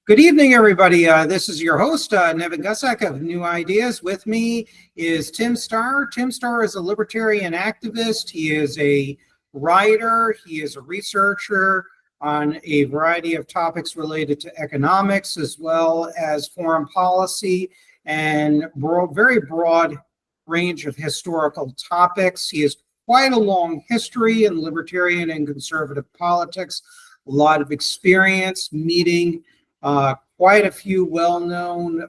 Good evening, everybody. This is your host, Nevin Gusak of New Ideas. With me is Tim Starr. Tim Starr is a libertarian activist. He is a writer. He is a researcher on a variety of topics related to economics as well as foreign policy and very broad range of historical topics. He has quite a long history in libertarian and conservative politics, a lot of experience meeting quite a few well-known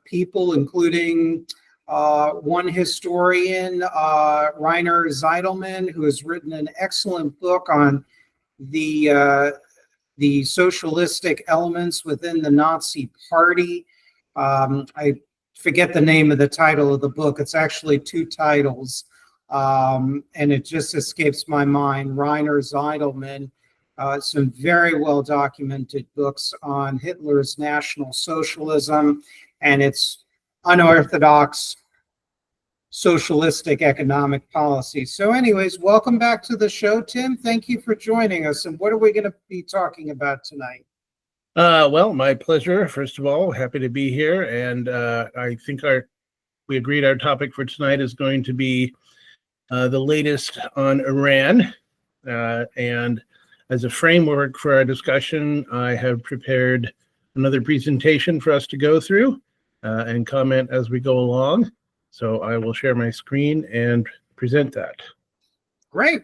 people, including one historian, Rainer Zeidelman, who has written an excellent book on the socialistic elements within the Nazi Party. I forget the name of the title of the book. It's actually two titles, and it just escapes my mind. Rainer Zeidelman. Some very well documented books on Hitler's National Socialism and its unorthodox socialistic economic policy. So anyways, welcome back to the show, Tim. Thank you for joining us. And what are we going to be talking about tonight? Well, my pleasure. First of all, happy to be here. And I think we agreed our topic for tonight is going to be the latest on Iran. And as a framework for our discussion, I have prepared another presentation for us to go through and comment as we go along. So I will share my screen and present that. Great.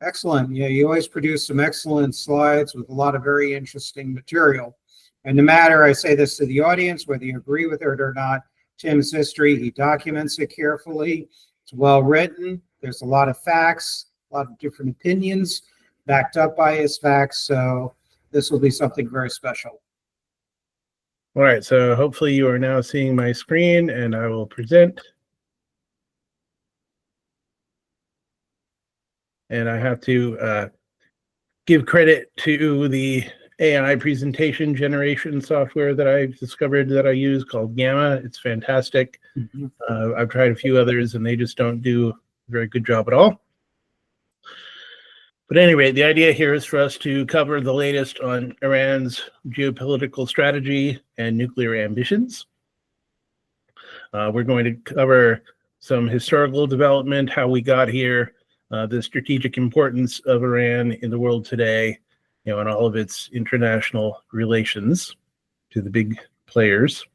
Excellent. Yeah, you always produce some excellent slides with a lot of very interesting material. And no matter, I say this to the audience, whether you agree with it or not, Tim's history, he documents it carefully. It's well written. There's a lot of facts, a lot of different opinions backed up by his facts, so this will be something very special. All right, so hopefully you are now seeing my screen, and I will present. And I have to give credit to the AI presentation generation software that I've discovered that I use called Gamma. It's fantastic. Mm-hmm. I've tried a few others, and they just don't do a very good job at all. But anyway, the idea here is for us to cover the latest on Iran's geopolitical strategy and nuclear ambitions. We're going to cover some historical development, how we got here, the strategic importance of Iran in the world today, and all of its international relations to the big players.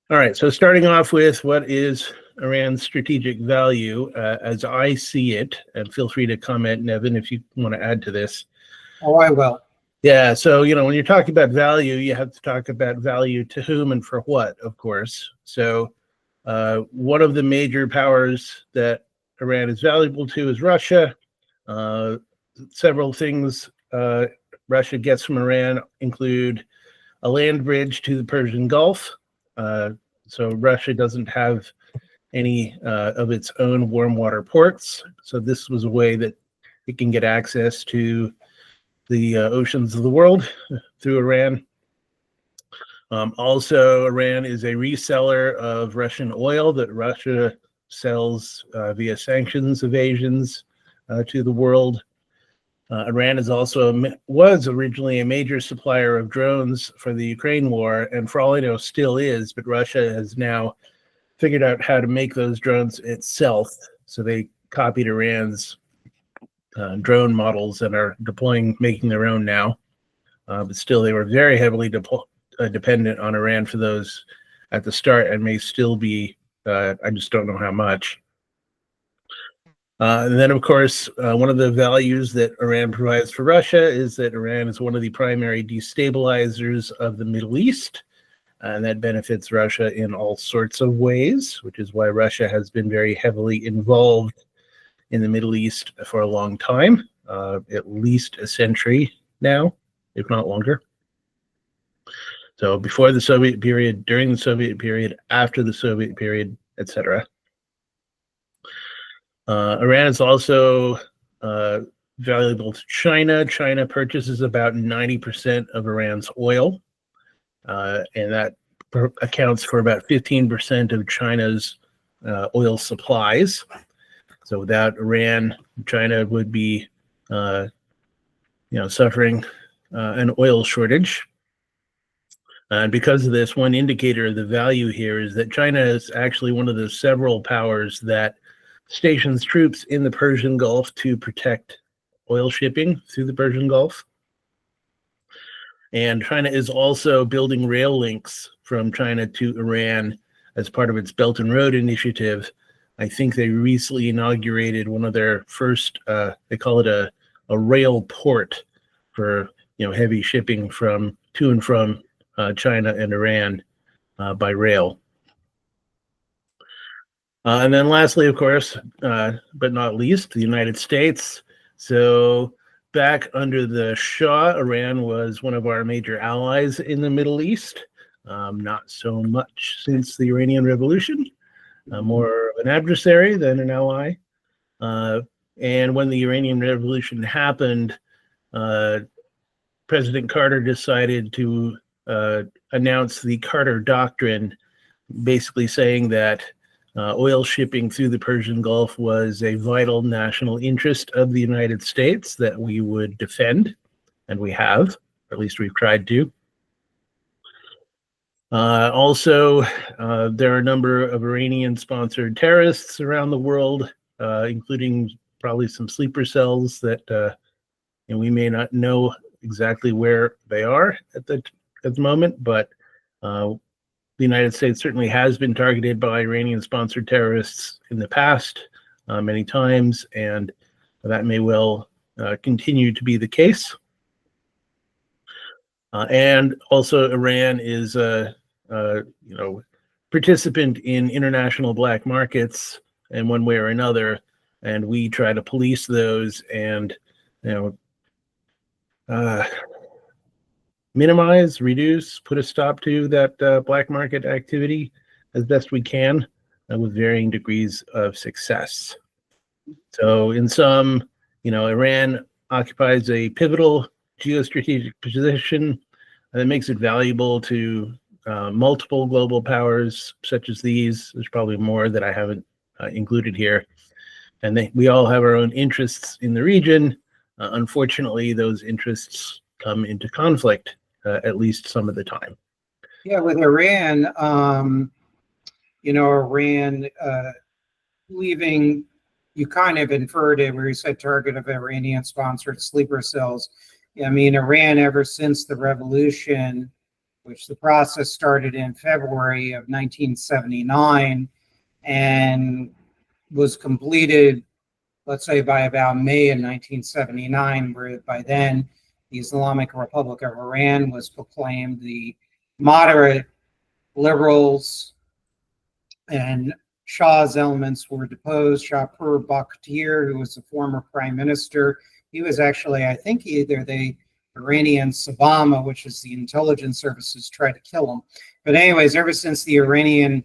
All right, so starting off with what is Iran's strategic value as I see it, and feel free to comment, Nevin, if you want to add to this. Oh, I will. Yeah, so, when you're talking about value, you have to talk about value to whom and for what, of course. So one of the major powers that Iran is valuable to is Russia. Several things Russia gets from Iran include a land bridge to the Persian Gulf. So Russia doesn't have any of its own warm water ports. So this was a way that it can get access to the oceans of the world through Iran. Also, Iran is a reseller of Russian oil that Russia sells via sanctions evasions to the world. Iran is was originally a major supplier of drones for the Ukraine war, and for all I know, still is, but Russia has now figured out how to make those drones itself. So they copied Iran's drone models and are making their own now. But still, they were very heavily dependent on Iran for those at the start, and may still be. I just don't know how much. And then, of course, one of the values that Iran provides for Russia is that Iran is one of the primary destabilizers of the Middle East, and that benefits Russia in all sorts of ways, which is why Russia has been very heavily involved in the Middle East for a long time, at least a century now, if not longer. So before the Soviet period, during the Soviet period, after the Soviet period, etc. Iran is also valuable to China. China purchases about 90% of Iran's oil, and that accounts for about 15% of China's oil supplies. So without Iran, China would be, suffering an oil shortage. And because of this, one indicator of the value here is that China is actually one of the several powers that stations troops in the Persian Gulf to protect oil shipping through the Persian Gulf. And China is also building rail links from China to Iran as part of its Belt and Road Initiative. I think they recently inaugurated one of their first, they call it a rail port for heavy shipping from to and from China and Iran by rail. And then lastly, of course, but not least, the United States. So back under the Shah, Iran was one of our major allies in the Middle East. Not so much since the Iranian Revolution, more of an adversary than an ally. And when the Iranian Revolution happened, President Carter decided to announce the Carter Doctrine, basically saying that oil shipping through the Persian Gulf was a vital national interest of the United States that we would defend, and we have, or at least we've tried to. Also, there are a number of Iranian-sponsored terrorists around the world, including probably some sleeper cells that we may not know exactly where they are at the moment, but the United States certainly has been targeted by Iranian-sponsored terrorists in the past many times, and that may well continue to be the case. And also, Iran is a participant in international black markets in one way or another, and we try to police those and minimize, reduce, put a stop to that black market activity as best we can, with varying degrees of success. So in sum, Iran occupies a pivotal geostrategic position that makes it valuable to multiple global powers such as these. There's probably more that I haven't included here. And we all have our own interests in the region. Unfortunately, those interests come into conflict, at least some of the time. Yeah, with Iran, Iran leaving, you kind of inferred it where you said target of Iranian-sponsored sleeper cells. I mean, Iran, ever since the revolution, which the process started in February of 1979 and was completed, let's say, by about May of 1979, where by then the Islamic Republic of Iran was proclaimed. The moderate liberals and Shah's elements were deposed. Shapur Bakhtiar, who was the former prime minister, he was actually, I think, either the Iranian Sabama, which is the intelligence services, tried to kill him. But anyways, ever since the Iranian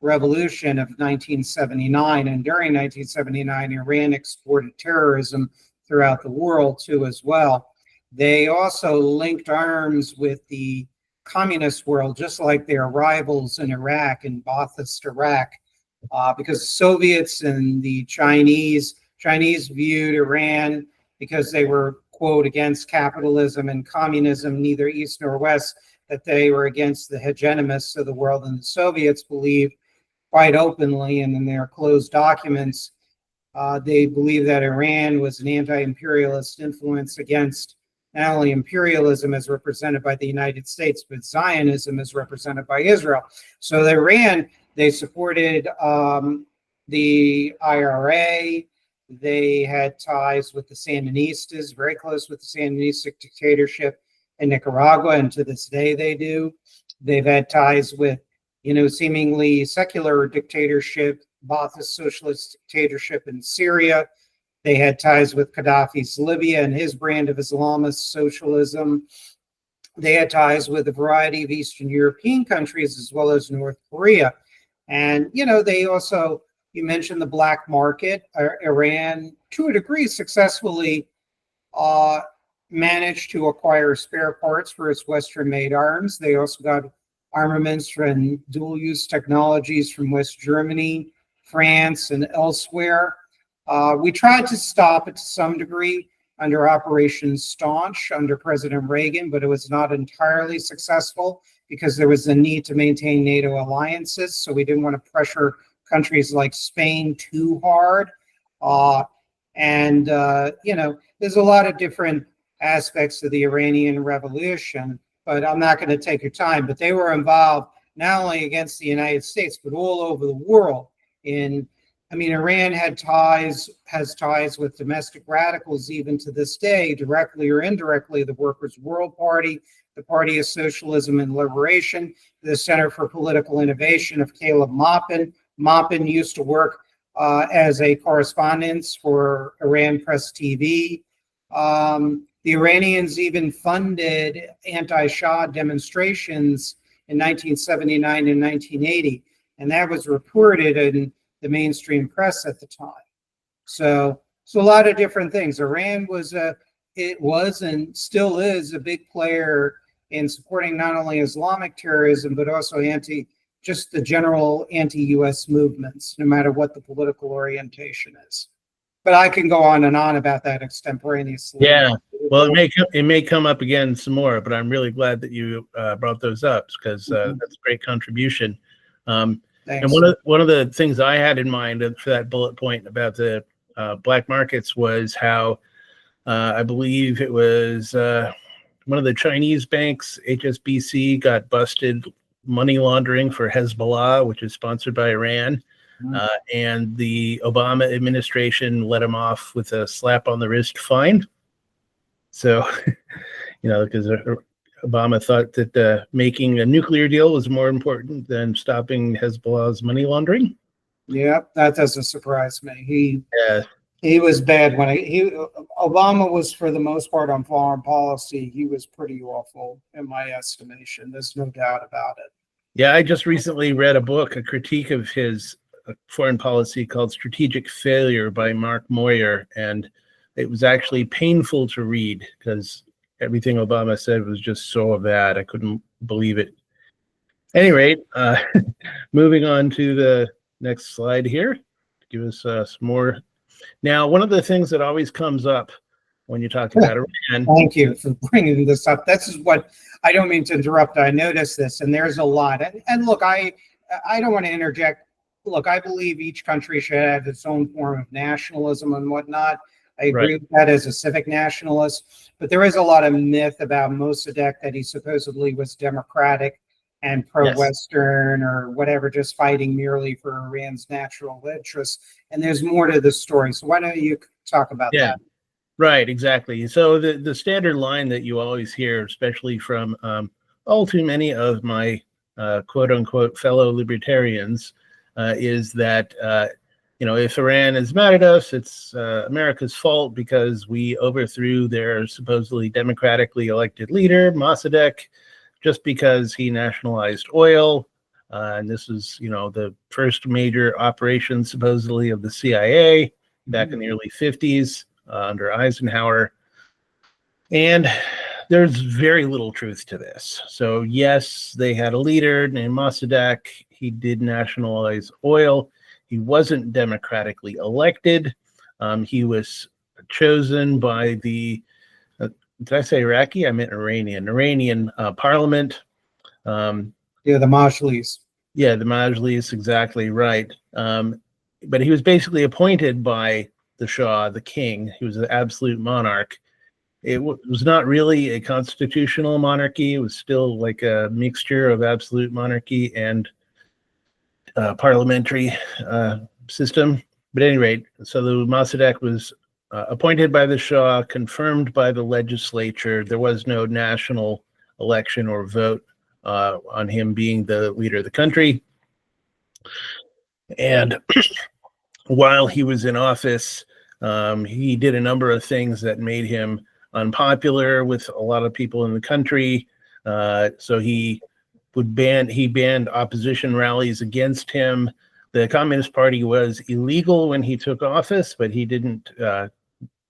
Revolution of 1979, and during 1979, Iran exported terrorism throughout the world too as well. They also linked arms with the communist world, just like their rivals in Iraq and Ba'athist Iraq, because the Soviets and the Chinese viewed Iran, because they were, quote, against capitalism and communism, neither east nor west, that they were against the hegemonists of the world. And the Soviets believed quite openly, and in their closed documents, they believed that Iran was an anti-imperialist influence against not only imperialism as represented by the United States, but Zionism as represented by Israel. So Iran, they supported the IRA. They had ties with the Sandinistas, very close with the Sandinista dictatorship in Nicaragua, and to this day they do. They've had ties with, seemingly secular dictatorship, Ba'athist socialist dictatorship in Syria. They had ties with Gaddafi's Libya and his brand of Islamist socialism. They had ties with a variety of Eastern European countries as well as North Korea. And, they also, you mentioned the black market. Iran, to a degree, successfully managed to acquire spare parts for its Western-made arms. They also got armaments from dual-use technologies from West Germany, France, and elsewhere. We tried to stop it to some degree. under Operation Staunch under President Reagan, but it was not entirely successful because there was the need to maintain NATO alliances. So we didn't want to pressure countries like Spain too hard. There's a lot of different aspects of the Iranian Revolution, but I'm not going to take your time. But they were involved not only against the United States, but all over the world. Iran has ties with domestic radicals even to this day, directly or indirectly, the Workers' World Party, the Party of Socialism and Liberation, the Center for Political Innovation of Caleb Maupin. Maupin used to work as a correspondent for Iran Press TV. The Iranians even funded anti-Shah demonstrations in 1979 and 1980, and that was reported in the mainstream press at the time. So a lot of different things. Iran was and still is a big player in supporting not only Islamic terrorism, but also just the general anti-US movements, no matter what the political orientation is. But I can go on and on about that extemporaneously. Yeah, well, it may come up again some more, but I'm really glad that you brought those up because that's a great contribution. And one of the things I had in mind for that bullet point about the black markets was how I believe it was one of the Chinese banks, HSBC, got busted money laundering for Hezbollah, which is sponsored by Iran. And the Obama administration let him off with a slap on the wrist fine. So, because Obama thought that making a nuclear deal was more important than stopping Hezbollah's money laundering. Yeah, that doesn't surprise me. He was bad Obama was, for the most part, on foreign policy. He was pretty awful in my estimation. There's no doubt about it. Yeah, I just recently read a book, a critique of his foreign policy called Strategic Failure by Mark Moyer, and it was actually painful to read because everything Obama said was just so bad. I couldn't believe it. At any rate, moving on to the next slide here, give us some more. Now, one of the things that always comes up when you talk about Iran. Thank you for bringing this up. This is what I don't mean to interrupt. I noticed this, and there's a lot. And look, I don't want to interject. Look, I believe each country should have its own form of nationalism and whatnot. I agree with that as a civic nationalist, but there is a lot of myth about Mossadeq that he supposedly was democratic and pro-Western or whatever, just fighting merely for Iran's natural interests. And there's more to the story. So why don't you talk about that? Right, exactly. So the standard line that you always hear, especially from all too many of my quote-unquote fellow libertarians, is that if Iran is mad at us, it's America's fault because we overthrew their supposedly democratically elected leader, Mossadeq, just because he nationalized oil. And this is, the first major operation supposedly of the CIA back in the early 50s under Eisenhower. And there's very little truth to this. So yes, they had a leader named Mossadeq. He did nationalize oil. He wasn't democratically elected. He was chosen by the, did I say Iraqi? I meant Iranian parliament. The Majlis. Yeah, the Majlis, exactly right. But he was basically appointed by the Shah, the king. He was an absolute monarch. It was not really a constitutional monarchy. It was still like a mixture of absolute monarchy and parliamentary system. But at any rate, so the Mossadeq was appointed by the Shah, confirmed by the legislature. There was no national election or vote on him being the leader of the country. And while he was in office, he did a number of things that made him unpopular with a lot of people in the country. So he banned opposition rallies against him. The Communist Party was illegal when he took office, but he didn't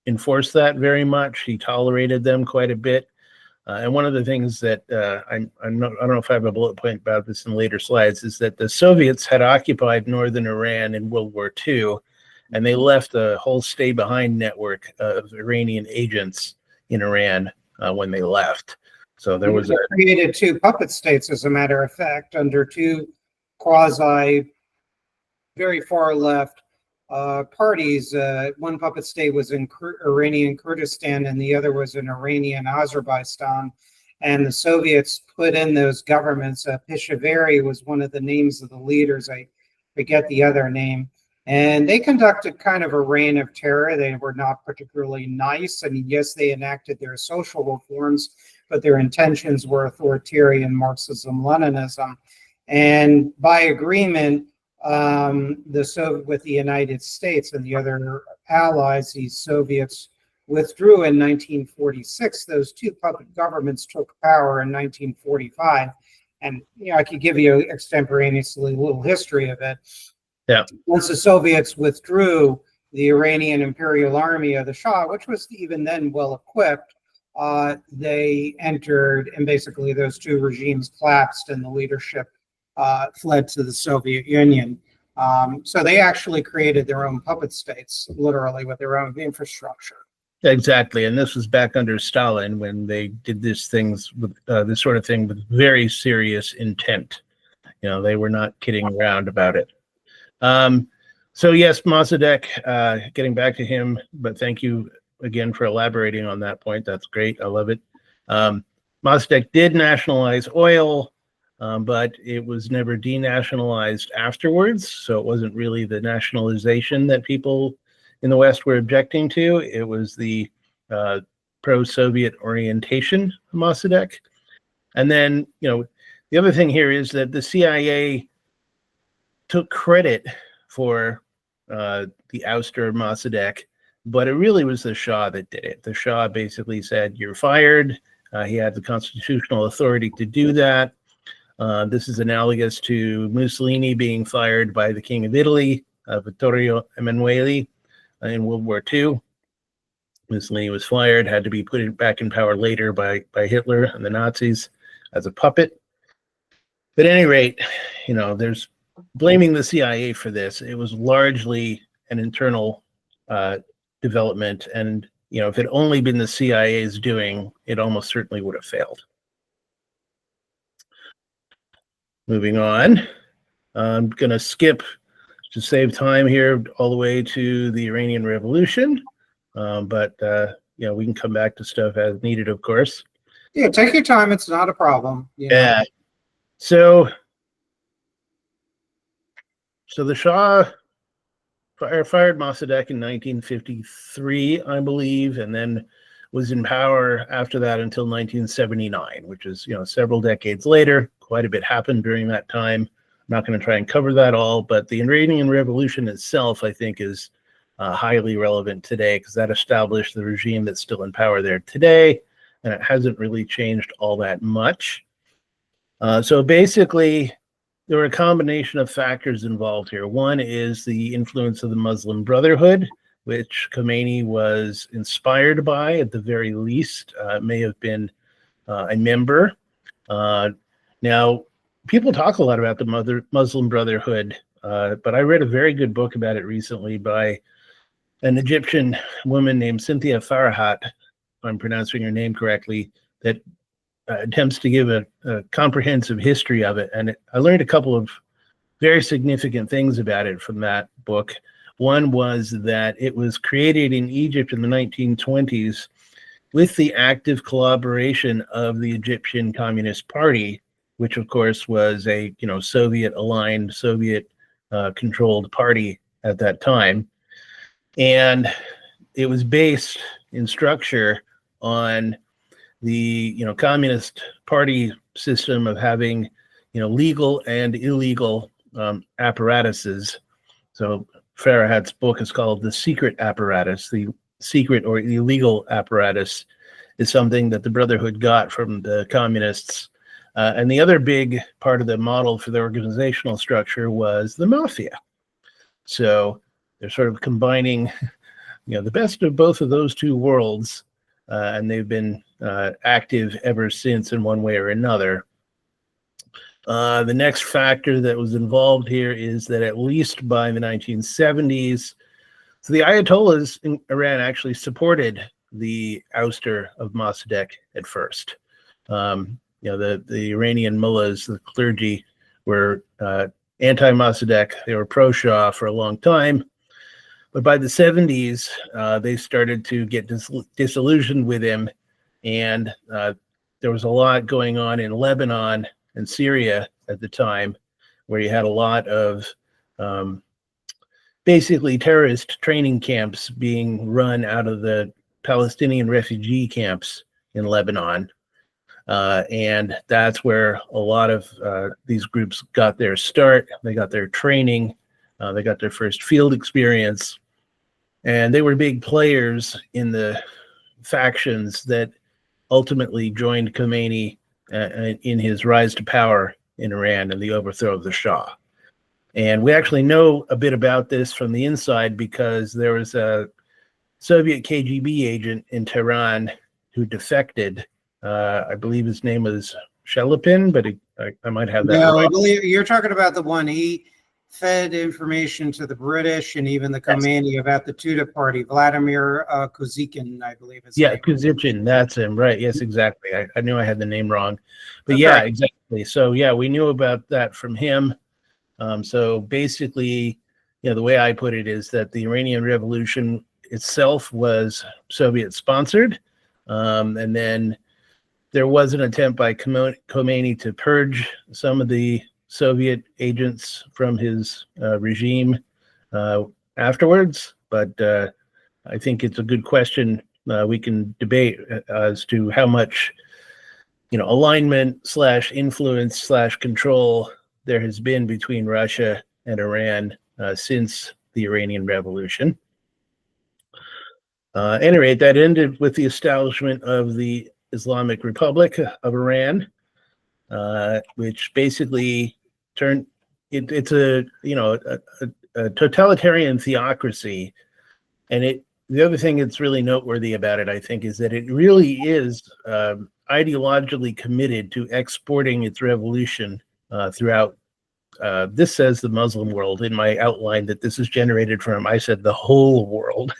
enforce that very much. He tolerated them quite a bit. And one of the things that I don't know if I have a bullet point about this in later slides, is that the Soviets had occupied northern Iran in World War II, and they left a whole stay behind network of Iranian agents in Iran when they left. So there was created two puppet states, as a matter of fact, under two quasi very far left parties. One puppet state was in Iranian Kurdistan, and the other was in Iranian Azerbaijan. And the Soviets put in those governments. Pishavari was one of the names of the leaders. I forget the other name. And they conducted kind of a reign of terror. They were not particularly nice. I mean, yes, they enacted their social reforms, but their intentions were authoritarian Marxism-Leninism. And by agreement, with the United States and the other allies, the Soviets withdrew in 1946. Those two puppet governments took power in 1945. And I could give you extemporaneously a little history of it. Yeah. Once the Soviets withdrew, the Iranian Imperial Army of the Shah, which was even then well equipped, they entered, and basically those two regimes collapsed, and the leadership fled to the Soviet Union. So they actually created their own puppet states, literally, with their own infrastructure. Exactly, and this was back under Stalin when they did this sort of thing with very serious intent. They were not kidding around about it. So yes, Mossadeq, getting back to him, but thank you again for elaborating on that point. That's great. I love it. Mossadeq did nationalize oil, but it was never denationalized afterwards. So it wasn't really the nationalization that people in the West were objecting to. It was the pro-Soviet orientation of Mossadeq. And then, the other thing here is that the CIA took credit for the ouster of Mossadeq, but it really was the Shah that did it. The Shah basically said, "You're fired." He had the constitutional authority to do that. This is analogous to Mussolini being fired by the King of Italy, Vittorio Emanuele, in World War II. Mussolini was fired, had to be put back in power later by Hitler and the Nazis as a puppet. But at any rate, there's blaming the CIA for this. It was largely an internal development, and if it only been the CIA's doing, it almost certainly would have failed. Moving on, I'm going to skip to save time here all the way to the Iranian Revolution, but we can come back to stuff as needed, of course. Yeah, take your time. It's not a problem. Yeah. So the Shah fired Mossadeq in 1953, I believe, and then was in power after that until 1979, which is, several decades later. Quite a bit happened during that time. I'm not going to try and cover that all, but the Iranian Revolution itself, I think, is highly relevant today because that established the regime that's still in power there today, and it hasn't really changed all that much. So basically, there were a combination of factors involved here. One is the influence of the Muslim Brotherhood, which Khomeini was inspired by, at the very least, may have been a member. Now, people talk a lot about the Muslim Brotherhood, but I read a very good book about it recently by an Egyptian woman named Cynthia Farahat, if I'm pronouncing her name correctly, that attempts to give a comprehensive history of it. And I learned a couple of very significant things about it from that book. One was that it was created in Egypt in the 1920s with the active collaboration of the Egyptian Communist Party, which of course was a Soviet-aligned, Soviet-controlled party at that time. And it was based in structure on the Communist Party system of having legal and illegal apparatuses. So Farahat's book is called The Secret Apparatus. The secret or illegal apparatus is something that the Brotherhood got from the communists. And the other big part of the model for the organizational structure was the mafia. So they're sort of combining the best of both of those two worlds, and they've been active ever since in one way or another. The next factor that was involved here is that at least by the 1970s, So the Ayatollahs in Iran actually supported the ouster of Mossadeq at first. The Iranian mullahs, the clergy, were anti-Mossadeq. They were pro-Shah for a long time. But by the 70s, they started to get disillusioned with him. And there was a lot going on in Lebanon and Syria at the time, where you had a lot of basically terrorist training camps being run out of the Palestinian refugee camps in Lebanon. And that's where a lot of these groups got their start. They got their training. They got their first field experience. And they were big players in the factions that ultimately joined Khomeini in his rise to power in Iran and the overthrow of the Shah. And we actually know a bit about this from the inside because there was a Soviet KGB agent in Tehran who defected. I believe his name was Shelepin, but I might have that No, wrong. I believe you're talking about the one he fed information to the British and even the Khomeini about the Tudeh party, Vladimir Kozikin, I believe. Yeah, Kozikin, that's him, right? Yes, exactly. I knew I had the name wrong, but That's yeah, right. exactly. So yeah, we knew about that from him. So basically, the way I put it is that the Iranian Revolution itself was Soviet sponsored, and then there was an attempt by Khomeini to purge some of the Soviet agents from his regime afterwards. But I think it's a good question we can debate as to how much, alignment / influence / control there has been between Russia and Iran since the Iranian Revolution. At any rate, that ended with the establishment of the Islamic Republic of Iran, which basically turned it's a totalitarian theocracy. And the other thing that's really noteworthy about it, I think, is that it really is ideologically committed to exporting its revolution throughout. This says the Muslim world in my outline that this is generated from. I said the whole world.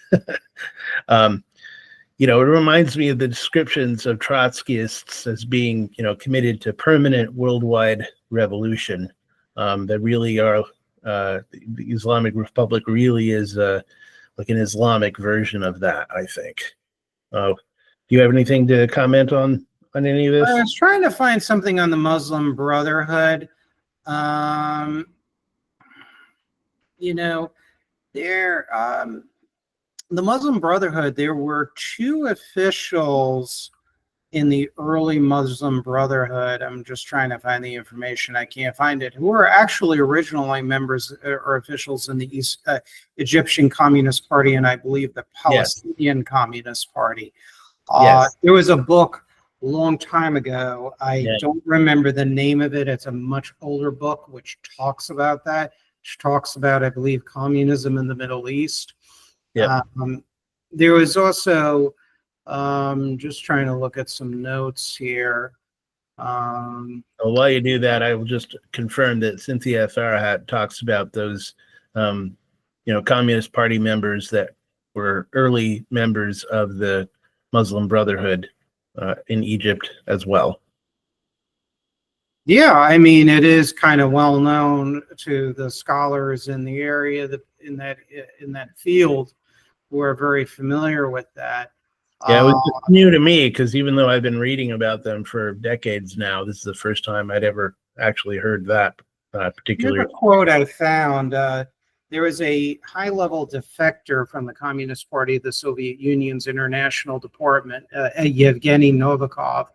It reminds me of the descriptions of Trotskyists as being, committed to permanent worldwide revolution. That really are the Islamic Republic really is like an Islamic version of that, I think. Do you have anything to comment on any of this? I was trying to find something on the Muslim Brotherhood. The Muslim Brotherhood, there were two officials in the early Muslim Brotherhood. I'm just trying to find the information. I can't find it. Who were actually originally members or officials in the Egyptian Communist Party and I believe the Palestinian Communist Party. There was a book a long time ago. I don't remember the name of it. It's a much older book which talks about that, which talks about, I believe, communism in the Middle East. There was also, just trying to look at some notes here. While you do that, I will just confirm that Cynthia Farhat talks about those, Communist Party members that were early members of the Muslim Brotherhood in Egypt as well. Yeah, I mean, it is kind of well known to the scholars in the area in that field who are very familiar with that. Yeah, it was new to me because even though I've been reading about them for decades now, this is the first time I'd ever actually heard that particular. Here's a quote I found. There was a high-level defector from the Communist Party of the Soviet Union's International Department, Yevgeny Novikov,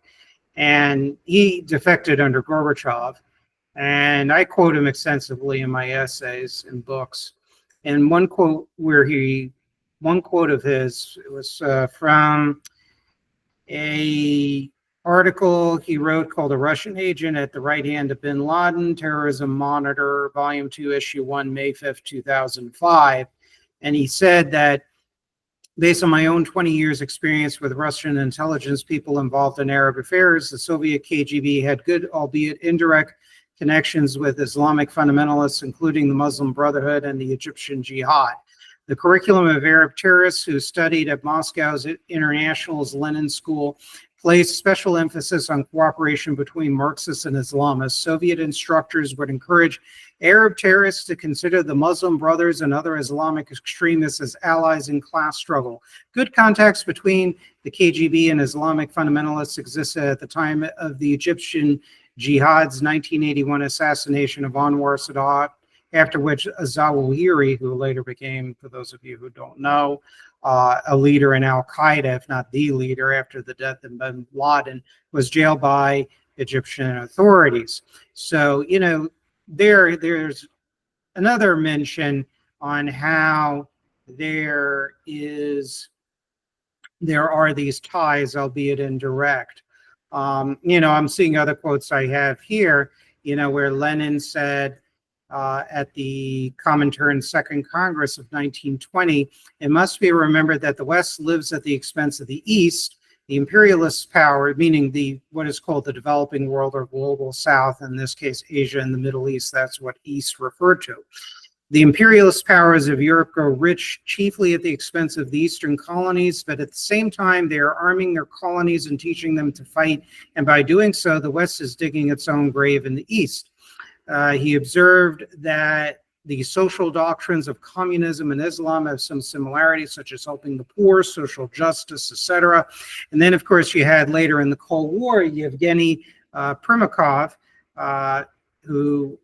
and he defected under Gorbachev. And I quote him extensively in my essays and books. And one quote of his, it was from a article he wrote called "A Russian Agent at the Right Hand of Bin Laden, Terrorism Monitor, Volume 2, Issue 1, May 5th, 2005. And he said that, based on my own 20 years experience with Russian intelligence people involved in Arab affairs, the Soviet KGB had good, albeit indirect, connections with Islamic fundamentalists, including the Muslim Brotherhood and the Egyptian Jihad. The curriculum of Arab terrorists who studied at Moscow's International's Lenin School placed special emphasis on cooperation between Marxists and Islamists. Soviet instructors would encourage Arab terrorists to consider the Muslim Brothers and other Islamic extremists as allies in class struggle. Good contacts between the KGB and Islamic fundamentalists existed at the time of the Egyptian Jihad's 1981 assassination of Anwar Sadat, after which Zawahiri, who later became, for those of you who don't know, a leader in al-Qaeda, if not the leader, after the death of bin Laden, was jailed by Egyptian authorities. So, you know, there's another mention on how there are these ties, albeit indirect. You know, I'm seeing other quotes I have here, you know, where Lenin said at the Comintern's Second Congress of 1920, it must be remembered that the West lives at the expense of the East. The imperialist power, meaning what is called the developing world or global South, in this case, Asia and the Middle East, that's what East referred to. The imperialist powers of Europe grow rich chiefly at the expense of the Eastern colonies, but at the same time, they are arming their colonies and teaching them to fight. And by doing so, the West is digging its own grave in the East. He observed that the social doctrines of communism and Islam have some similarities, such as helping the poor, social justice, etc. And then, of course, you had later in the Cold War, Yevgeny Primakov, who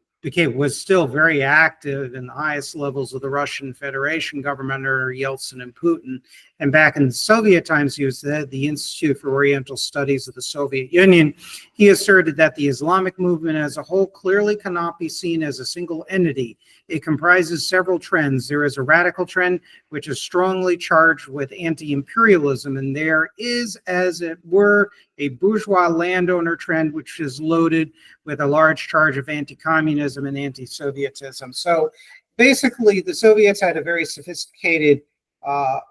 was still very active in the highest levels of the Russian Federation government under Yeltsin and Putin. And back in the Soviet times, he was the Institute for Oriental Studies of the Soviet Union. He asserted that the Islamic movement as a whole clearly cannot be seen as a single entity. It comprises several trends. There is a radical trend, which is strongly charged with anti-imperialism, and there is, as it were, a bourgeois landowner trend, which is loaded with a large charge of anti-communism and anti-Sovietism. So basically, the Soviets had a very sophisticated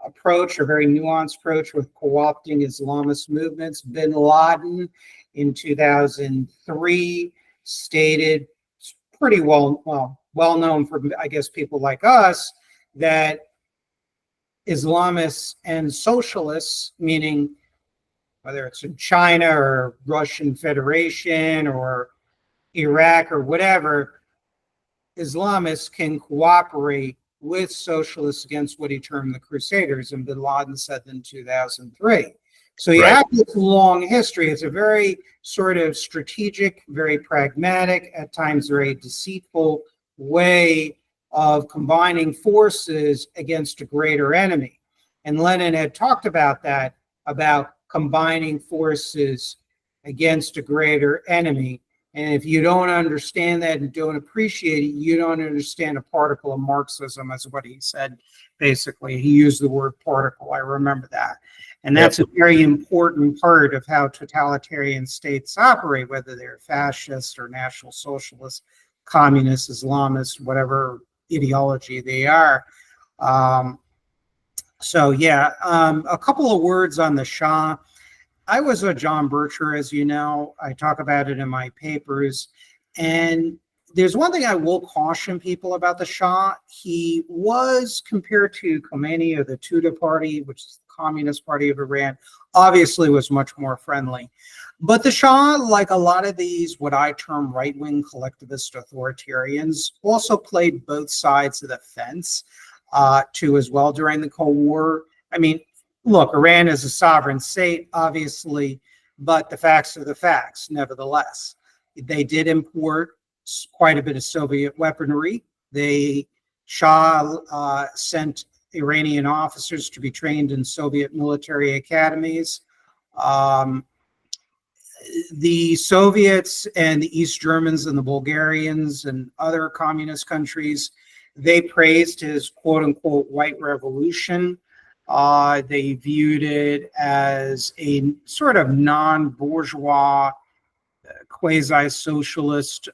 approach, a very nuanced approach with co-opting Islamist movements. Bin Laden in 2003 stated pretty well known for, I guess, people like us, that Islamists and socialists, meaning whether it's in China or Russian Federation or Iraq or whatever, Islamists can cooperate with socialists against what he termed the Crusaders, and bin Laden said in 2003. So you have this long history. It's a very sort of strategic, very pragmatic, at times very deceitful way of combining forces against a greater enemy. And Lenin had talked about that, about combining forces against a greater enemy. And if you don't understand that and don't appreciate it, you don't understand a particle of Marxism, is what he said, basically. He used the word particle. I remember that. And that's a very important part of how totalitarian states operate, whether they're fascist or national socialist, communist, Islamist, whatever ideology they are. A couple of words on the Shah. I was a John Bircher, as you know. I talk about it in my papers. And there's one thing I will caution people about the Shah. He was, compared to Khomeini or the Tudeh Party, which is the Communist Party of Iran, obviously was much more friendly. But the Shah, like a lot of these, what I term right-wing collectivist authoritarians, also played both sides of the fence too as well during the Cold War. I mean, look, Iran is a sovereign state, obviously, but the facts are the facts, nevertheless. They did import quite a bit of Soviet weaponry. Shah sent Iranian officers to be trained in Soviet military academies. The Soviets and the East Germans and the Bulgarians and other communist countries, they praised his quote-unquote white revolution. They viewed it as a sort of non-bourgeois, quasi-socialist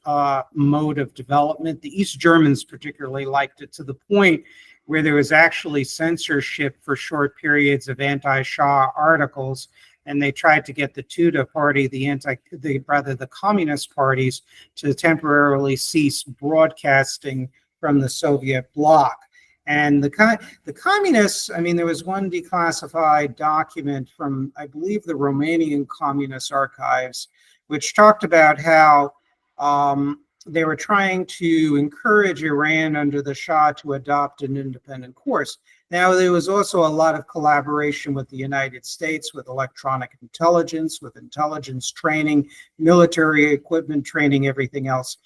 mode of development. The East Germans particularly liked it, to the point where there was actually censorship for short periods of anti-Shah articles, and they tried to get the Tudeh party, the communist parties, to temporarily cease broadcasting from the Soviet bloc. And the communists, I mean, there was one declassified document from, I believe, the Romanian Communist Archives, which talked about how they were trying to encourage Iran under the Shah to adopt an independent course. Now, there was also a lot of collaboration with the United States, with electronic intelligence, with intelligence training, military equipment training, everything else.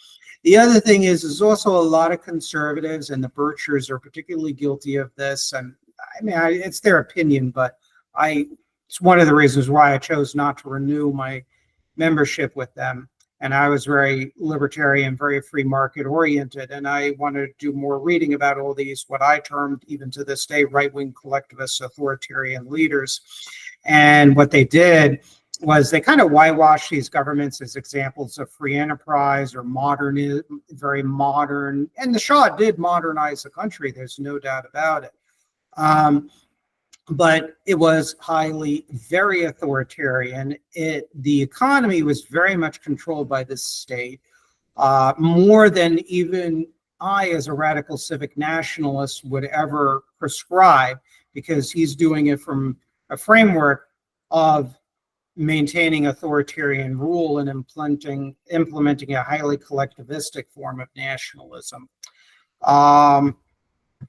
The other thing is also a lot of conservatives, and the Birchers are particularly guilty of this. And I mean, it's their opinion, but it's one of the reasons why I chose not to renew my membership with them. And I was very libertarian, very free market oriented, and I wanted to do more reading about all these, what I termed, even to this day, right-wing collectivist authoritarian leaders. And what they did was they kind of whitewashed these governments as examples of free enterprise or modern, very modern. And the Shah did modernize the country, there's no doubt about it. But it was very authoritarian. The economy was very much controlled by the state, more than even I, as a radical civic nationalist, would ever prescribe, because he's doing it from a framework of maintaining authoritarian rule and implementing a highly collectivistic form of nationalism.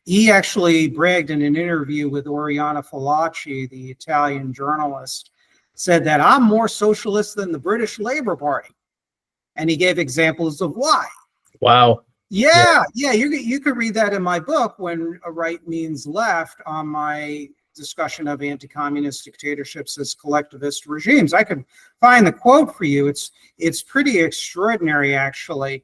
He actually bragged in an interview with Oriana Fallaci, the Italian journalist, said that I'm more socialist than the British Labour Party. And he gave examples of why. Wow. Yeah, you could read that in my book, When a Right Means Left, on my discussion of anti-communist dictatorships as collectivist regimes. I could find the quote for you. It's pretty extraordinary, actually.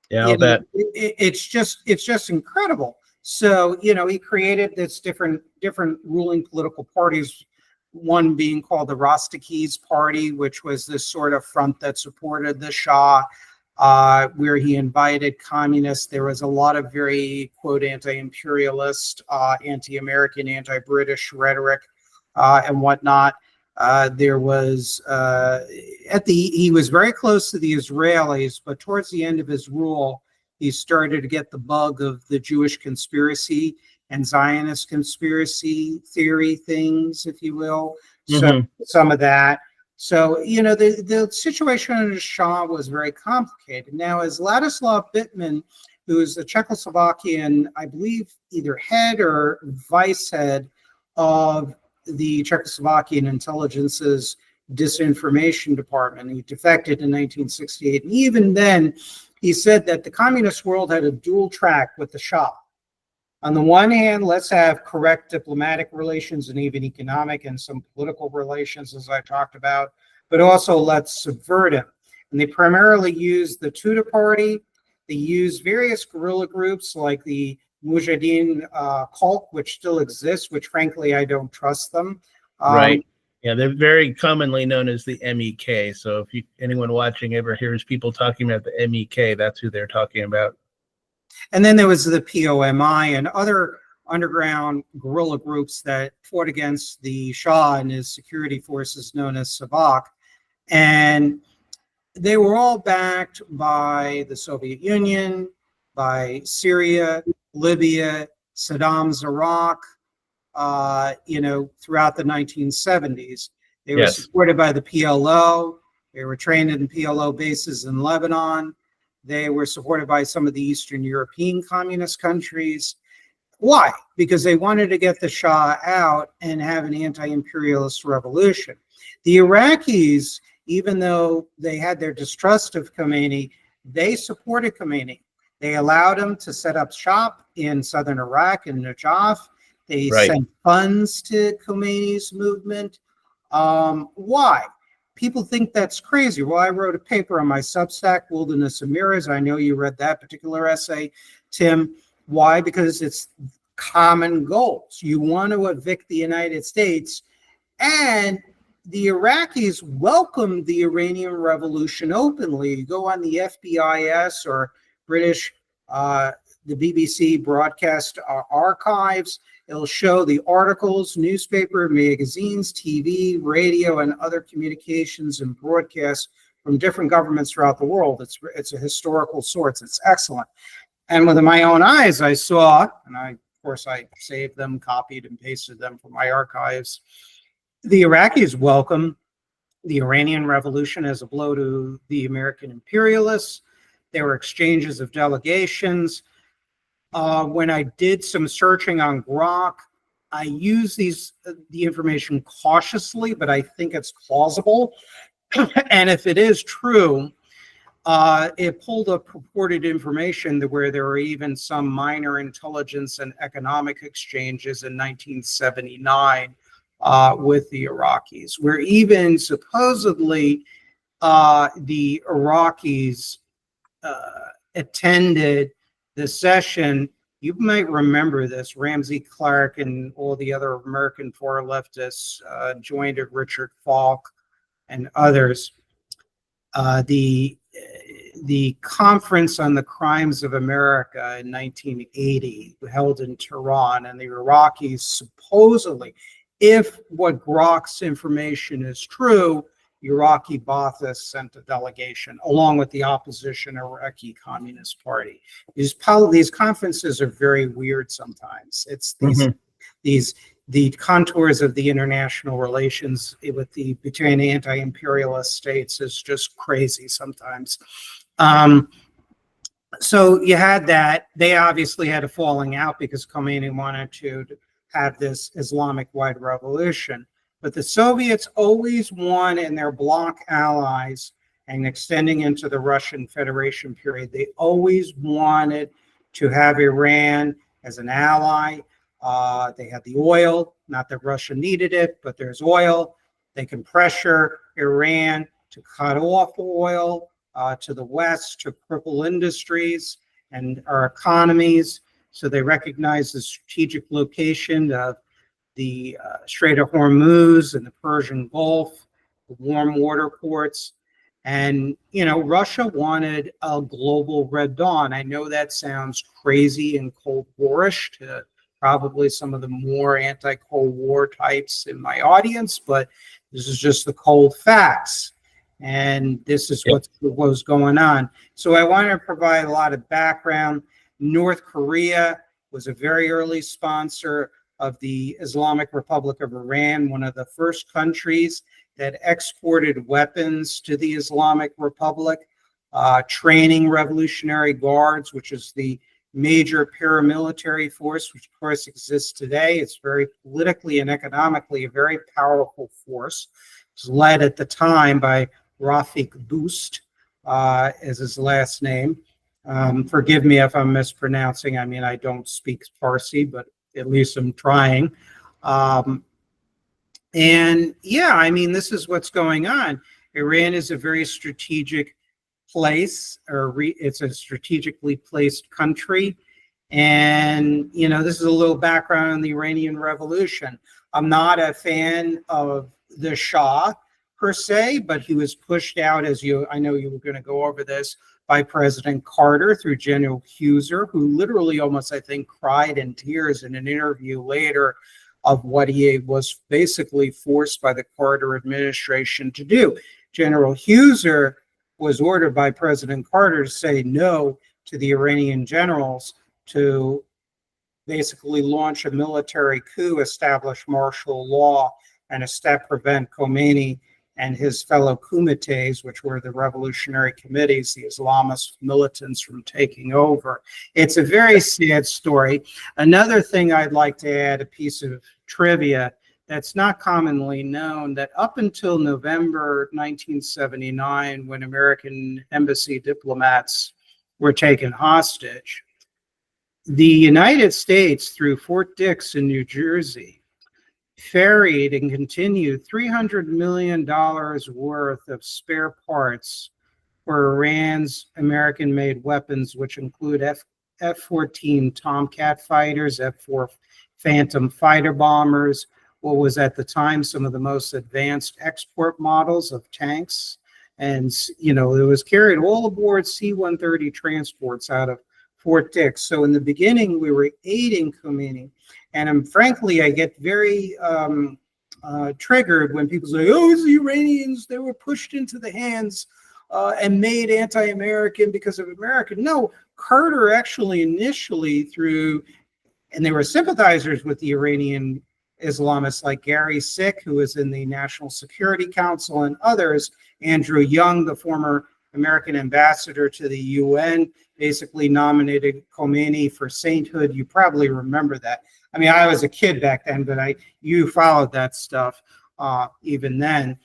Yeah, I'll bet. It's just incredible. So, he created this different ruling political parties, one being called the Rostaki's Party, which was this sort of front that supported the Shah, where he invited communists. There was a lot of very, quote, anti-imperialist, anti-American, anti-British rhetoric and whatnot. There was he was very close to the Israelis, but towards the end of his rule, he started to get the bug of the Jewish conspiracy and Zionist conspiracy theory things, if you will. So some of that. So, the situation under Shah was very complicated. Now, as Ladislav Bittman, who is the Czechoslovakian, I believe, either head or vice head of the Czechoslovakian intelligence's disinformation department. He defected in 1968. And even then, he said that the communist world had a dual track with the Shah. On the one hand, let's have correct diplomatic relations and even economic and some political relations, as I talked about, but also let's subvert him. And they primarily used the Tudor Party. They used various guerrilla groups like the Mujahideen cult, which still exists, which frankly I don't trust them. Right. Yeah, they're very commonly known as the MEK. So if anyone watching ever hears people talking about the MEK, that's who they're talking about. And then there was the POMI and other underground guerrilla groups that fought against the Shah and his security forces known as Savak. And they were all backed by the Soviet Union, by Syria, Libya, Saddam's Iraq, throughout the 1970s. They were supported by the PLO. They were trained in PLO bases in Lebanon. They were supported by some of the Eastern European communist countries. Why? Because they wanted to get the Shah out and have an anti-imperialist revolution. The Iraqis, even though they had their distrust of Khomeini, they supported Khomeini. They allowed him to set up shop in southern Iraq and Najaf. They sent funds to Khomeini's movement. Why? People think that's crazy. Well, I wrote a paper on my Substack, Wilderness of Mirrors. I know you read that particular essay, Tim. Why? Because it's common goals. You want to evict the United States, and the Iraqis welcomed the Iranian Revolution openly. You go on the FBIS or British, the BBC broadcast archives. It'll show the articles, newspaper, magazines, TV, radio, and other communications and broadcasts from different governments throughout the world. It's a historical source. It's excellent. And with my own eyes, I saw, and of course, I saved them, copied and pasted them from my archives. The Iraqis welcomed the Iranian Revolution as a blow to the American imperialists. There were exchanges of delegations. When I did some searching on Grok, I use the information cautiously, but I think it's plausible. And if it is true, it pulled up purported information where there were even some minor intelligence and economic exchanges in 1979 with the Iraqis, where even supposedly the Iraqis attended the session. You might remember this. Ramsey Clark and all the other American far leftists joined at Richard Falk and others. The Conference on the Crimes of America in 1980 held in Tehran, and the Iraqis supposedly, if what Grok's information is true, Iraqi Ba'athist sent a delegation along with the opposition Iraqi Communist Party. These conferences are very weird sometimes. It's these the contours of the international relations between anti-imperialist states is just crazy sometimes. So you had that. They obviously had a falling out because Khomeini wanted to have this Islamic-wide revolution. But the Soviets always won, and their bloc allies, and extending into the Russian Federation period, they always wanted to have Iran as an ally. They had the oil, not that Russia needed it, but there's oil. They can pressure Iran to cut off oil to the West, to cripple industries and our economies. So they recognize the strategic location of the Strait of Hormuz and the Persian Gulf, the warm water ports. And, Russia wanted a global Red Dawn. I know that sounds crazy and Cold War-ish to probably some of the more anti-Cold War types in my audience, but this is just the cold facts. And this is what was going on. So I want to provide a lot of background. North Korea was a very early sponsor of the Islamic Republic of Iran, one of the first countries that exported weapons to the Islamic Republic, training Revolutionary Guards, which is the major paramilitary force, which of course exists today. It's very politically and economically a very powerful force. It was led at the time by Rafik Doust, is his last name. Forgive me if I'm mispronouncing. I mean, I don't speak Farsi, but at least I'm trying. This is what's going on. Iran is a very strategic place, it's a strategically placed country. And, this is a little background on the Iranian Revolution. I'm not a fan of the Shah per se, but he was pushed out, I know you were going to go over this, by President Carter through General Husser, who literally almost, I think, cried in tears in an interview later of what he was basically forced by the Carter administration to do. General Husser was ordered by President Carter to say no to the Iranian generals to basically launch a military coup, establish martial law, and a step prevent Khomeini and his fellow comites, which were the revolutionary committees, the Islamist militants, from taking over. It's a very sad story. Another thing I'd like to add, a piece of trivia that's not commonly known, that up until November 1979, when American embassy diplomats were taken hostage, the United States, through Fort Dix in New Jersey, ferried and continued $300 million worth of spare parts for Iran's American-made weapons, which include F-14 Tomcat fighters, F-4 Phantom fighter bombers, what was at the time some of the most advanced export models of tanks. And, it was carried all aboard C-130 transports out of Fort Dix. So in the beginning, we were aiding Khomeini. And frankly, I get very triggered when people say, oh, it's the Iranians, they were pushed into the hands and made anti-American because of America. No, Carter actually initially through, and they were sympathizers with the Iranian Islamists like Gary Sick, who was in the National Security Council, and others. Andrew Young, the former American ambassador to the UN, basically nominated Khomeini for sainthood. You probably remember that. I mean, I was a kid back then, but you followed that stuff even then.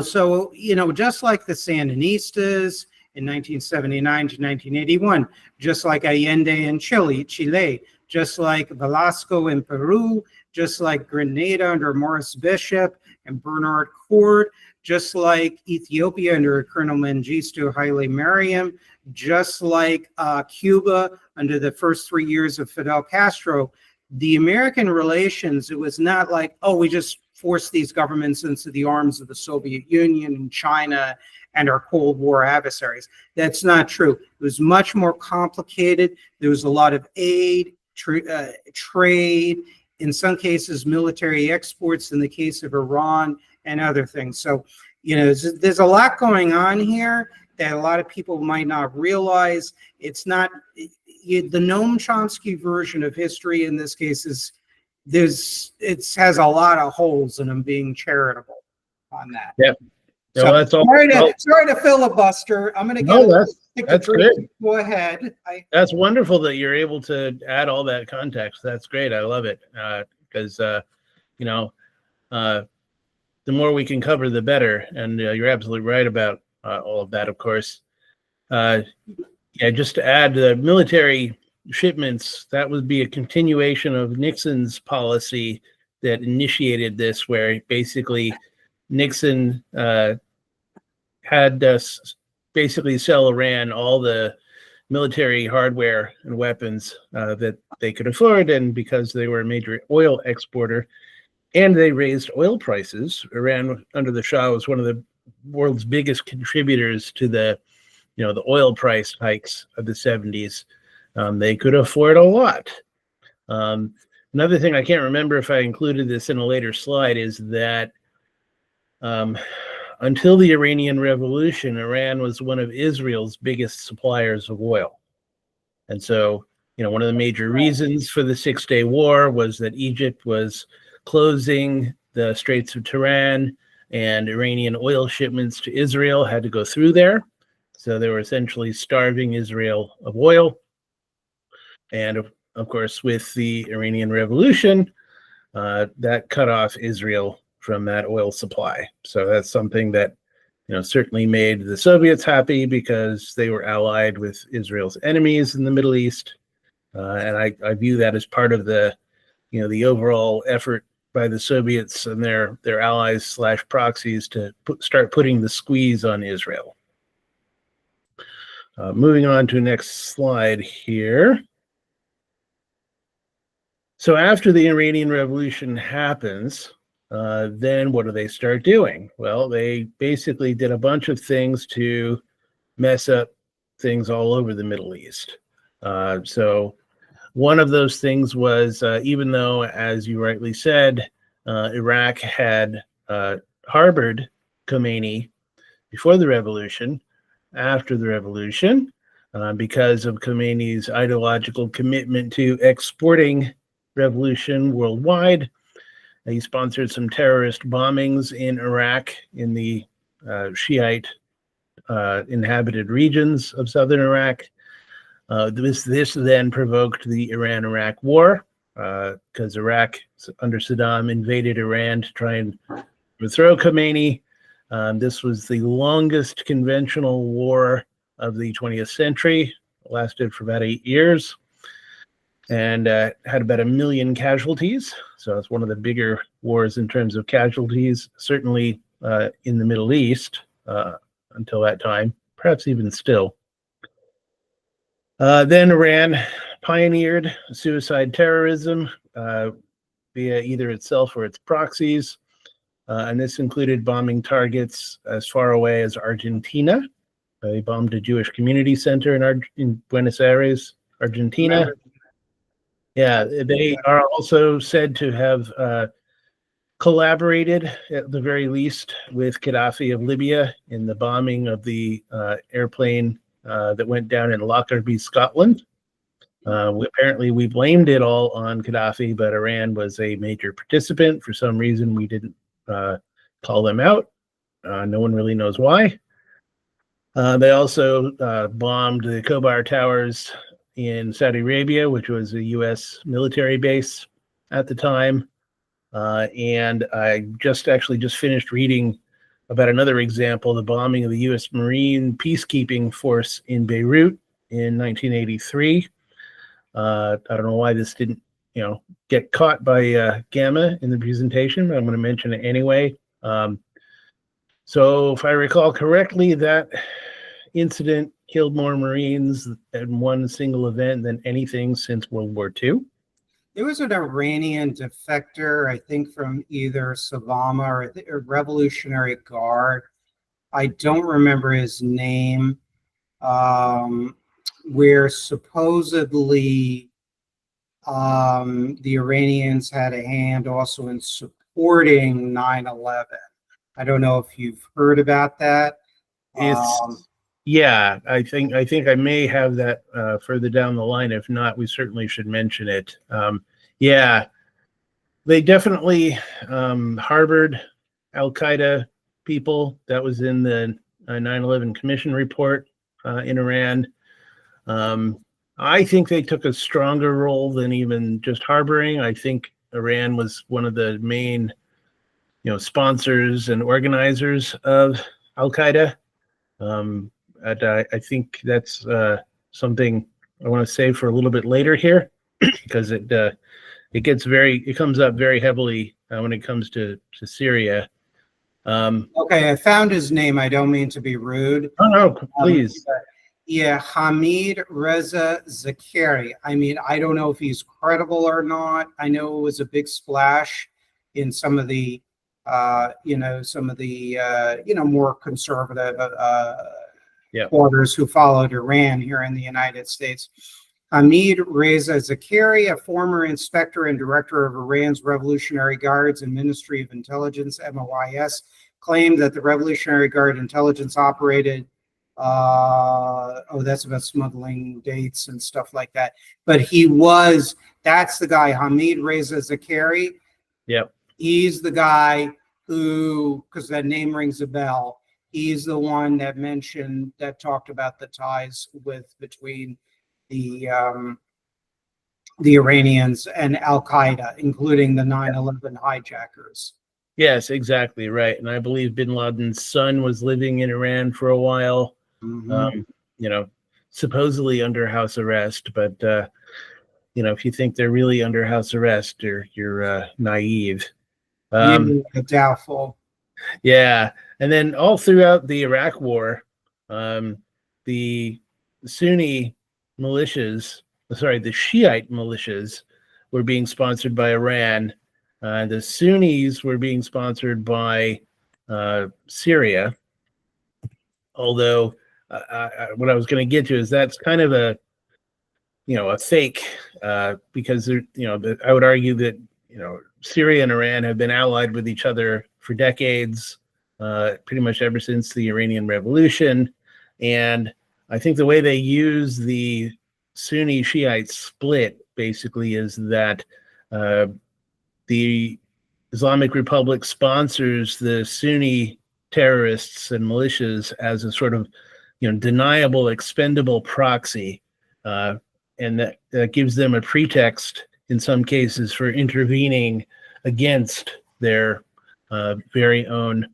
So, just like the Sandinistas in 1979 to 1981, just like Allende in Chile, just like Velasco in Peru, just like Grenada under Morris Bishop and Bernard Court, just like Ethiopia under Colonel Mengistu Haile Mariam, just like Cuba under the first 3 years of Fidel Castro. The American relations, it was not like, oh, we just forced these governments into the arms of the Soviet Union and China and our Cold War adversaries. That's not true. It was much more complicated. There was a lot of aid, trade, in some cases military exports in the case of Iran and other things. So, there's a lot going on here that a lot of people might not realize. It's not the Noam Chomsky version of history in this case it has a lot of holes, and I'm being charitable on that. Yeah. So No, that's all. Sorry to filibuster. I'm going to that's good. Go ahead. That's wonderful that you're able to add all that context. That's great. I love it because the more we can cover, the better. And you're absolutely right about all of that, of course. Just to add, the military shipments, that would be a continuation of Nixon's policy that initiated this, where basically Nixon had us basically sell Iran all the military hardware and weapons that they could afford, and because they were a major oil exporter and they raised oil prices, Iran under the Shah was one of the world's biggest contributors to the oil price hikes of the 70s. They could afford a lot. Another thing, I can't remember if I included this in a later slide, is that until the Iranian Revolution, Iran was one of Israel's biggest suppliers of oil. And so, one of the major reasons for the Six-Day War was that Egypt was closing the Straits of Tiran, and Iranian oil shipments to Israel had to go through there. So they were essentially starving Israel of oil. And of course, with the Iranian Revolution, that cut off Israel from that oil supply. So that's something that certainly made the Soviets happy, because they were allied with Israel's enemies in the Middle East. And I view that as part of the overall effort by the Soviets and their allies / proxies to start putting the squeeze on Israel. Moving on to the next slide here. So after the Iranian Revolution happens, then what do they start doing? Well, they basically did a bunch of things to mess up things all over the Middle East. So one of those things was, even though, as you rightly said, Iraq had harbored Khomeini before the revolution, after the revolution, because of Khomeini's ideological commitment to exporting revolution worldwide, he sponsored some terrorist bombings in Iraq, in the Shiite inhabited regions of southern Iraq. This then provoked the Iran-Iraq War, because Iraq, under Saddam, invaded Iran to try and overthrow Khomeini. This was the longest conventional war of the 20th century. It lasted for about 8 years and had about 1 million casualties. So it's one of the bigger wars in terms of casualties, certainly in the Middle East until that time, perhaps even still. Then Iran pioneered suicide terrorism via either itself or its proxies. And this included bombing targets as far away as Argentina. They bombed a Jewish community center in Buenos Aires, Argentina. Yeah, they are also said to have collaborated, at the very least, with Gaddafi of Libya in the bombing of the airplane that went down in Lockerbie, Scotland. Apparently, we blamed it all on Gaddafi, but Iran was a major participant. For some reason, we didn't call them out. No one really knows why. They also bombed the Khobar Towers in Saudi Arabia, which was a U.S. military base at the time. And I just finished reading about another example, the bombing of the U.S. Marine peacekeeping force in Beirut in 1983. I don't know why this didn't, get caught by Gamma in the presentation, but I'm going to mention it anyway. So if I recall correctly, that incident killed more Marines in one single event than anything since World War II. There was an Iranian defector, I think, from either Savama or a Revolutionary Guard. I don't remember his name, where supposedly the Iranians had a hand also in supporting 9/11. I don't know if you've heard about that. Yeah, I think I may have that further down the line. If not, we certainly should mention it. Yeah, they definitely harbored Al-Qaeda people. That was in the 9/11 Commission report in Iran. I think they took a stronger role than even just harboring. I think Iran was one of the main, sponsors and organizers of Al-Qaeda. I think that's something I want to save for a little bit later here, because it comes up very heavily when it comes to Syria. Okay, I found his name. I don't mean to be rude. Oh no, please. Yeah, Hamid Reza Zakari. I mean, I don't know if he's credible or not. I know it was a big splash in some of the, more conservative quarters who followed Iran here in the United States. Hamid Reza Zakari, a former inspector and director of Iran's Revolutionary Guards and Ministry of Intelligence, MOIS, claimed that the Revolutionary Guard intelligence operated that's about smuggling dates and stuff like that. But that's the guy, Hamid Reza Zakari. Yep. He's the guy who, because that name rings a bell, he's the one that talked about the ties between the Iranians and Al-Qaeda, including the 9/11 hijackers. Yes, exactly right. And I believe bin Laden's son was living in Iran for a while. Mm-hmm. Supposedly under house arrest, but if you think they're really under house arrest, you're naive. Doubtful. Yeah, and then all throughout the Iraq War, the Sunni militias, the Shiite militias, were being sponsored by Iran. The Sunnis were being sponsored by Syria. Although what I was going to get to is that's kind of a fake, because I would argue that Syria and Iran have been allied with each other for decades, pretty much ever since the Iranian Revolution, and I think the way they use the Sunni Shiite split basically is that the Islamic Republic sponsors the Sunni terrorists and militias as a sort of deniable, expendable proxy, and that gives them a pretext in some cases for intervening against their very own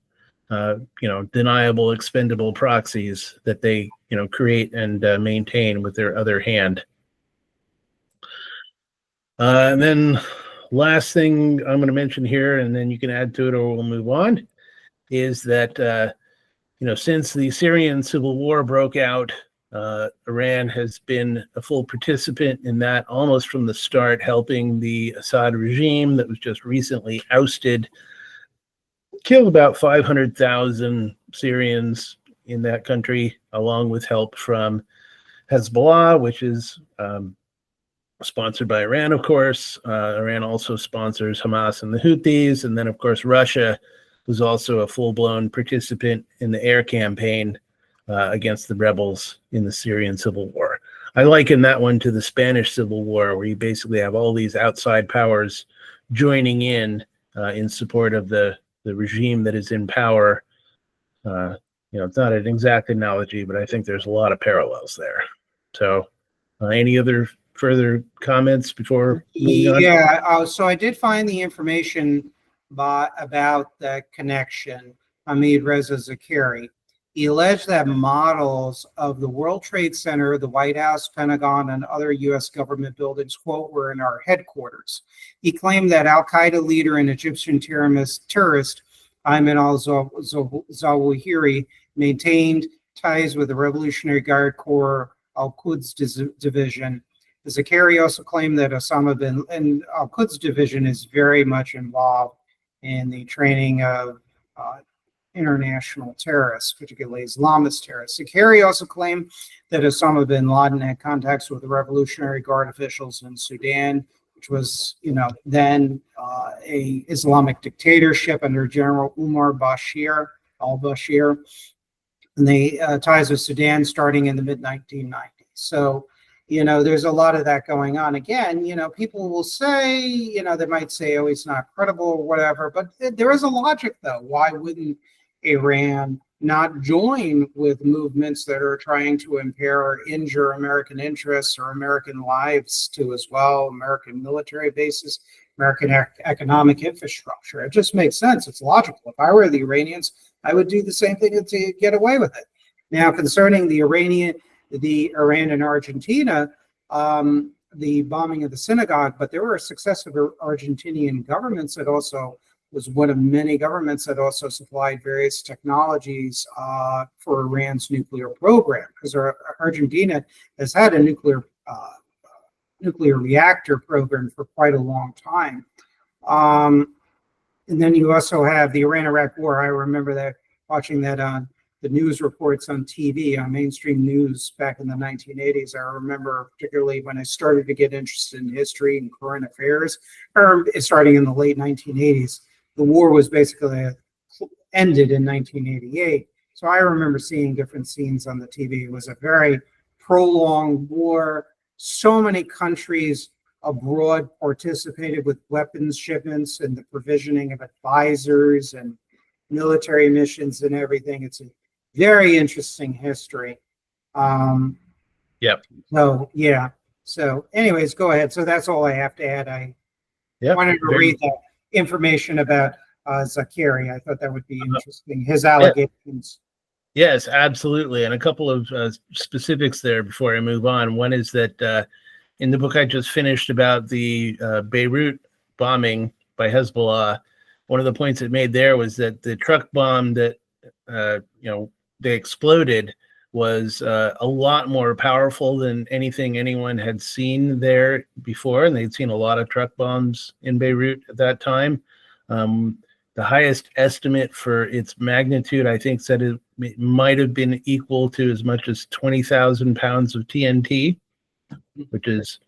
deniable, expendable proxies that they create and maintain with their other hand. And then last thing I'm going to mention here, and then you can add to it or we'll move on, is that since the Syrian civil war broke out, Iran has been a full participant in that almost from the start, helping the Assad regime that was just recently ousted, killed about 500,000 Syrians in that country, along with help from Hezbollah, which is sponsored by Iran, of course. Iran also sponsors Hamas and the Houthis. And then, of course, Russia was also a full-blown participant in the air campaign against the rebels in the Syrian civil war. I liken that one to the Spanish Civil War, where you basically have all these outside powers joining in support of the regime that is in power. It's not an exact analogy, but I think there's a lot of parallels there. So, any other further comments before moving on? Yeah, so I did find the information about the connection. Hamid Reza Zakiri. He alleged that models of the World Trade Center, the White House, Pentagon, and other U.S. government buildings, quote, were in our headquarters. He claimed that al-Qaeda leader and Egyptian terrorist Ayman al-Zawahiri maintained ties with the Revolutionary Guard Corps al-Quds division. Zakari also claimed that Osama bin and al-Quds division is very much involved in the training of international terrorists, particularly Islamist terrorists. Zakari also claimed that Osama bin Laden had contacts with the Revolutionary Guard officials in Sudan, which was, then a Islamic dictatorship under General Umar al-Bashir, and the ties with Sudan starting in the mid-1990s. So, there's a lot of that going on. Again, people will say, they might say, oh, he's not credible or whatever, but there is a logic, though. Why wouldn't Iran not join with movements that are trying to impair or injure American interests or American lives too, as well, American military bases, American economic infrastructure? It just makes sense. It's logical. If I were the Iranians, I would do the same thing to get away with it. Now, concerning the Iran and Argentina, the bombing of the synagogue, but there were successive Argentinian governments that also was one of many governments that also supplied various technologies for Iran's nuclear program, because Argentina has had a nuclear reactor program for quite a long time. And then you also have the Iran-Iraq War. I remember that watching that on the news reports on TV, on mainstream news back in the 1980s. I remember particularly when I started to get interested in history and current affairs, or starting in the late 1980s. The war was basically ended in 1988. So I remember seeing different scenes on the TV. It was a very prolonged war. So many countries abroad participated with weapons shipments and the provisioning of advisors and military missions and everything. It's a very interesting history. Yep. So, yeah. So anyways, go ahead. So that's all I have to add. I wanted to read that information about Zakiri. I thought that would be interesting. His allegations. Yes, absolutely. And a couple of specifics there before I move on. One is that in the book I just finished about the Beirut bombing by Hezbollah, one of the points it made there was that the truck bomb that they exploded was a lot more powerful than anything anyone had seen there before, and they'd seen a lot of truck bombs in Beirut at that time. The highest estimate for its magnitude, I think, said it might have been equal to as much as 20,000 pounds of TNT, which is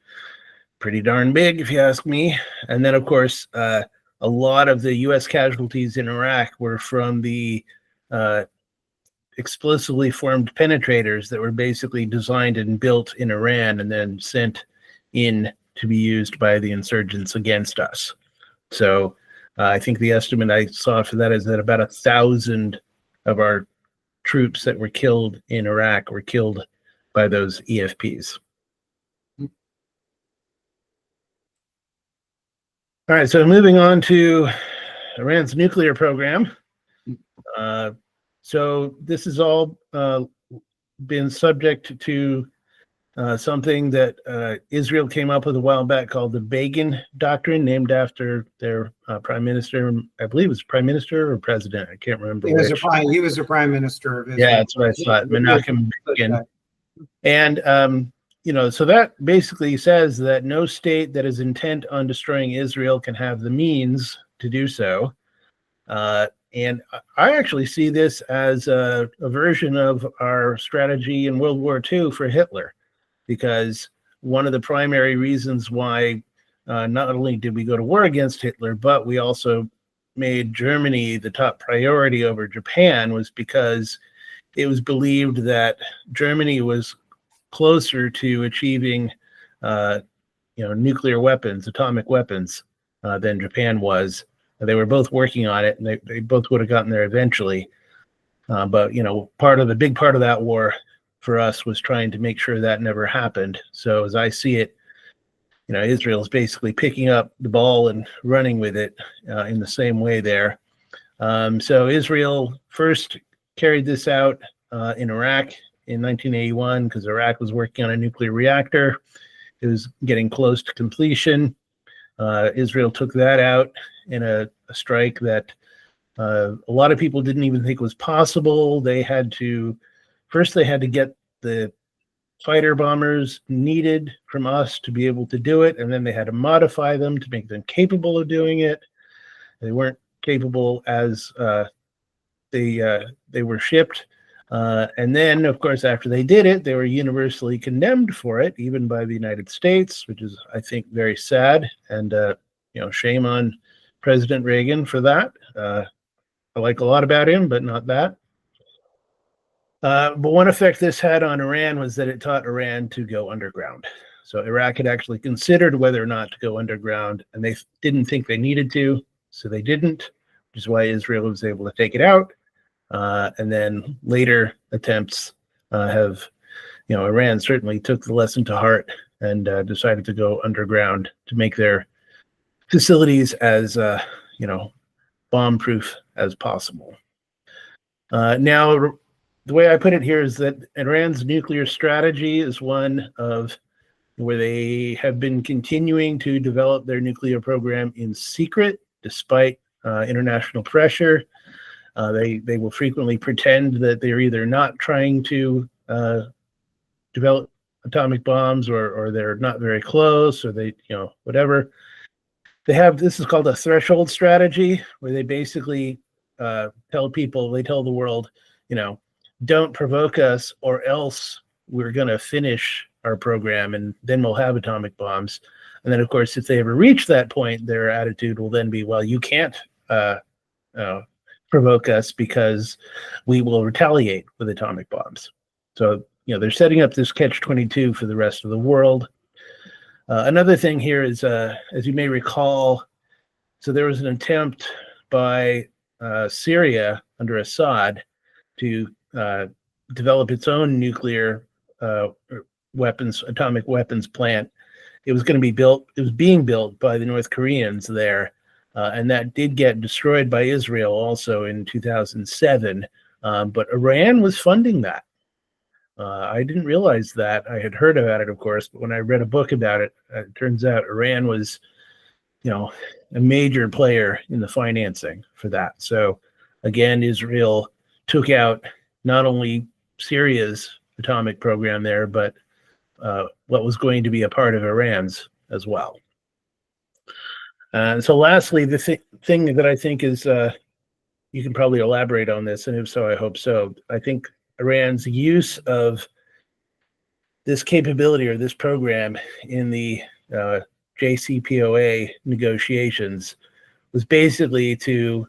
pretty darn big, if you ask me. And then, of course, a lot of the U.S. casualties in Iraq were from the explosively formed penetrators that were basically designed and built in Iran and then sent in to be used by the insurgents against us. So I think the estimate I saw for that is that about 1,000 of our troops that were killed in Iraq were killed by those EFPs. All right, so moving on to Iran's nuclear program. So this has all been subject to something that Israel came up with a while back called the Begin Doctrine, named after their prime minister. I believe it was prime minister or president. I can't remember. He was a prime minister of Israel. Yeah, that's what I thought. Menachem Begin. And so that basically says that no state that is intent on destroying Israel can have the means to do so. And I actually see this as a version of our strategy in World War II for Hitler, because one of the primary reasons why not only did we go to war against Hitler, but we also made Germany the top priority over Japan was because it was believed that Germany was closer to achieving, nuclear weapons, atomic weapons, than Japan was. They were both working on it, and they both would have gotten there eventually. But big part of that war for us was trying to make sure that never happened. So as I see it, Israel is basically picking up the ball and running with it in the same way there. So Israel first carried this out in Iraq in 1981 because Iraq was working on a nuclear reactor. It was getting close to completion. Israel took that out in a strike that a lot of people didn't even think was possible. They had to get the fighter bombers needed from us to be able to do it, and then they had to modify them to make them capable of doing it. They weren't capable as they were shipped. And then, of course, after they did it, they were universally condemned for it, even by the United States, which is, I think, very sad. And, shame on President Reagan for that. I like a lot about him, but not that. But one effect this had on Iran was that it taught Iran to go underground. So Iraq had actually considered whether or not to go underground, and they didn't think they needed to, so they didn't, which is why Israel was able to take it out. And then later attempts Iran certainly took the lesson to heart and decided to go underground to make their facilities as, bomb-proof as possible. Now, the way I put it here is that Iran's nuclear strategy is one of where they have been continuing to develop their nuclear program in secret, despite international pressure. They will frequently pretend that they're either not trying to develop atomic bombs or they're not very close or they, whatever. This is called a threshold strategy, where they basically tell the world, don't provoke us or else we're going to finish our program and then we'll have atomic bombs. And then, of course, if they ever reach that point, their attitude will then be, well, you can't provoke us because we will retaliate with atomic bombs. So, they're setting up this catch-22 for the rest of the world. Another thing here is, as you may recall, so there was an attempt by Syria under Assad to develop its own nuclear atomic weapons plant. It was being built by the North Koreans there, and that did get destroyed by Israel also in 2007. But Iran was funding that. I didn't realize that. I had heard about it, of course, but when I read a book about it, it turns out Iran was, a major player in the financing for that. So again, Israel took out not only Syria's atomic program there, but what was going to be a part of Iran's as well. And so lastly, the thing that I think is, you can probably elaborate on this, and if so, I hope so. I think Iran's use of this capability or this program in the JCPOA negotiations was basically to,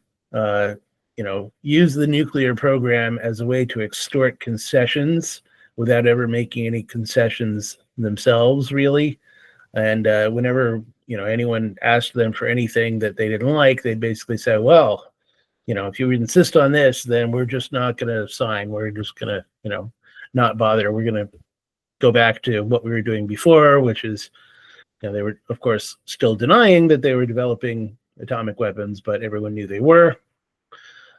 use the nuclear program as a way to extort concessions without ever making any concessions themselves, really. And whenever, anyone asked them for anything that they didn't like, they'd basically say, well, if you insist on this, then we're just not going to sign. We're just going to, not bother. We're going to go back to what we were doing before, which is, they were, of course, still denying that they were developing atomic weapons, but everyone knew they were.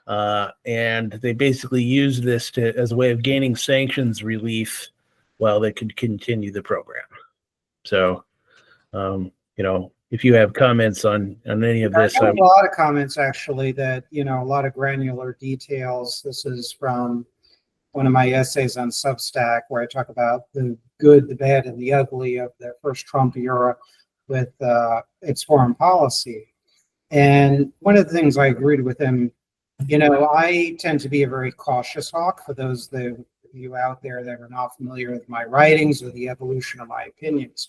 And they basically used this as a way of gaining sanctions relief while they could continue the program. So, if you have comments on any of this. I have a lot of comments, actually, that, a lot of granular details. This is from one of my essays on Substack, where I talk about the good, the bad, and the ugly of the first Trump era with its foreign policy. And one of the things I agreed with him, I tend to be a very cautious hawk. For those of you out there that are not familiar with my writings or the evolution of my opinions.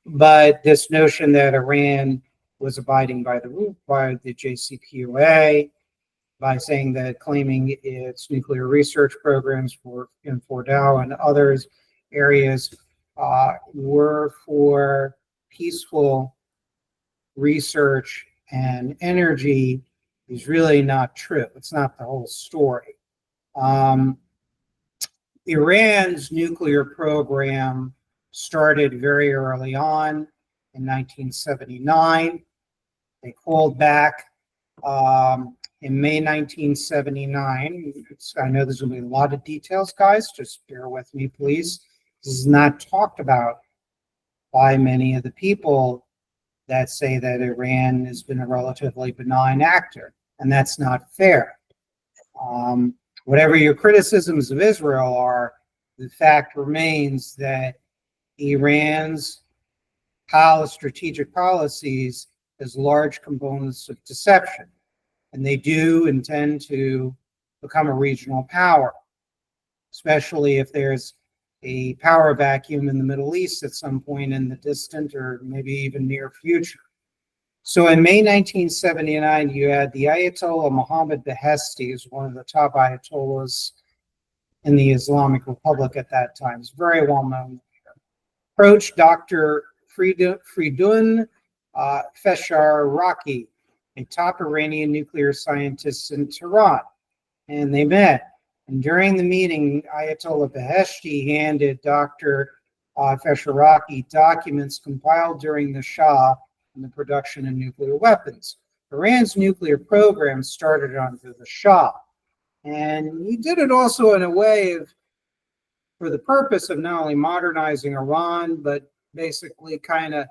But this notion that Iran was abiding by the JCPOA, by saying that claiming its nuclear research programs in Fordow and others areas were for peaceful research and energy is really not true. It's not the whole story. Iran's nuclear program started very early on in 1979. They called back in May 1979. I know there's going to be a lot of details, guys. Just bear with me, please. This is not talked about by many of the people that say that Iran has been a relatively benign actor, and that's not fair. Whatever your criticisms of Israel are, the fact remains that Iran's strategic policies has large components of deception, and they do intend to become a regional power, especially if there's a power vacuum in the Middle East at some point in the distant or maybe even near future. So in May 1979, you had the Ayatollah Mohammad Beheshti, who's one of the top Ayatollahs in the Islamic Republic at that time. He's very well known. Approached Dr. Fridun Fesharaki, a top Iranian nuclear scientist in Tehran, and they met. And during the meeting, Ayatollah Beheshti handed Dr. Fesharaki documents compiled during the Shah on the production of nuclear weapons. Iran's nuclear program started under the Shah, and he did it also in a way for the purpose of not only modernizing Iran, but basically kind of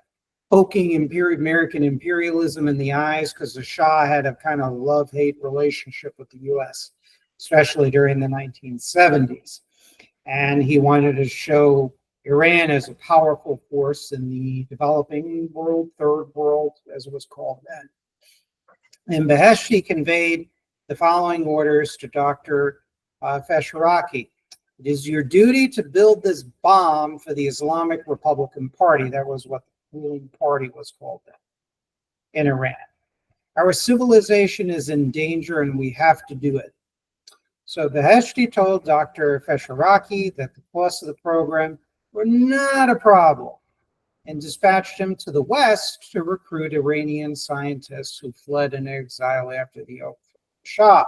poking American imperialism in the eyes, because the Shah had a kind of love-hate relationship with the U.S., especially during the 1970s. And he wanted to show Iran as a powerful force in the developing world, third world, as it was called then. And Beheshti conveyed the following orders to Dr. Fesharaki. It is your duty to build this bomb for the Islamic Republican Party. That was what the ruling party was called then in Iran. Our civilization is in danger and we have to do it. So Beheshti told Dr. Fesharaki that the costs of the program were not a problem and dispatched him to the West to recruit Iranian scientists who fled in exile after the Shah.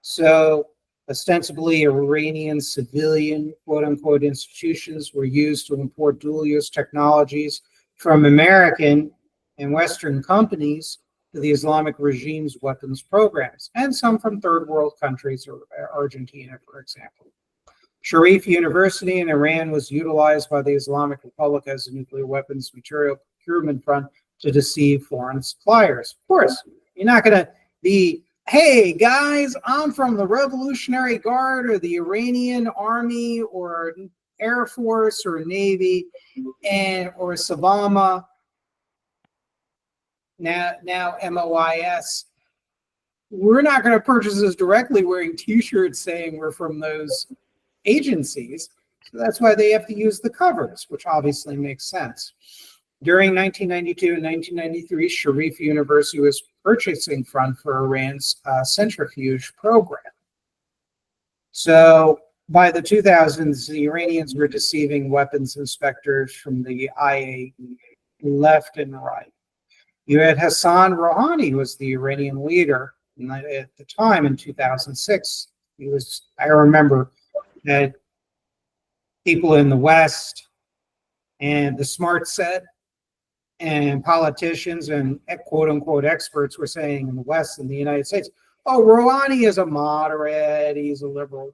So ostensibly Iranian civilian quote-unquote institutions were used to import dual-use technologies from American and Western companies to the Islamic regime's weapons programs, and some from third world countries, or Argentina, for example. Sharif University in Iran was utilized by the Islamic Republic as a nuclear weapons material procurement front to deceive foreign suppliers. Of course, you're not going to be, hey guys, I'm from the Revolutionary Guard or the Iranian Army or Air Force or Navy or Savama, now MOIS. We're not going to purchase this directly wearing t-shirts saying we're from those agencies. So that's why they have to use the covers, which obviously makes sense. During 1992 and 1993, Sharif University was purchasing front for Iran's centrifuge program. So by the 2000s, the Iranians were deceiving weapons inspectors from the IAEA left and right. You had Hassan Rouhani, who was the Iranian leader at the time in 2006. I remember that people in the West and the smart set and politicians and quote unquote experts were saying in the West and the United States, oh, Rouhani is a moderate, he's a liberal.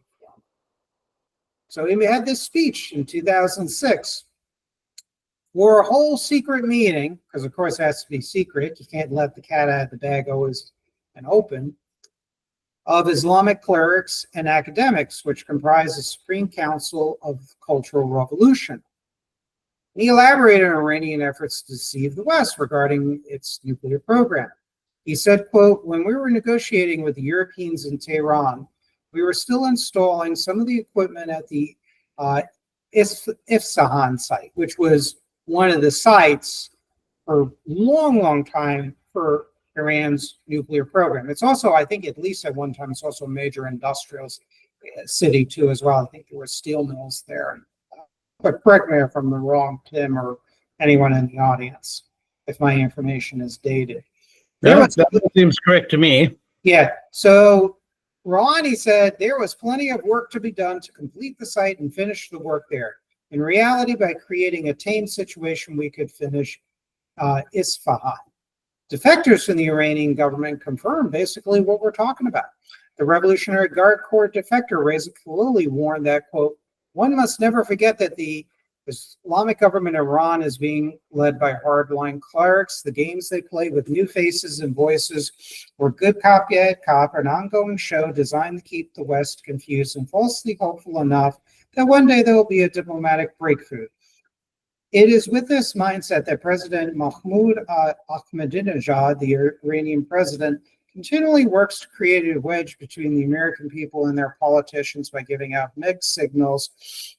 So he had this speech in 2006 for a whole secret meeting, because of course it has to be secret. You can't let the cat out of the bag always and open, of Islamic clerics and academics, which comprise the Supreme Council of Cultural Revolution. He elaborated on Iranian efforts to deceive the West regarding its nuclear program. He said, quote, when we were negotiating with the Europeans in Tehran, we were still installing some of the equipment at the Isfahan site, which was one of the sites for a long, long time for Iran's nuclear program. It's also, I think, at least at one time, it's also a major industrial city too, as well. I think there were steel mills there. But correct me if I'm wrong, Tim, or anyone in the audience, if my information is dated. No, that seems correct to me. Yeah. So Rouhani said there was plenty of work to be done to complete the site and finish the work there. In reality, by creating a tame situation, we could finish Isfahan. Defectors from the Iranian government confirmed basically what we're talking about. The Revolutionary Guard Corps defector Reza Khalili warned that, quote, one must never forget that the Islamic government of Iran is being led by hardline clerics. The games they play with new faces and voices were good cop, bad cop, an ongoing show designed to keep the West confused and falsely hopeful enough that one day there will be a diplomatic breakthrough. It is with this mindset that President Mahmoud Ahmadinejad, the Iranian president, continually works to create a wedge between the American people and their politicians by giving out mixed signals,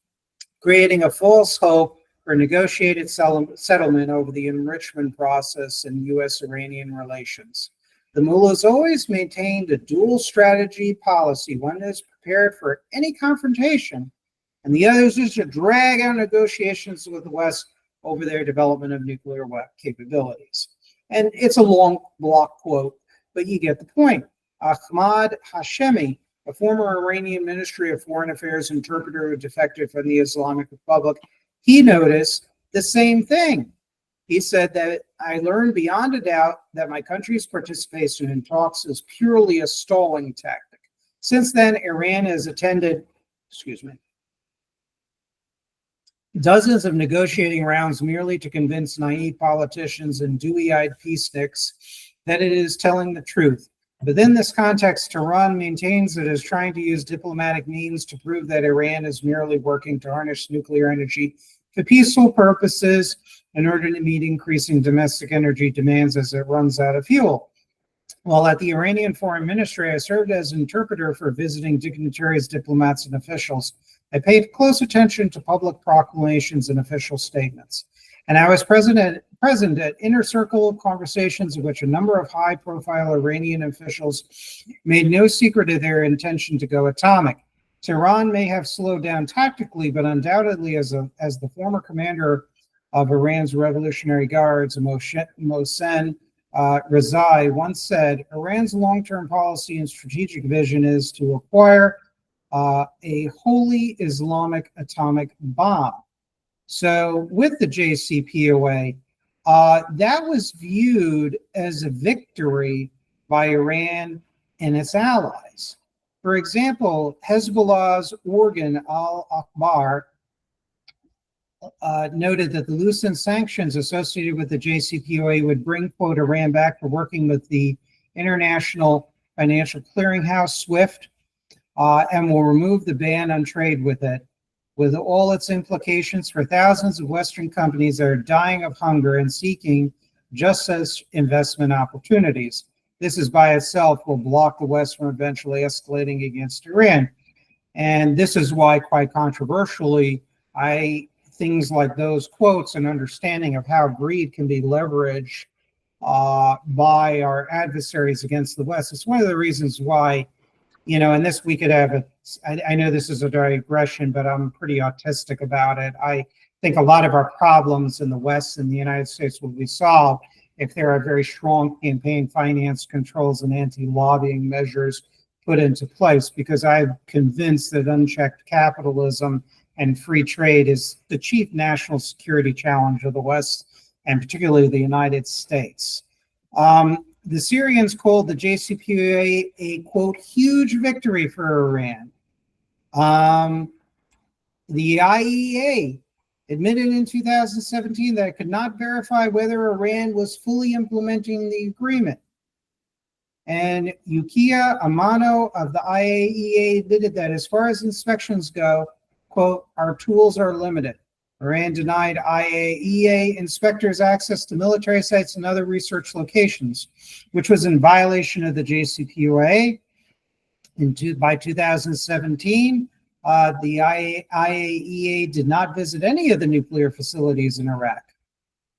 creating a false hope for negotiated settlement over the enrichment process in U.S.-Iranian relations. The mullahs always maintained a dual strategy policy. One is prepared for any confrontation, and the other is just to drag out negotiations with the West over their development of nuclear capabilities. And it's a long block quote, but you get the point. Ahmad Hashemi, a former Iranian Ministry of Foreign Affairs interpreter who defected from the Islamic Republic, he noticed the same thing. He said that I learned beyond a doubt that my country's participation in talks is purely a stalling tactic. Since then, Iran has attended, dozens of negotiating rounds merely to convince naive politicians and dewy-eyed peaceniks that it is telling the truth. Within this context, Tehran maintains it is trying to use diplomatic means to prove that Iran is merely working to harness nuclear energy for peaceful purposes in order to meet increasing domestic energy demands as it runs out of fuel. While at the Iranian Foreign Ministry, I served as interpreter for visiting dignitaries, diplomats, and officials. I paid close attention to public proclamations and official statements. And I was present at inner circle conversations in which a number of high-profile Iranian officials made no secret of their intention to go atomic. Tehran may have slowed down tactically, but undoubtedly, as the former commander of Iran's Revolutionary Guards, Mohsen Rezai, once said, Iran's long-term policy and strategic vision is to acquire a wholly Islamic atomic bomb. So with the JCPOA, that was viewed as a victory by Iran and its allies. For example, Hezbollah's organ Al-Akbar noted that the loosened sanctions associated with the JCPOA would bring, quote, Iran back to working with the International Financial Clearinghouse, SWIFT, and will remove the ban on trade with it, with all its implications for thousands of Western companies that are dying of hunger and seeking just such investment opportunities. This is by itself will block the West from eventually escalating against Iran. And this is why, quite controversially, things like those quotes and understanding of how greed can be leveraged by our adversaries against the West. It's one of the reasons why, and this we could have I know this is a digression, but I'm pretty autistic about it. I think a lot of our problems in the West and the United States will be solved if there are very strong campaign finance controls and anti-lobbying measures put into place, because I'm convinced that unchecked capitalism and free trade is the chief national security challenge of the West, and particularly the United States. The Syrians called the JCPOA a, quote, huge victory for Iran. The IEA admitted in 2017 that it could not verify whether Iran was fully implementing the agreement. And Yukiya Amano of the IAEA admitted that as far as inspections go, quote, our tools are limited. Iran denied IAEA inspectors access to military sites and other research locations, which was in violation of the JCPOA. By 2017, the IAEA did not visit any of the nuclear facilities in Iraq.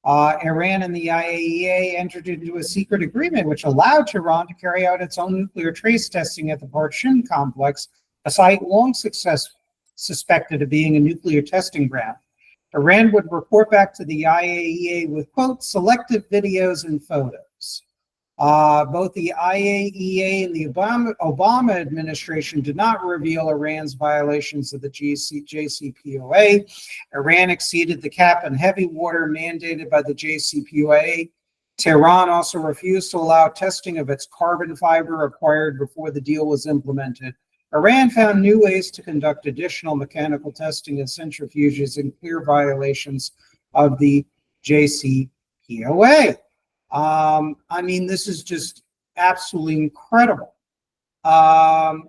Iran and the IAEA entered into a secret agreement which allowed Tehran to carry out its own nuclear trace testing at the Barshin complex, a site long suspected of being a nuclear testing ground. Iran would report back to the IAEA with, quote, selective videos and photos. Both the IAEA and the Obama administration did not reveal Iran's violations of the JCPOA. Iran exceeded the cap on heavy water mandated by the JCPOA. Tehran also refused to allow testing of its carbon fiber acquired before the deal was implemented. Iran found new ways to conduct additional mechanical testing of centrifuges in clear violations of the JCPOA. I mean, this is just absolutely incredible. The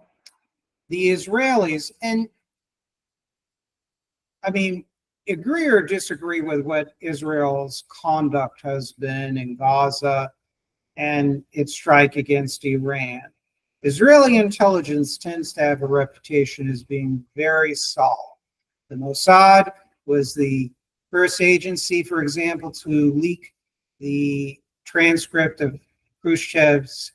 Israelis, and I mean, agree or disagree with what Israel's conduct has been in Gaza and its strike against Iran. Israeli intelligence tends to have a reputation as being very solid. The Mossad was the first agency, for example, to leak the transcript of Khrushchev's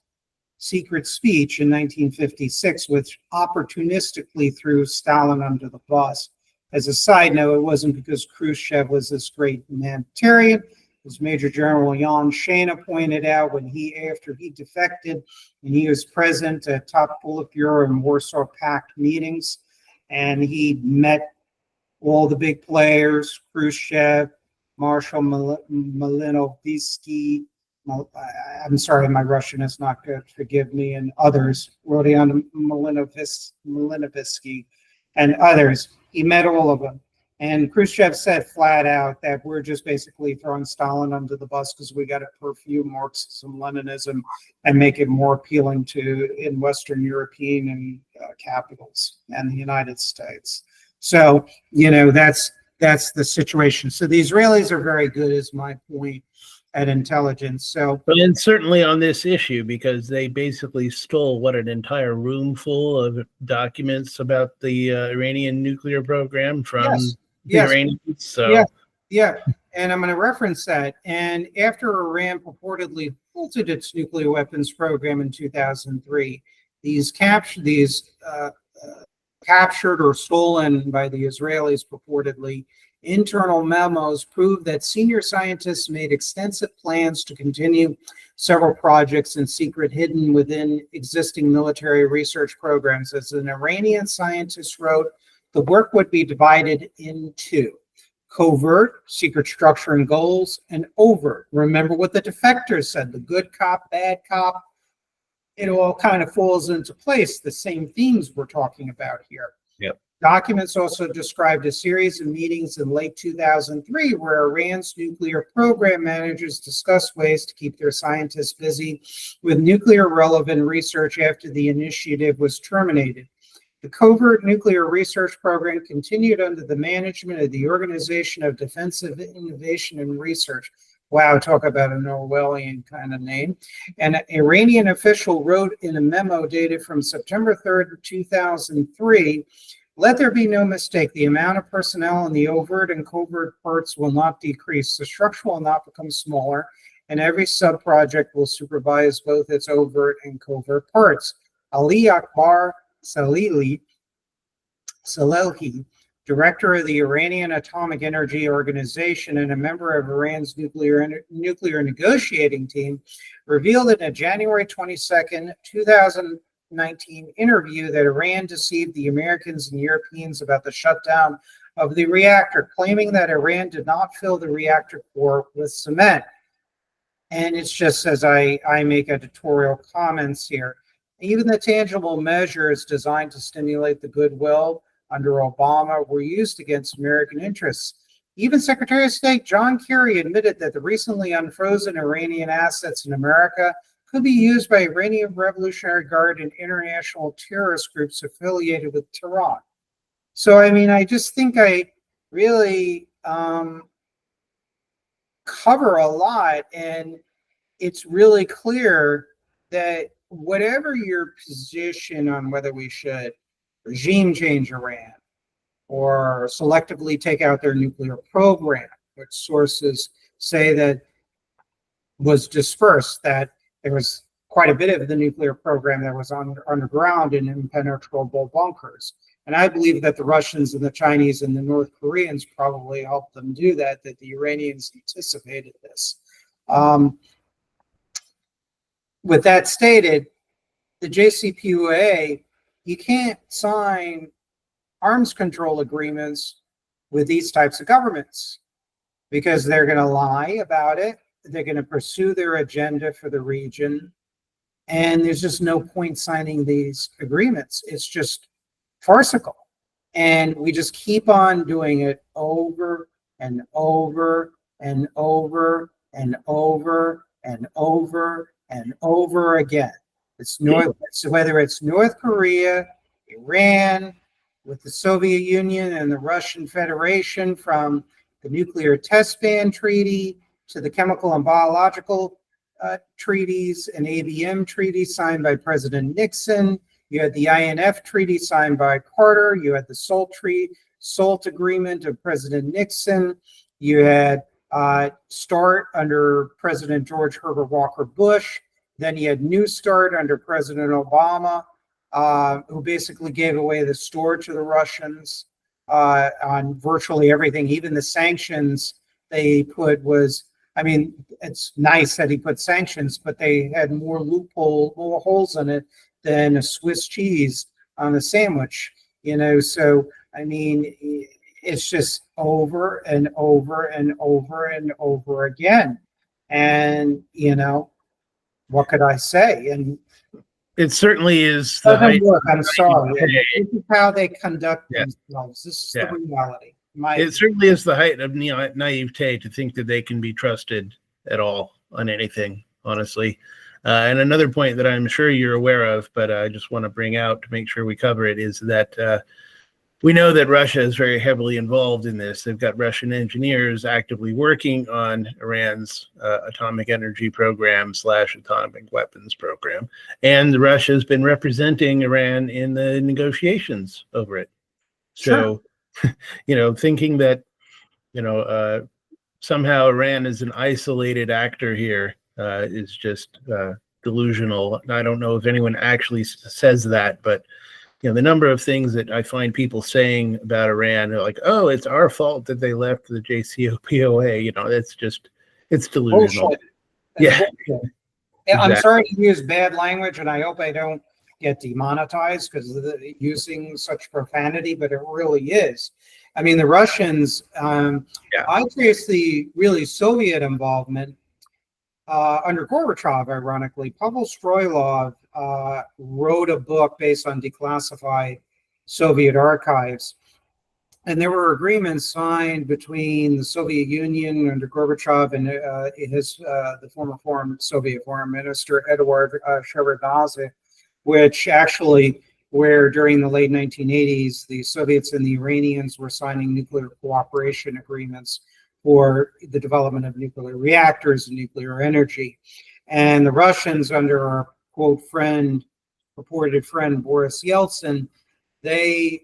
secret speech in 1956, which opportunistically threw Stalin under the bus. As a side note, it wasn't because Khrushchev was this great humanitarian. As Major General Jan Shana pointed out, after he defected and he was present at top Politburo and Warsaw Pact meetings, and he met all the big players, Khrushchev, Marshal Malinovsky, I'm sorry, my Russian is not good, forgive me, and others, Rodion Malinovsky, and others. He met all of them. And Khrushchev said flat out that we're just basically throwing Stalin under the bus because we got to perfume Marxism, Leninism, and make it more appealing to in Western European and capitals and the United States. So, that's the situation. So the Israelis are very good, is my point, at intelligence. So, but and certainly on this issue, because they basically stole an entire room full of documents about the Iranian nuclear program from the Iranians. So yeah, and I'm going to reference that. And after Iran purportedly halted its nuclear weapons program in 2003, these captured or stolen by the Israelis purportedly internal memos prove that senior scientists made extensive plans to continue several projects in secret hidden within existing military research programs. As an Iranian scientist wrote, the work would be divided into covert, secret structure and goals, and overt. Remember what the defectors said, the good cop, bad cop. It all kind of falls into place, the same themes we're talking about here. Yep. Documents also described a series of meetings in late 2003 where Iran's nuclear program managers discussed ways to keep their scientists busy with nuclear-relevant research after the initiative was terminated. The covert nuclear research program continued under the management of the Organization of Defensive Innovation and Research. Wow, talk about an Orwellian kind of name. An Iranian official wrote in a memo dated from September 3rd, 2003, let there be no mistake, the amount of personnel in the overt and covert parts will not decrease. The structure will not become smaller, and every sub-project will supervise both its overt and covert parts. Ali Akbar Salehi, director of the Iranian Atomic Energy Organization and a member of Iran's nuclear negotiating team, revealed in a January 22nd, 2019 interview that Iran deceived the Americans and Europeans about the shutdown of the reactor, claiming that Iran did not fill the reactor core with cement. And it's just as I make editorial comments here. Even the tangible measures designed to stimulate the goodwill under Obama were used against American interests. Even Secretary of State John Kerry admitted that the recently unfrozen Iranian assets in America could be used by Iranian Revolutionary Guard and international terrorist groups affiliated with Tehran. So, I mean, I just think I really cover a lot, and it's really clear that whatever your position on whether we should regime change Iran or selectively take out their nuclear program, which sources say that was dispersed, that there was quite a bit of the nuclear program that was underground in impenetrable bunkers. And I believe that the Russians and the Chinese and the North Koreans probably helped them do that, that the Iranians anticipated this. With that stated, the JCPOA, you can't sign arms control agreements with these types of governments because they're going to lie about it. They're going to pursue their agenda for the region. And there's just no point signing these agreements. It's just farcical. And we just keep on doing it over and over and over and over and over and over again. Whether it's North Korea, Iran, with the Soviet Union and the Russian Federation, from the nuclear test ban treaty to the chemical and biological treaties and ABM treaties signed by President Nixon. You had the INF treaty signed by Carter. You had the SALT agreement of President Nixon. You had START under President George Herbert Walker Bush. Then you had New START under President Obama, who basically gave away the store to the Russians on virtually everything. Even the sanctions they put was, I mean, it's nice that he put sanctions, but they had more holes in it than a Swiss cheese on a sandwich, you know. So, I mean, it's just over and over and over and over again. And, you know, what could I say? And it certainly is the height. I'm sorry. This is how they conduct themselves. This is the reality. It certainly is the height of naivete to think that they can be trusted at all on anything, honestly. And another point that I'm sure you're aware of, but I just want to bring out to make sure we cover it, is that we know that Russia is very heavily involved in this. They've got Russian engineers actively working on Iran's atomic energy program / atomic weapons program. And Russia has been representing Iran in the negotiations over it. So, you know, thinking that, you know, somehow Iran is an isolated actor here is just delusional. I don't know if anyone actually says that, but you know, the number of things that I find people saying about Iran, they're like, "Oh, it's our fault that they left the JCPOA." You know, it's delusional. Bullshit. Yeah, Bullshit. exactly. I'm sorry to use bad language, and I hope I don't get demonetized because of using such profanity, but it really is. I mean, the Russians, I trace the really Soviet involvement under Gorbachev, ironically. Pavel Stroilov wrote a book based on declassified Soviet archives. And there were agreements signed between the Soviet Union under Gorbachev and the former Soviet Foreign Minister, Eduard Shevardnadze, which actually, where during the late 1980s, the Soviets and the Iranians were signing nuclear cooperation agreements for the development of nuclear reactors and nuclear energy. And the Russians, under our quote purported friend Boris Yeltsin, the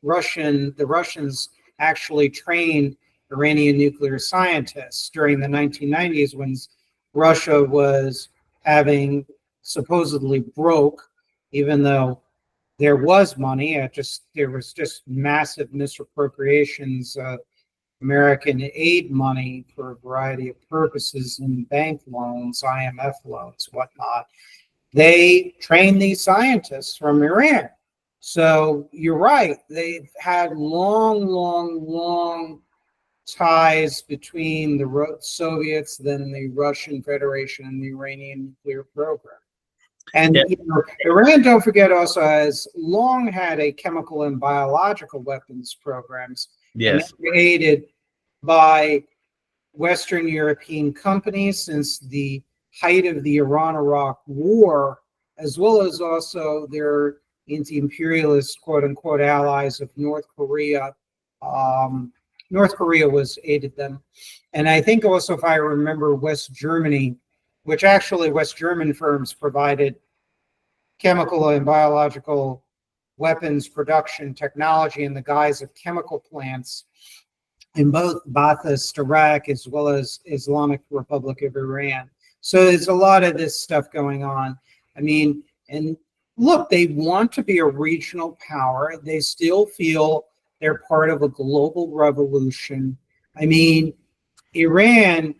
Russians actually trained Iranian nuclear scientists during the 1990s when Russia was having supposedly broke, even though there was money. There was just massive misappropriations of American aid money for a variety of purposes in bank loans, IMF loans, whatnot. They trained these scientists from Iran. So you're right. They've had long ties between the Soviets, then the Russian Federation, and the Iranian nuclear program. And you know, Iran, don't forget, also has long had a chemical and biological weapons programs. Yes. And they were aided by Western European companies since the height of the Iran-Iraq War, as well as also their anti-imperialist, quote-unquote, allies of North Korea. North Korea aided them. And I think also, if I remember, West Germany, which actually West German firms provided chemical and biological weapons production technology in the guise of chemical plants in both Ba'athist Iraq as well as Islamic Republic of Iran. So there's a lot of this stuff going on. I mean, and look, they want to be a regional power. They still feel they're part of a global revolution. I mean, Iran,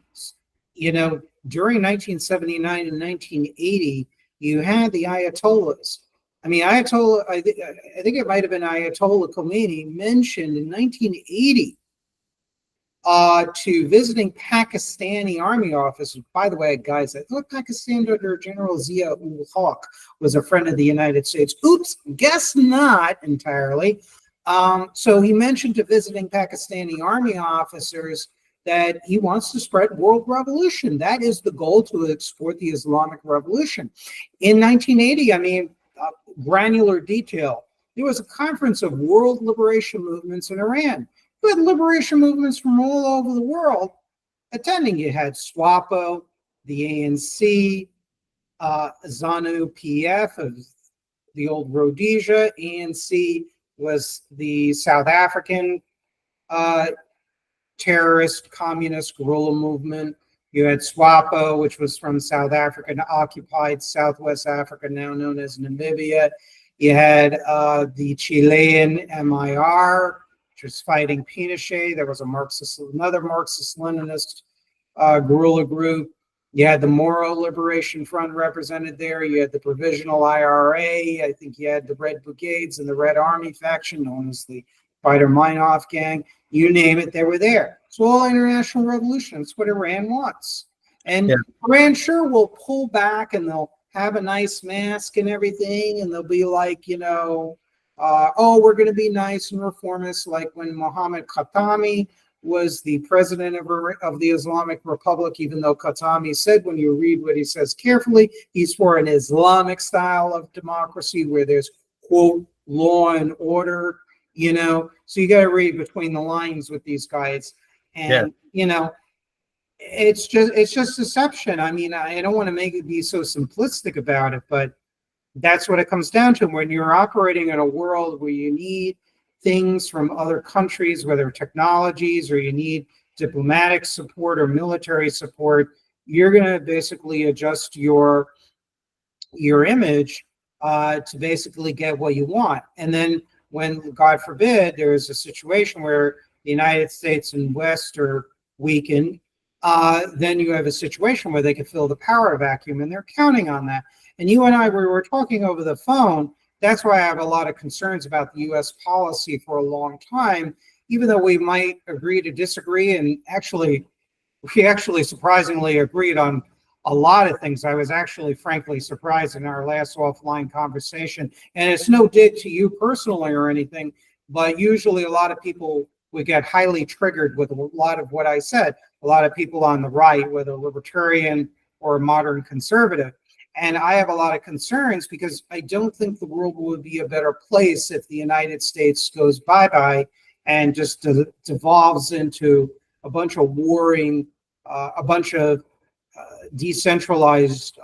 during 1979 and 1980, you had the Ayatollahs. I mean, I think it might have been Ayatollah Khomeini mentioned in 1980 to visiting Pakistani army officers. By the way, guys, I thought Pakistan under General Zia-ul-Haq was a friend of the United States. Oops, guess not entirely. So he mentioned to visiting Pakistani army officers that he wants to spread world revolution. That is the goal, to export the Islamic revolution. In 1980, I mean, granular detail, there was a conference of world liberation movements in Iran. You had liberation movements from all over the world attending. You had SWAPO, the ANC, ZANU PF of the old Rhodesia. ANC was the South African terrorist communist guerrilla movement. You had SWAPO, which was from South Africa, occupied Southwest Africa, now known as Namibia. You had the Chilean MIR, which was fighting Pinochet. There was another Marxist-Leninist guerrilla group. You had the Moro Liberation Front represented there. You had the Provisional IRA. I think you had the Red Brigades and the Red Army faction, known as the Baader-Meinhof gang. You name it, they were there. So all international revolution. That's what Iran wants. And Iran sure will pull back, and they'll have a nice mask and everything, and they'll be like, oh, we're going to be nice and reformist, like when Mohammad Khatami was the president of the Islamic Republic, even though Khatami said, when you read what he says carefully, he's for an Islamic style of democracy where there's, quote, law and order, So you got to read between the lines with these guys. And, it's just deception. I mean, I don't want to make it be so simplistic about it, but that's what it comes down to. When you're operating in a world where you need things from other countries, whether technologies or you need diplomatic support or military support, you're going to basically adjust your image to basically get what you want. And then when, God forbid, there is a situation where the United States and West are weakened, then you have a situation where they can fill the power vacuum, and they're counting on that. And you and I, we were talking over the phone. That's why I have a lot of concerns about the U.S. policy for a long time, even though we might agree to disagree. And we actually surprisingly agreed on a lot of things. I was actually, frankly, surprised in our last offline conversation. And it's no dig to you personally or anything, but usually a lot of people would get highly triggered with a lot of what I said. A lot of people on the right, whether libertarian or modern conservative. And I have a lot of concerns because I don't think the world would be a better place if the United States goes bye-bye and just devolves into a bunch of warring, a bunch of decentralized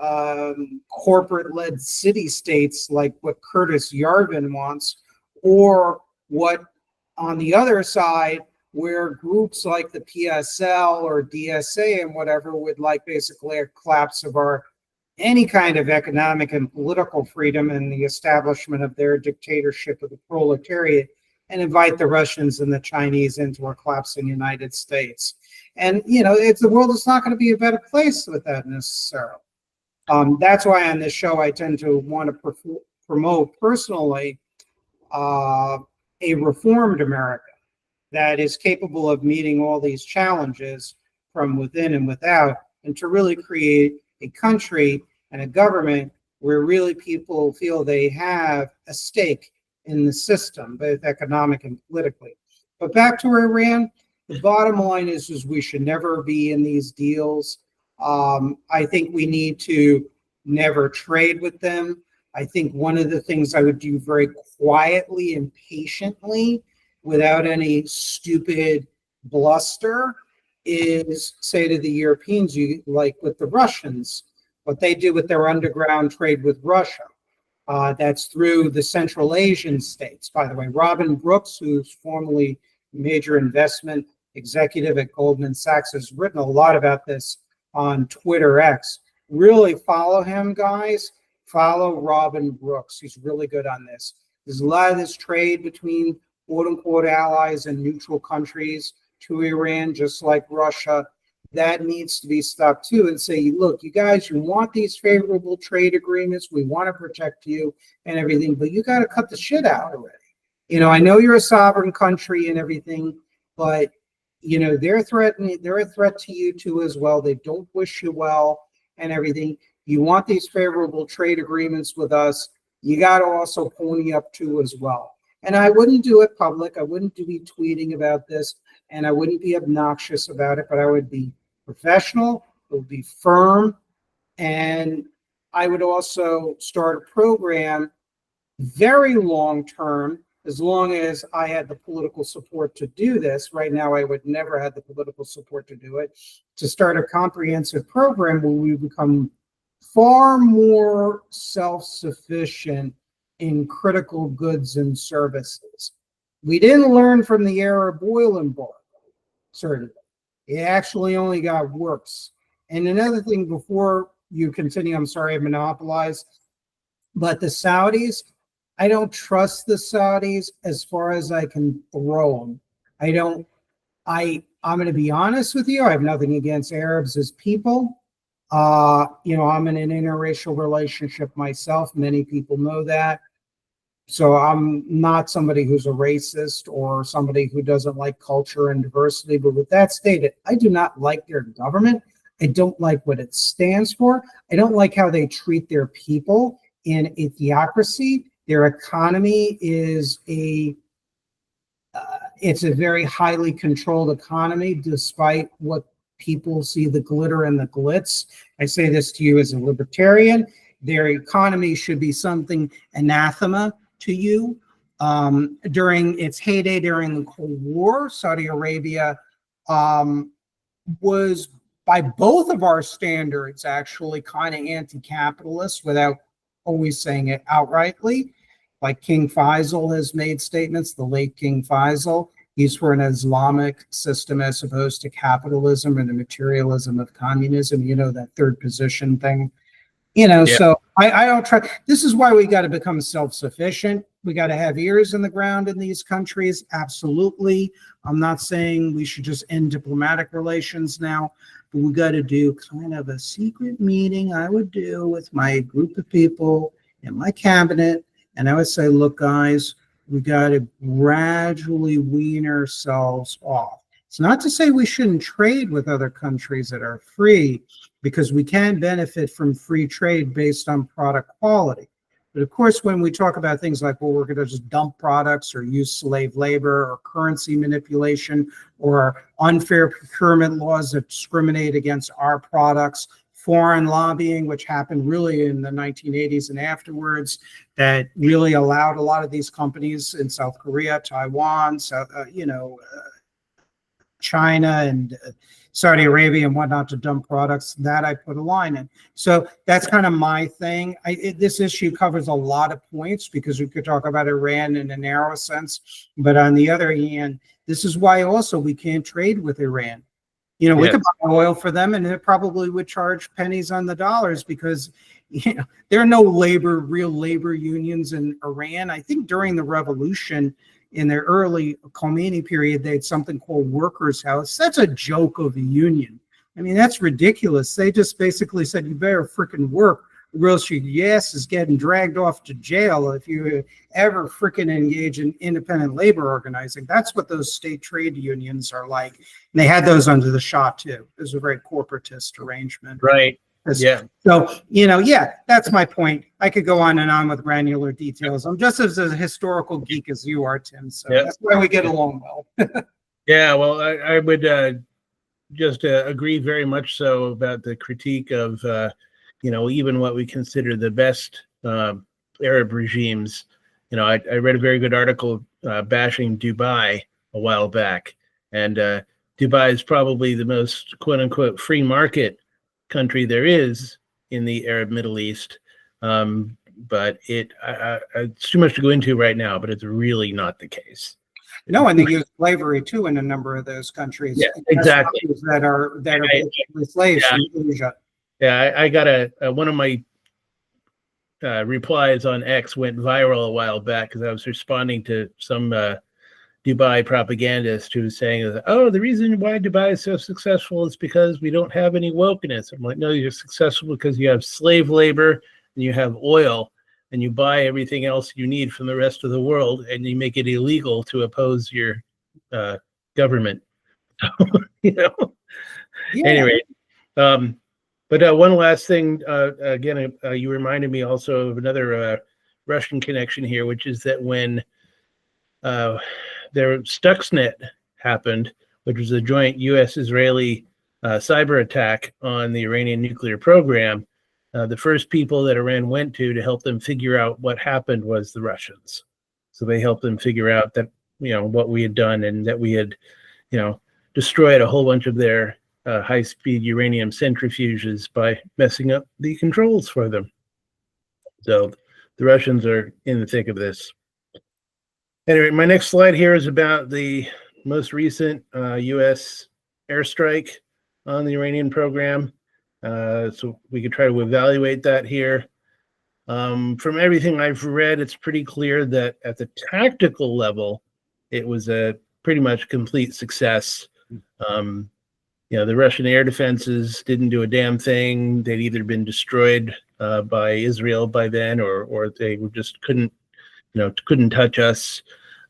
corporate-led city-states like what Curtis Yarvin wants, or what on the other side, where groups like the PSL or DSA and whatever would like basically a collapse of any kind of economic and political freedom and the establishment of their dictatorship of the proletariat, and invite the Russians and the Chinese into a collapsing United States. And, the world is not going to be a better place with that necessarily. That's why on this show I tend to want to promote personally a reformed America that is capable of meeting all these challenges from within and without, and to really create a country and a government where really people feel they have a stake in the system, both economic and politically. But back to Iran, the bottom line is we should never be in these deals. I think we need to never trade with them. I think one of the things I would do very quietly and patiently, without any stupid bluster, is say to the Europeans, like with the Russians, what they do with their underground trade with Russia. That's through the Central Asian states. By the way, Robin Brooks, who's formerly major investment executive at Goldman Sachs, has written a lot about this on Twitter X. Really follow him, guys. Follow Robin Brooks. He's really good on this. There's a lot of this trade between quote unquote allies and neutral countries to Iran, just like Russia. That needs to be stopped too, and say, look, you guys, you want these favorable trade agreements. We want to protect you and everything, but you got to cut the shit out already. I know you're a sovereign country and everything, but they're a threat to you too as well. They don't wish you well and everything. You want these favorable trade agreements with us. You got to also pony up too as well. And I wouldn't do it public. I wouldn't be tweeting about this, and I wouldn't be obnoxious about it, but I would be professional. It would be firm. And I would also start a program very long term, as long as I had the political support to do this. Right now, I would never have the political support to do it, to start a comprehensive program where we become far more self-sufficient in critical goods and services. We didn't learn from the Arab oil embargo, certainly. It actually only got worse. And another thing before you continue, I'm sorry I monopolized, but the Saudis, I don't trust the Saudis as far as I can throw them. I'm going to be honest with you. I have nothing against Arabs as people. I'm in an interracial relationship myself. Many people know that. So I'm not somebody who's a racist or somebody who doesn't like culture and diversity. But with that stated, I do not like their government. I don't like what it stands for. I don't like how they treat their people in a theocracy. Their economy is it's a very highly controlled economy, despite what people see the glitter and the glitz. I say this to you as a libertarian. Their economy should be something anathema to you. During its heyday, during the Cold War, Saudi Arabia was, by both of our standards, actually kind of anti-capitalist without always saying it outrightly. Like King Faisal has made statements, the late King Faisal, he's for an Islamic system as opposed to capitalism and the materialism of communism, that third position thing. So I don't try. This is why we got to become self-sufficient. We got to have ears in the ground in these countries. Absolutely. I'm not saying we should just end diplomatic relations now, but we got to do kind of a secret meeting I would do with my group of people in my cabinet. And I would say, look, guys, we got to gradually wean ourselves off. It's not to say we shouldn't trade with other countries that are free, because we can benefit from free trade based on product quality. But of course, when we talk about things like, well, we're going to just dump products or use slave labor or currency manipulation or unfair procurement laws that discriminate against our products, foreign lobbying, which happened really in the 1980s and afterwards, that really allowed a lot of these companies in South Korea, Taiwan, China and Saudi Arabia and whatnot to dump products, that I put a line in. So that's kind of my thing. This issue covers a lot of points because we could talk about Iran in a narrow sense. But on the other hand, this is why also we can't trade with Iran. We could buy oil for them and it probably would charge pennies on the dollars because there are no real labor unions in Iran. I think during the revolution, in the early Khomeini period, they had something called Workers' House. That's a joke of a union. I mean, that's ridiculous. They just basically said, you better freaking work, or else your ass is getting dragged off to jail if you ever freaking engage in independent labor organizing. That's what those state trade unions are like. And they had those under the Shah, too. It was a very corporatist arrangement. Right. Yeah. So, that's my point. I could go on and on with granular details. I'm just as a historical geek as you are, Tim. So that's why we get along well. Yeah. Well, I would just agree very much so about the critique of, even what we consider the best Arab regimes. I read a very good article bashing Dubai a while back. And Dubai is probably the most quote unquote free market country there is in the Arab Middle East, but it's too much to go into right now, but it's really not the case. No, and they use slavery too in a number of those countries. Yeah, exactly. That are basically slaves yeah. from Asia. Yeah, I got one of my replies on X went viral a while back because I was responding to some Dubai propagandist who was saying, "Oh, the reason why Dubai is so successful is because we don't have any wokeness." I'm like, "No, you're successful because you have slave labor and you have oil, and you buy everything else you need from the rest of the world, and you make it illegal to oppose your government." you know. Yeah. Anyway, but one last thing, again, you reminded me also of another Russian connection here, which is that when their Stuxnet happened, which was a joint U.S.-Israeli cyber attack on the Iranian nuclear program, the first people that Iran went to help them figure out what happened was the Russians. So they helped them figure out that, what we had done and that we had, destroyed a whole bunch of their high-speed uranium centrifuges by messing up the controls for them. So the Russians are in the thick of this. Anyway, my next slide here is about the most recent U.S. airstrike on the Iranian program. So we could try to evaluate that here. From everything I've read, it's pretty clear that at the tactical level, it was a pretty much complete success. The Russian air defenses didn't do a damn thing. They'd either been destroyed by Israel by then, or they just couldn't touch us.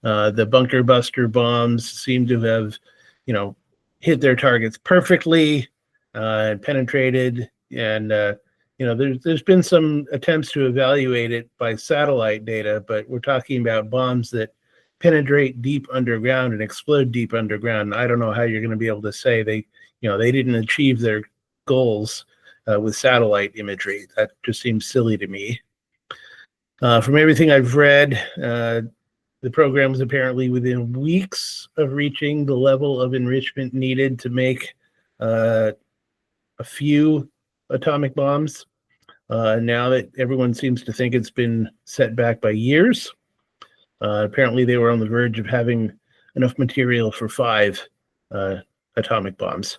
The bunker buster bombs seem to have, hit their targets perfectly and penetrated. And there's been some attempts to evaluate it by satellite data, but we're talking about bombs that penetrate deep underground and explode deep underground. I don't know how you're going to be able to say they didn't achieve their goals with satellite imagery. That just seems silly to me. From everything I've read, the program was apparently within weeks of reaching the level of enrichment needed to make a few atomic bombs. Now that everyone seems to think it's been set back by years, apparently they were on the verge of having enough material for 5 atomic bombs.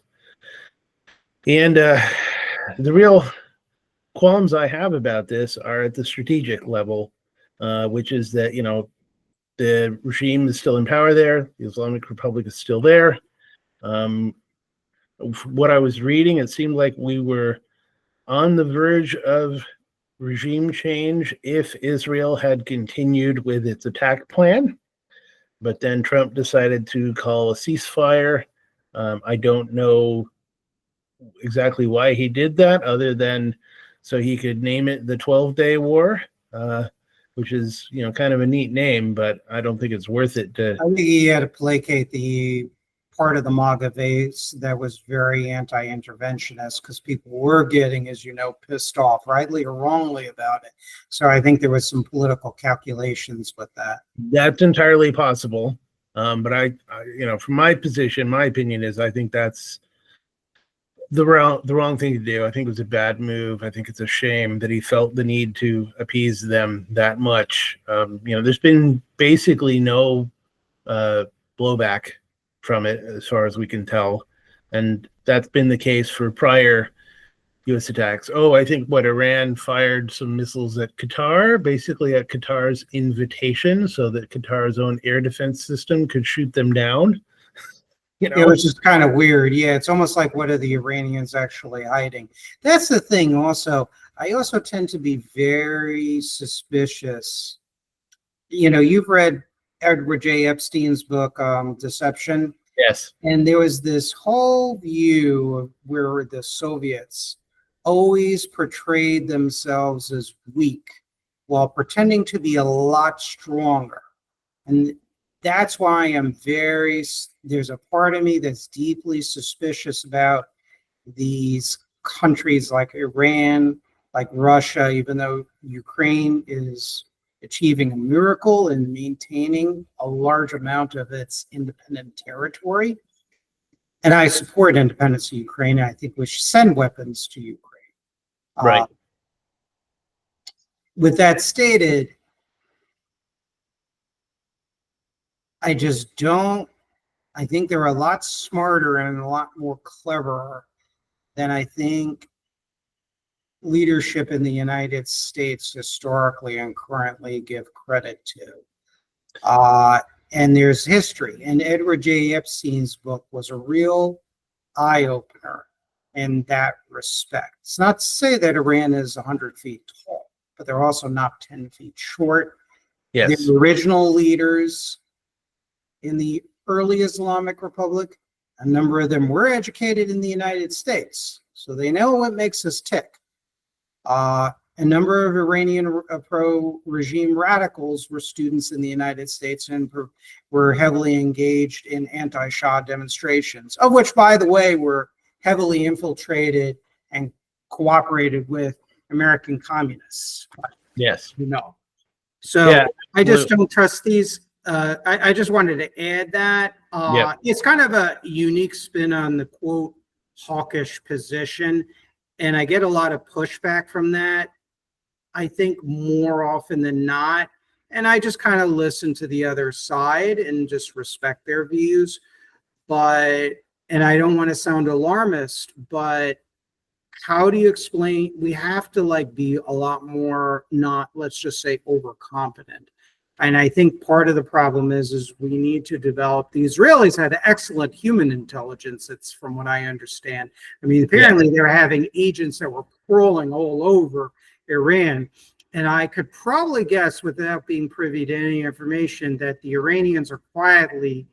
And the real qualms I have about this are at the strategic level, which is that, the regime is still in power there. The Islamic Republic is still there. What I was reading, it seemed like we were on the verge of regime change if Israel had continued with its attack plan. But then Trump decided to call a ceasefire. I don't know exactly why he did that, other than so he could name it the 12-Day War. Which is, kind of a neat name, but I don't think it's worth it to. I think he had to placate the part of the MAGA base that was very anti-interventionist, because people were getting, as you know, pissed off, rightly or wrongly, about it. So I think there was some political calculations with that. That's entirely possible. But I from my position, my opinion is I think that's the wrong thing to do. I think it was a bad move. I think it's a shame that he felt the need to appease them that much. There's been basically no blowback from it as far as we can tell, and that's been the case for prior U.S. attacks. I think Iran fired some missiles at Qatar, basically at Qatar's invitation, so that Qatar's own air defense system could shoot them down. It was just kind of weird. Yeah, it's almost like, what are the Iranians actually hiding? That's the thing also. I also tend to be very suspicious. You've read Edward J. Epstein's book, Deception. Yes. And there was this whole view of where the Soviets always portrayed themselves as weak while pretending to be a lot stronger. And that's why there's a part of me that's deeply suspicious about these countries like Iran, like Russia, even though Ukraine is achieving a miracle in maintaining a large amount of its independent territory. And I support independence of Ukraine. And I think we should send weapons to Ukraine. Right. With that stated, I just don't. I think they're a lot smarter and a lot more clever than I think leadership in the United States historically and currently give credit to. And there's history. And Edward J. Epstein's book was a real eye opener in that respect. It's not to say that Iran is 100 feet tall, but they're also not 10 feet short. Yes. The original leaders in the early Islamic Republic, a number of them were educated in the United States, so they know what makes us tick. A number of Iranian pro-regime radicals were students in the United States and were heavily engaged in anti-Shah demonstrations, of which, by the way, were heavily infiltrated and cooperated with American communists. Yes. You know. So yeah, I just don't trust these. I just wanted to add that. It's kind of a unique spin on the, quote, hawkish position. And I get a lot of pushback from that, I think, more often than not. And I just kind of listen to the other side and just respect their views. And I don't want to sound alarmist, but how do you explain? We have to be a lot more, not, let's just say, overconfident. And I think part of the problem is we need to develop. The Israelis had excellent human intelligence. It's from what I understand. I mean, apparently they're having agents that were crawling all over Iran. And I could probably guess, without being privy to any information, that the Iranians are quietly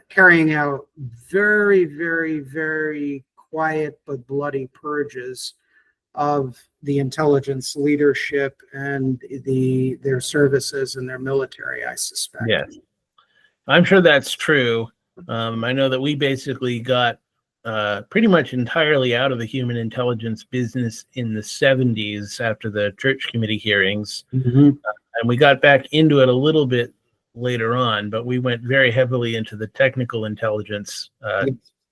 carrying out very, very, very quiet but bloody purges of the intelligence leadership and their services and their military, I suspect. Yes, I'm sure that's true. I know that we basically got pretty much entirely out of the human intelligence business in the 70s after the Church Committee hearings. And we got back into it a little bit later on, but we went very heavily into the technical intelligence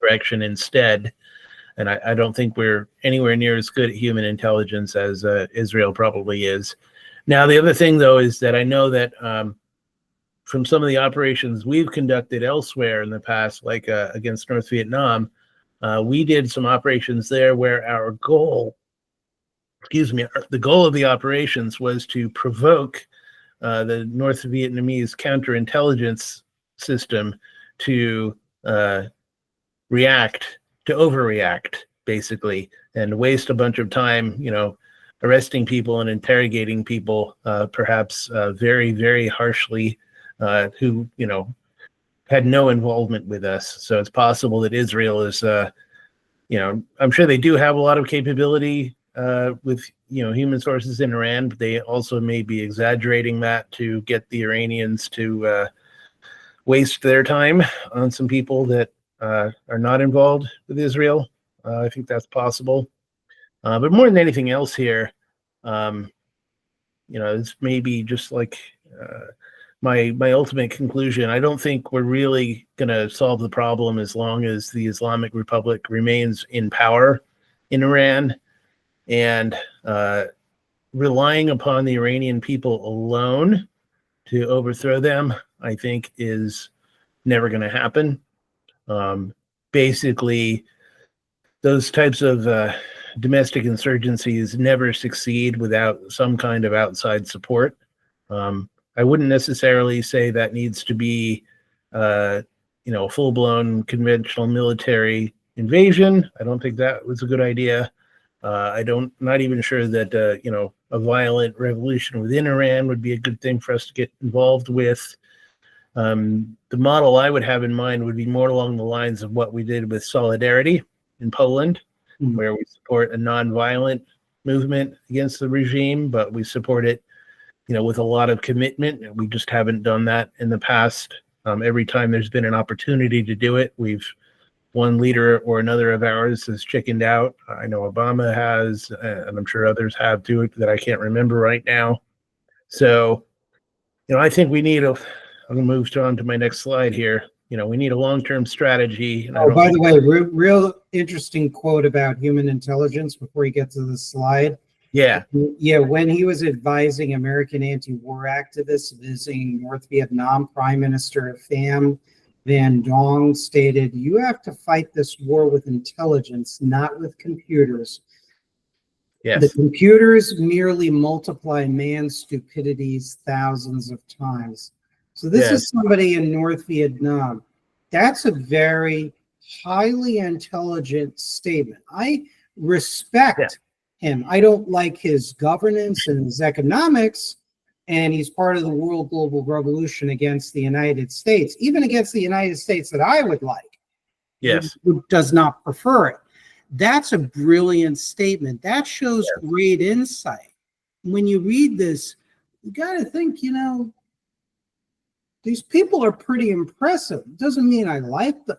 direction instead. And I don't think we're anywhere near as good at human intelligence as Israel probably is. Now, the other thing, though, is that I know that from some of the operations we've conducted elsewhere in the past, like against North Vietnam, we did some operations there where our goal, the goal of the operations was to provoke the North Vietnamese counterintelligence system to overreact, basically, and waste a bunch of time, arresting people and interrogating people, perhaps very, very harshly, who, had no involvement with us. So it's possible that Israel is, I'm sure they do have a lot of capability with, human sources in Iran, but they also may be exaggerating that to get the Iranians to waste their time on some people that are not involved with Israel. I think that's possible. But more than anything else here, this may be just like my ultimate conclusion. I don't think we're really going to solve the problem as long as the Islamic Republic remains in power in Iran. And relying upon the Iranian people alone to overthrow them, I think, is never going to happen. Basically, those types of domestic insurgencies never succeed without some kind of outside support. I wouldn't necessarily say that needs to be, a full-blown conventional military invasion. I don't think that was a good idea. Not even sure that, a violent revolution within Iran would be a good thing for us to get involved with. The model I would have in mind would be more along the lines of what we did with Solidarity in Poland, where we support a nonviolent movement against the regime, but we support it, with a lot of commitment. We just haven't done that in the past. Every time there's been an opportunity to do it, one leader or another of ours has chickened out. I know Obama has, and I'm sure others have too, that I can't remember right now. So, I think we need I'm going to move on to my next slide here. We need a long-term strategy. And by the way, real interesting quote about human intelligence before you get to the slide. Yeah. Yeah, when he was advising American anti-war activists visiting North Vietnam, Prime Minister Pham Van Dong stated, "You have to fight this war with intelligence, not with computers. The Yes. computers merely multiply man's stupidities thousands of times." So this Yes. is somebody in North Vietnam. That's a very highly intelligent statement. I respect him. I don't like his governance and his economics, and he's part of the world global revolution against the United States, even against the United States that I would like. Yes. Who does not prefer it. That's a brilliant statement. That shows great insight. When you read this, you got to think, these people are pretty impressive. It doesn't mean I like them,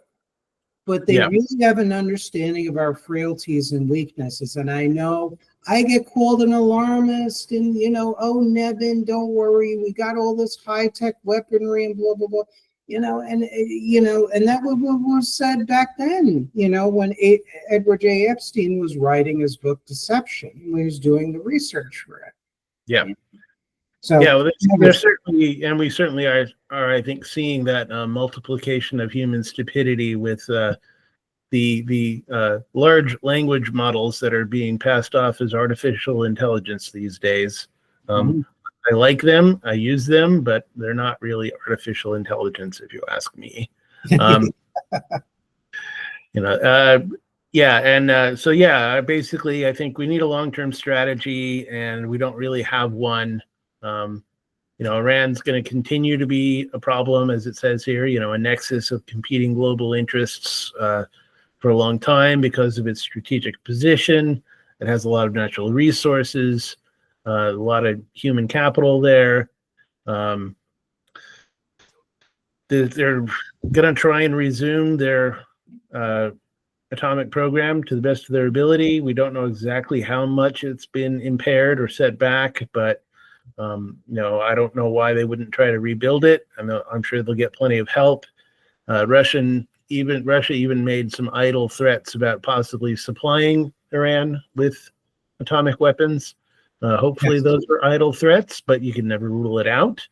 but they really have an understanding of our frailties and weaknesses. And I know I get called an alarmist and, oh, Nevin, don't worry. We got all this high-tech weaponry and blah, blah, blah. And that was said back then, when Edward J. Epstein was writing his book Deception, when he was doing the research for it. Yeah. So well, there's certainly, and we certainly are I think, seeing that multiplication of human stupidity with the large language models that are being passed off as artificial intelligence these days. I like them, I use them, but they're not really artificial intelligence, if you ask me. Basically, I think we need a long-term strategy, and we don't really have one. Iran's going to continue to be a problem, as it says here, a nexus of competing global interests for a long time because of its strategic position. It has a lot of natural resources, a lot of human capital there. They're going to try and resume their atomic program to the best of their ability. We don't know exactly how much it's been impaired or set back, but I don't know why they wouldn't try to rebuild it. I'm sure they'll get plenty of help. Russia even made some idle threats about possibly supplying Iran with atomic weapons. Hopefully those were idle threats, but you can never rule it out.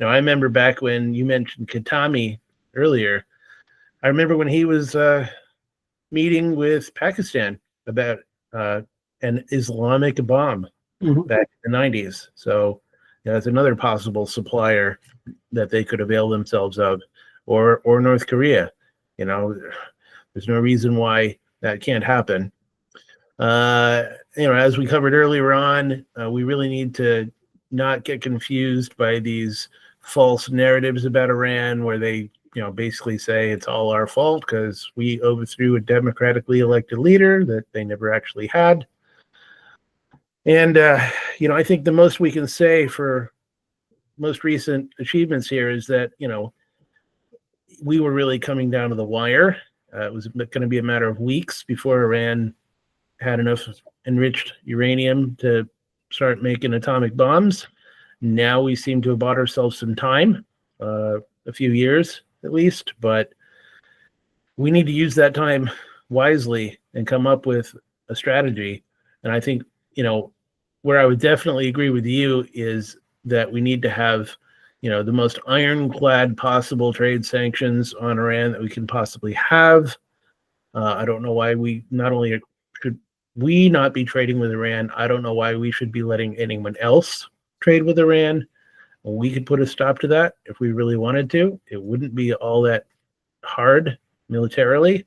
Now, I remember back when you mentioned Khatami earlier, I remember when he was meeting with Pakistan about an Islamic bomb back in the 90s. So that's another possible supplier that they could avail themselves of, or North Korea. There's no reason why that can't happen. As we covered earlier on, we really need to not get confused by these false narratives about Iran where they basically say it's all our fault because we overthrew a democratically elected leader that they never actually had. And I think the most we can say for most recent achievements here is that we were really coming down to the wire. It was going to be a matter of weeks before Iran had enough enriched uranium to start making atomic bombs. Now we seem to have bought ourselves some time, a few years at least, but we need to use that time wisely and come up with a strategy. And I think, where I would definitely agree with you is that we need to have, the most ironclad possible trade sanctions on Iran that we can possibly have. I don't know why we not only should we not be trading with Iran, I don't know why we should be letting anyone else trade with Iran. We could put a stop to that if we really wanted to. It wouldn't be all that hard militarily.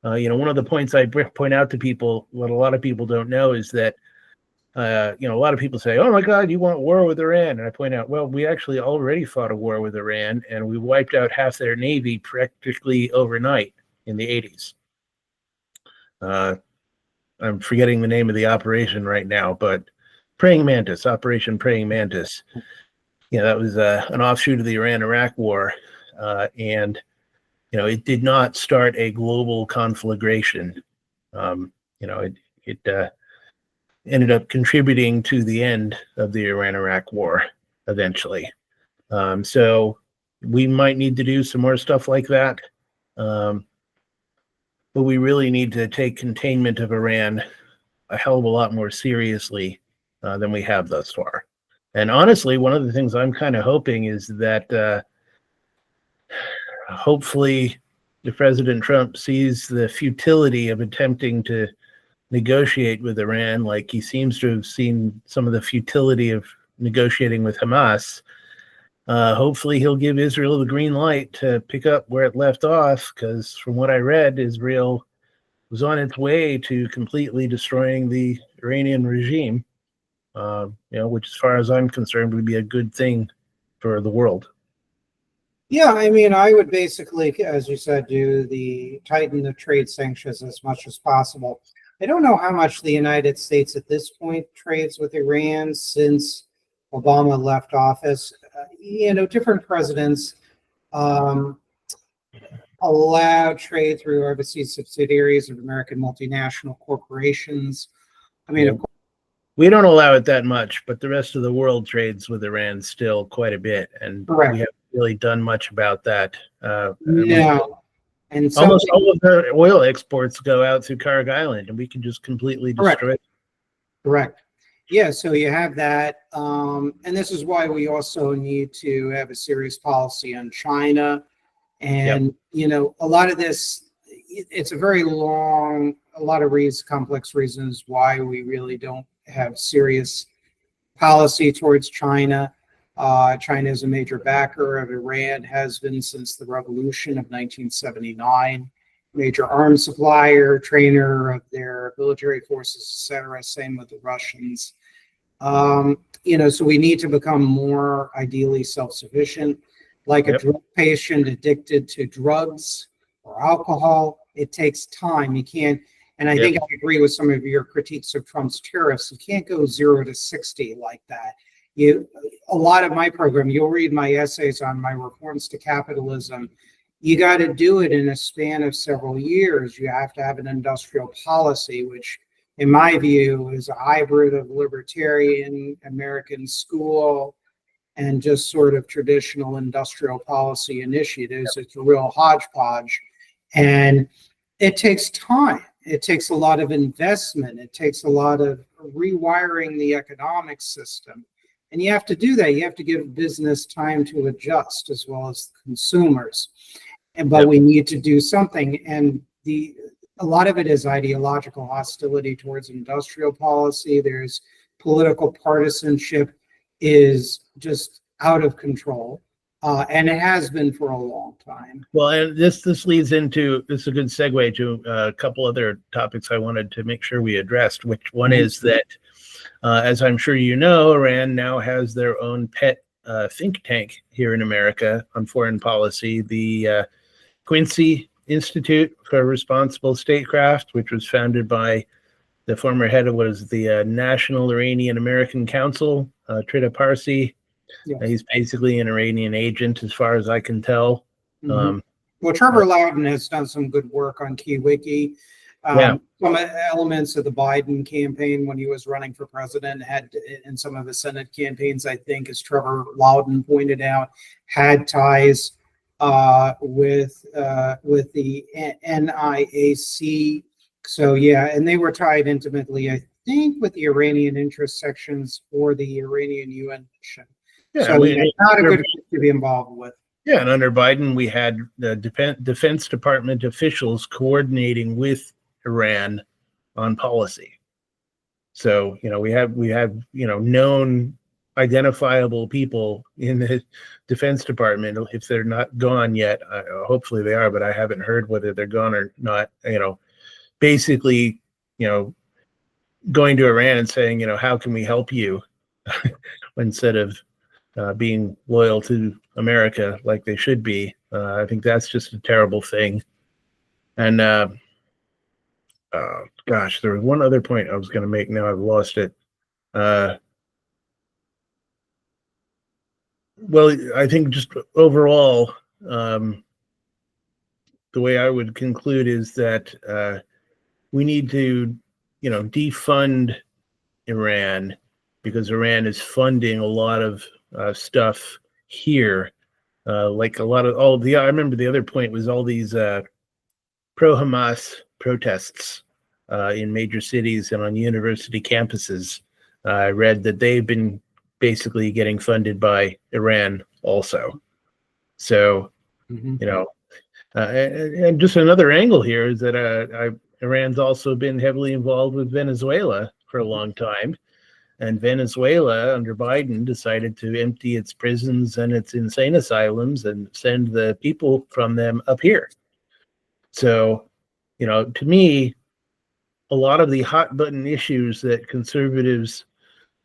One of the points I point out to people, what a lot of people don't know, is that a lot of people say, "Oh my God, you want war with Iran?" And I point out, well, we actually already fought a war with Iran, and we wiped out half their navy practically overnight in the 80s. I'm forgetting the name of the operation right now, but Operation Praying Mantis. That was an offshoot of the Iran-Iraq War, and it did not start a global conflagration. It ended up contributing to the end of the Iran-Iraq War eventually. So we might need to do some more stuff like that. But we really need to take containment of Iran a hell of a lot more seriously than we have thus far. And honestly, one of the things I'm kind of hoping is that hopefully the President Trump sees the futility of attempting to negotiate with Iran, like he seems to have seen some of the futility of negotiating with Hamas. Hopefully he'll give Israel the green light to pick up where it left off, because from what I read, Israel was on its way to completely destroying the Iranian regime, which, as far as I'm concerned, would be a good thing for the world. Yeah, I mean, I would basically, as you said, tighten the trade sanctions as much as possible. I don't know how much the United States at this point trades with Iran since Obama left office. Different presidents allow trade through overseas subsidiaries of American multinational corporations. I mean, yeah. We don't allow it that much, but the rest of the world trades with Iran still quite a bit, and correct. We haven't really done much about that. No. And almost all of the oil exports go out through Karg Island, and we can just completely destroy it. Correct. Yeah, so you have that. And this is why we also need to have a serious policy on China. And, a lot of this, it's a very long, a lot of complex reasons why we really don't have serious policy towards China. China is a major backer of Iran, has been since the revolution of 1979, major arms supplier, trainer of their military forces, etc. Same with the Russians. So we need to become more ideally self-sufficient. Like a drug patient addicted to drugs or alcohol, it takes time. You can't, and I think I agree with some of your critiques of Trump's tariffs. You can't go 0 to 60 like that. A lot of my program, you'll read my essays on my reforms to capitalism. You got to do it in a span of several years. You have to have an industrial policy, which in my view is a hybrid of libertarian American school and just sort of traditional industrial policy initiatives. It's a real hodgepodge. And it takes time. It takes a lot of investment. It takes a lot of rewiring the economic system. And you have to do that. You have to give business time to adjust as well as consumers. But we need to do something. And a lot of it is ideological hostility towards industrial policy. There's political partisanship is just out of control. And it has been for a long time. Well, and this leads into, this is a good segue to a couple other topics I wanted to make sure we addressed, which one is that, as I'm sure you know, Iran now has their own pet think tank here in America on foreign policy, the Quincy Institute for Responsible Statecraft, which was founded by the former head of the National Iranian American Council, Trita Parsi. Yes. He's basically an Iranian agent, as far as I can tell. Well, Trevor Loudon has done some good work on KeyWiki. Some elements of the Biden campaign when he was running for president had, in some of the Senate campaigns, I think, as Trevor Loudon pointed out, had ties with the NIAC. So and they were tied intimately, I think, with the Iranian interest sections for the Iranian UN mission. So not a good group to be involved with. Yeah, and under Biden, we had the Defense Department officials coordinating with Iran on policy. So we have known identifiable people in the Defense Department. If they're not gone yet, hopefully they are, but I haven't heard whether they're gone or not. Basically, going to Iran and saying, how can we help you, instead of being loyal to America like they should be. I think that's just a terrible thing. And gosh, there was one other point I was going to make. Now I've lost it. Well, I think just overall, the way I would conclude is that we need to, defund Iran, because Iran is funding a lot of stuff here, like a lot of I remember the other point was all these pro-Hamas protests in major cities and on university campuses. I read that they've been basically getting funded by Iran also. So, and just another angle here is that Iran's also been heavily involved with Venezuela for a long time. And Venezuela, under Biden, decided to empty its prisons and its insane asylums and send the people from them up here. So, to me, a lot of the hot button issues that conservatives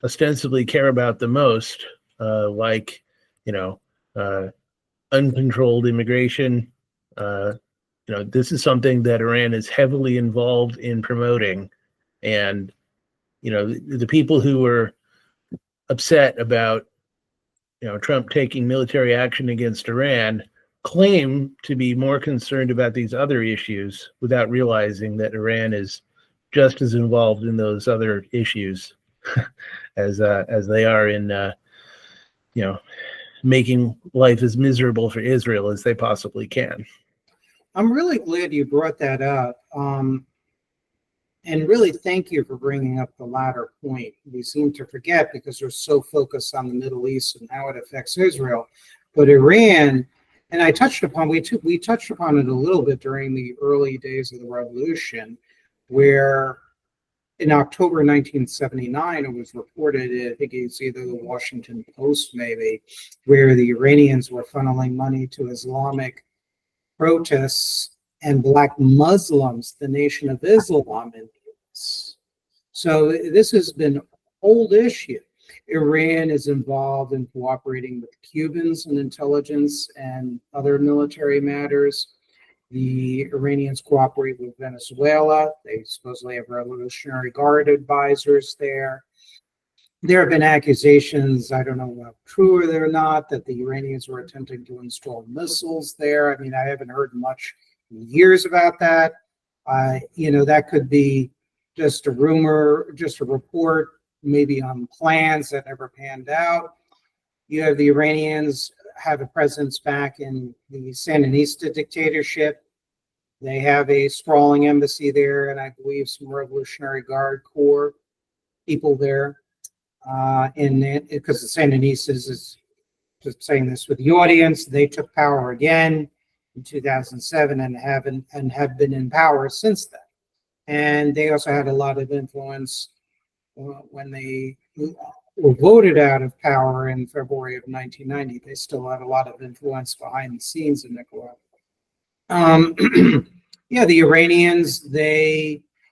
ostensibly care about the most, like, uncontrolled immigration, this is something that Iran is heavily involved in promoting. And, the people who were upset about, Trump taking military action against Iran claim to be more concerned about these other issues without realizing that Iran is just as involved in those other issues as they are in, making life as miserable for Israel as they possibly can. I'm really glad you brought that up. And really thank you for bringing up the latter point. We seem to forget because we're so focused on the Middle East and how it affects Israel. But Iran, and we touched upon it a little bit during the early days of the revolution, where in October 1979, it was reported, I think it's either the Washington Post maybe, where the Iranians were funneling money to Islamic protests and Black Muslims, the Nation of Islam, in the US. So this has been an old issue. Iran is involved in cooperating with Cubans in intelligence and other military matters. The Iranians cooperate with Venezuela. They supposedly have Revolutionary Guard advisors there. There have been accusations, I don't know how true they're not, that the Iranians were attempting to install missiles there. I mean, I haven't heard much in years about that. That could be just a rumor, just a report, maybe on plans that never panned out. You have the Iranians have a presence back in the Sandinista dictatorship. They have a sprawling embassy there, and I believe some Revolutionary Guard Corps people there. Because the Sandinistas, is just saying this with the audience, they took power again in 2007 and have been in power since then. And they also had a lot of influence when they were voted out of power in February of 1990. They still had a lot of influence behind the scenes in Nicaragua. The Iranians,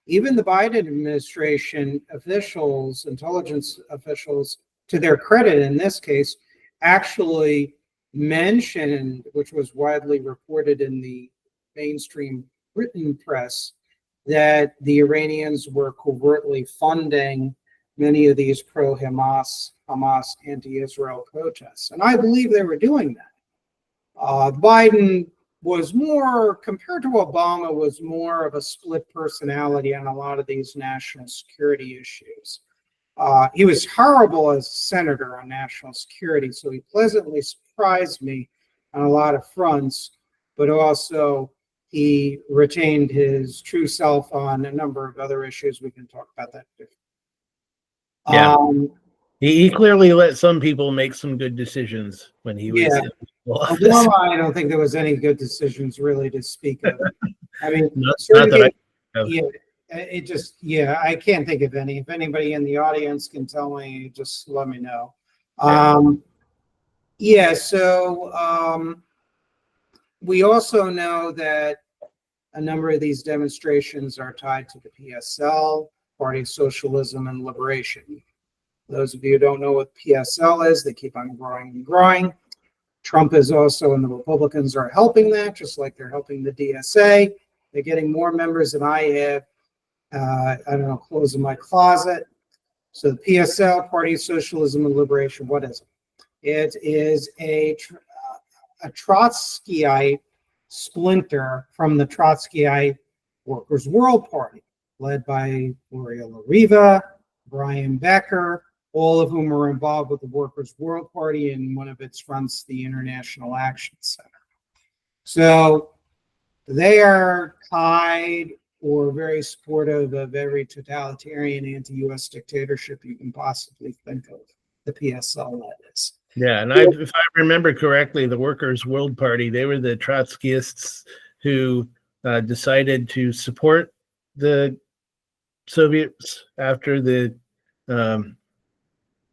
even the Biden administration officials, intelligence officials, to their credit in this case, actually mentioned, which was widely reported in the mainstream written press, that the Iranians were covertly funding many of these pro-Hamas, anti-Israel protests. And I believe they were doing that. Biden was more, compared to Obama, was more of a split personality on a lot of these national security issues. He was horrible as a senator on national security, so he pleasantly surprised me on a lot of fronts, but also he retained his true self on a number of other issues. We can talk about that. Yeah. He clearly let some people make some good decisions when he was in office. Obama, I don't think there was any good decisions really to speak of. I mean, I can't think of any. If anybody in the audience can tell me, just let me know. We also know that a number of these demonstrations are tied to the PSL, Party of Socialism and Liberation. Those of you who don't know what PSL is, they keep on growing and growing. Trump is also, and the Republicans are helping that, just like they're helping the DSA. They're getting more members than I have, clothes in my closet. So the PSL, Party of Socialism and Liberation, what is it? It is a Trotskyite splinter from the Trotskyite Workers' World Party, led by Gloria La Riva, Brian Becker, all of whom were involved with the Workers' World Party, and one of its fronts, the International Action Center. So they are tied or very supportive of every totalitarian anti-US dictatorship you can possibly think of. The PSL, that is. Yeah, and if I remember correctly, the Workers' World Party, they were the Trotskyists who decided to support the Soviets after the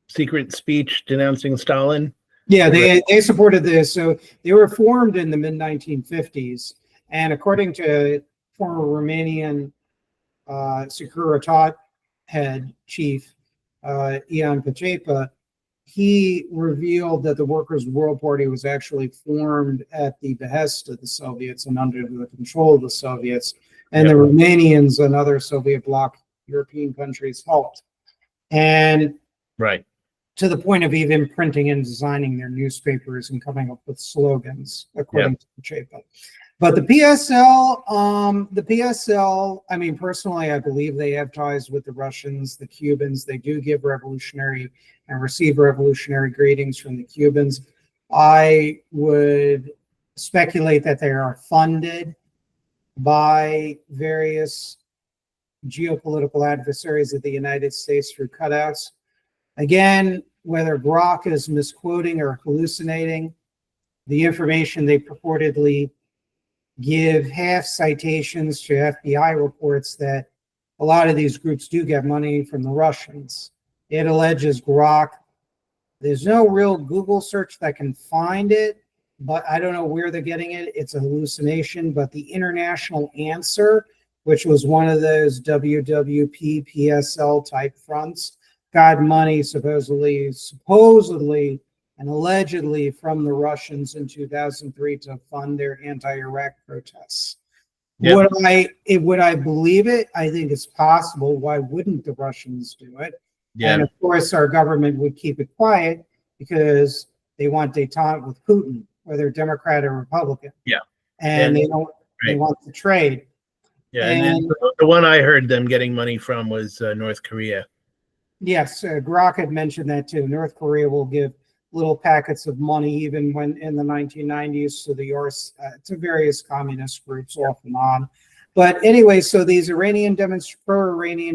secret speech denouncing Stalin. Yeah, they supported this. So they were formed in the mid-1950s. And according to former Romanian Securitate head chief Ion Pacepa, he revealed that the Workers' World Party was actually formed at the behest of the Soviets and under the control of the Soviets. And the Romanians and other Soviet bloc European countries helped. And to the point of even printing and designing their newspapers and coming up with slogans, according to Pacepa. But the PSL, I mean, personally, I believe they have ties with the Russians, the Cubans. They do give revolutionary and receive revolutionary greetings from the Cubans. I would speculate that they are funded by various geopolitical adversaries of the United States through cutouts. Again, whether Grok is misquoting or hallucinating, the information they purportedly give half citations to FBI reports that a lot of these groups do get money from the Russians. It alleges Grok. There's no real Google search that can find it, but I don't know where they're getting it. It's a hallucination, but the International Answer, which was one of those WWP PSL type fronts, got money supposedly and allegedly from the Russians in 2003 to fund their anti-Iraq protests. Would I believe it? I think it's possible. Why wouldn't the Russians do it? And of course, our government would keep it quiet because they want détente with Putin, whether Democrat or Republican. And they don't. They want the trade. And the one I heard them getting money from was North Korea. Yes, Grok had mentioned that too. North Korea will give little packets of money, even when in the 1990s, to various communist groups off and on. But anyway, so these pro-Iranian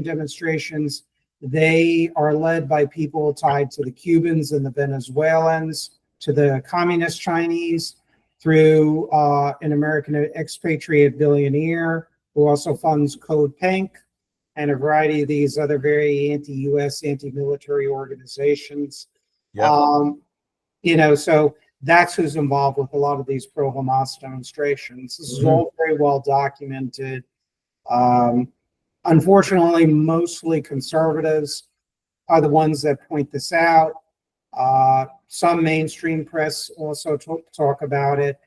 demonstrations, they are led by people tied to the Cubans and the Venezuelans, to the communist Chinese, through an American expatriate billionaire who also funds Code Pink, and a variety of these other very anti-US, anti-military organizations. So that's who's involved with a lot of these pro-Hamas demonstrations. This is all very well documented. Unfortunately, mostly conservatives are the ones that point this out. Some mainstream press also talk about it.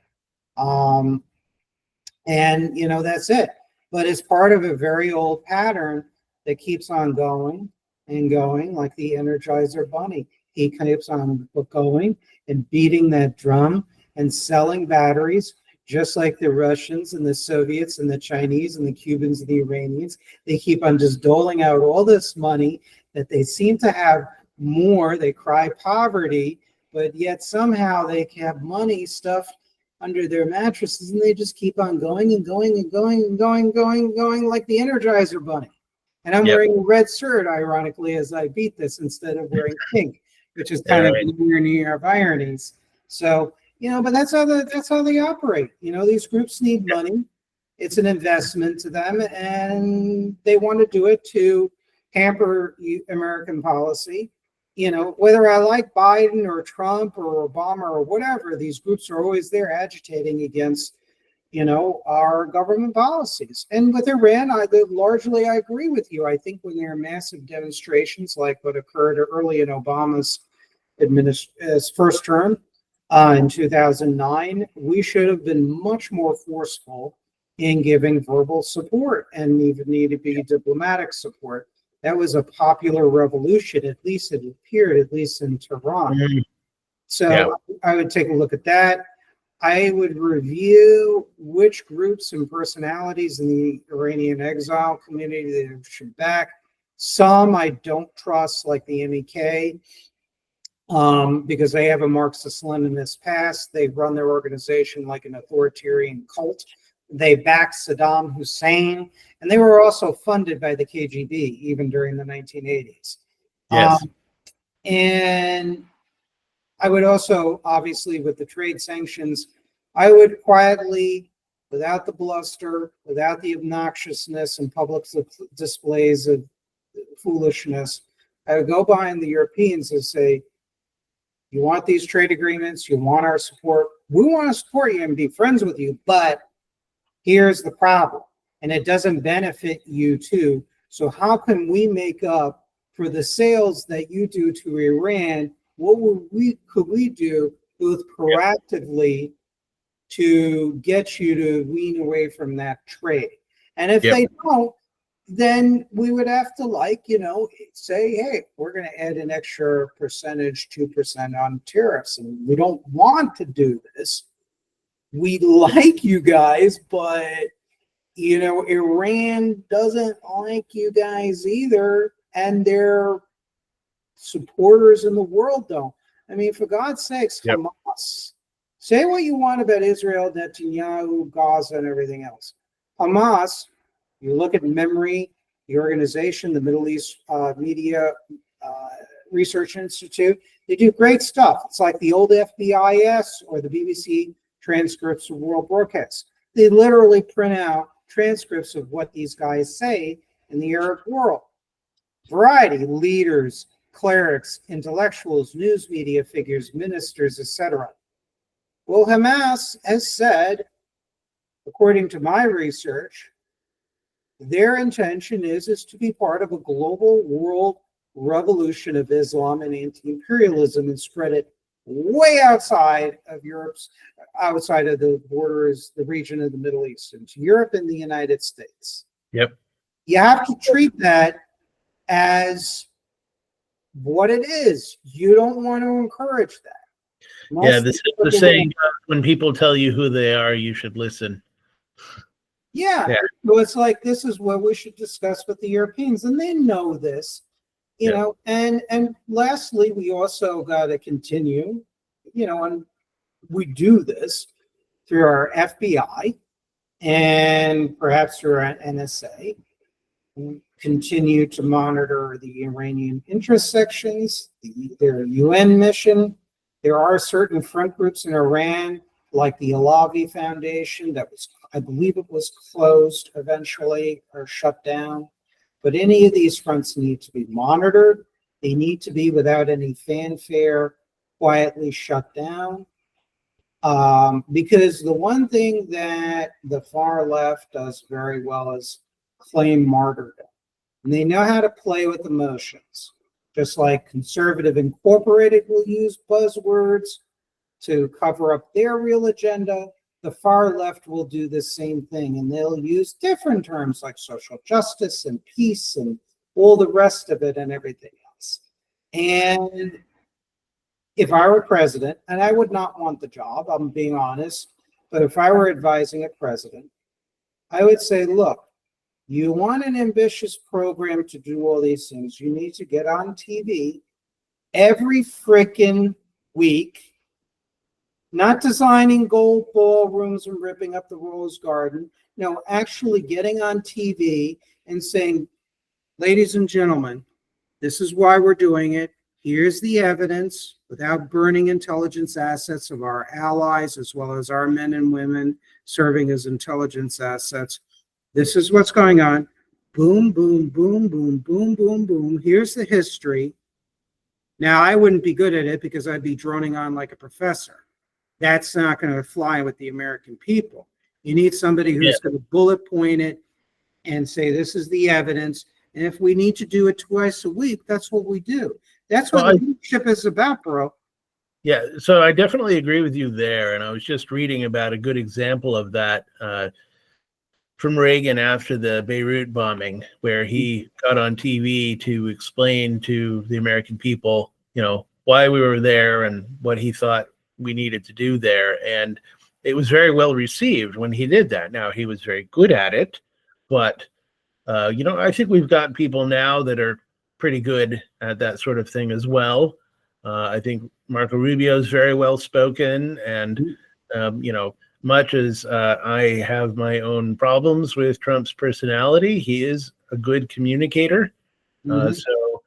That's it. But it's part of a very old pattern that keeps on going and going, like the Energizer Bunny. He keeps on going and beating that drum and selling batteries, just like the Russians and the Soviets and the Chinese and the Cubans and the Iranians. They keep on just doling out all this money that they seem to have more. They cry poverty, but yet somehow they have money stuffed under their mattresses, and they just keep on going and going and going and going like the Energizer Bunny. And I'm wearing a red shirt, ironically, as I beat this instead of wearing pink, which is kind of near of ironies. So, but that's how they operate. These groups need money. It's an investment to them, and they want to do it to hamper American policy. Whether I like Biden or Trump or Obama or whatever, these groups are always there agitating against, our government policies. And with Iran, largely I agree with you. I think when there are massive demonstrations like what occurred early in Obama's first term in 2009, we should have been much more forceful in giving verbal support and even need to be diplomatic support. That was a popular revolution, at least it appeared, at least in Tehran. So I would take a look at that. I would review which groups and personalities in the Iranian exile community they should back. Some I don't trust, like the MEK, because they have a Marxist-Leninist past. They run their organization like an authoritarian cult They backed Saddam Hussein, and they were also funded by the KGB even during the 1980s. Yes. And I would also, obviously, with the trade sanctions, I would quietly, without the bluster, without the obnoxiousness and public displays of foolishness, I would go behind the Europeans and say, you want these trade agreements, you want our support, we want to support you and be friends with you, but here's the problem, and it doesn't benefit you too. So how can we make up for the sales that you do to Iran? What could we do both proactively to get you to wean away from that trade? And if they don't, then we would have to say, hey, we're going to add an extra percentage, 2% on tariffs, and we don't want to do this. We like you guys, but Iran doesn't like you guys either, and their supporters in the world don't. I mean, for God's sakes, Hamas. Say what you want about Israel, Netanyahu, Gaza, and everything else. Hamas, you look at MEMRI, the organization, the Middle East Media Research Institute, they do great stuff. It's like the old FBIS or the BBC transcripts of world broadcasts. They literally print out transcripts of what these guys say in the Arab world. Variety, leaders, clerics, intellectuals, news media figures, ministers, etc. Well, Hamas has said, according to my research, their intention is to be part of a global world revolution of Islam and anti-imperialism and spread it way outside of outside of the borders, the region of the Middle East, into Europe and the United States. Yep. You have to treat that as what it is. You don't want to encourage that. This is the saying, when people tell you who they are, you should listen. Yeah. So it's like, this is what we should discuss with the Europeans, and they know this. And lastly, we also got to continue, and we do this through our FBI and perhaps through our NSA. We continue to monitor the Iranian interest sections, their UN mission. There are certain front groups in Iran, like the Alavi Foundation, that was, I believe it was closed eventually or shut down. But any of these fronts need to be monitored. They need to be, without any fanfare, quietly shut down. Because the one thing that the far left does very well is claim martyrdom. And they know how to play with emotions. Just like Conservative Incorporated will use buzzwords to cover up their real agenda, the far left will do the same thing, and they'll use different terms like social justice and peace and all the rest of it and everything else. And if I were president, and I would not want the job, I'm being honest, but if I were advising a president, I would say, look, you want an ambitious program to do all these things, you need to get on TV every freaking week. Not designing gold ballrooms and ripping up the Rose Garden. No, actually getting on TV and saying, ladies and gentlemen, this is why we're doing it. Here's the evidence, without burning intelligence assets of our allies, as well as our men and women serving as intelligence assets. This is what's going on. Boom, boom, boom, boom, boom, boom, boom. Here's the history. Now, I wouldn't be good at it because I'd be droning on like a professor. That's not going to fly with the American people. You need somebody who's going to bullet point it and say, this is the evidence. And if we need to do it twice a week, that's what we do. That's what leadership is about, bro. Yeah, so I definitely agree with you there. And I was just reading about a good example of that from Reagan after the Beirut bombing, where he got on TV to explain to the American people, why we were there and what he thought we needed to do there. And it was very well received when he did that. Now, he was very good at it, but I think we've got people now that are pretty good at that sort of thing as well. I think Marco Rubio is very well spoken, and much as I have my own problems with Trump's personality, he is a good communicator. Mhm. So,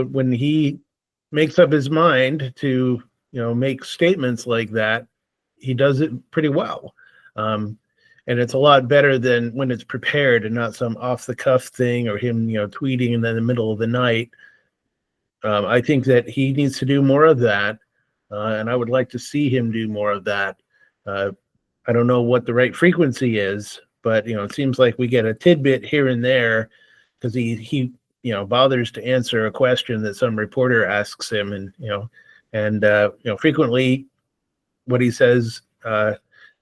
when he makes up his mind to, make statements like that, he does it pretty well. And it's a lot better than when it's prepared and not some off the cuff thing or him, tweeting in the middle of the night. I think that he needs to do more of that. And I would like to see him do more of that. Uh, I don't know what the right frequency is, but it seems like we get a tidbit here and there because he bothers to answer a question that some reporter asks him, and frequently what he says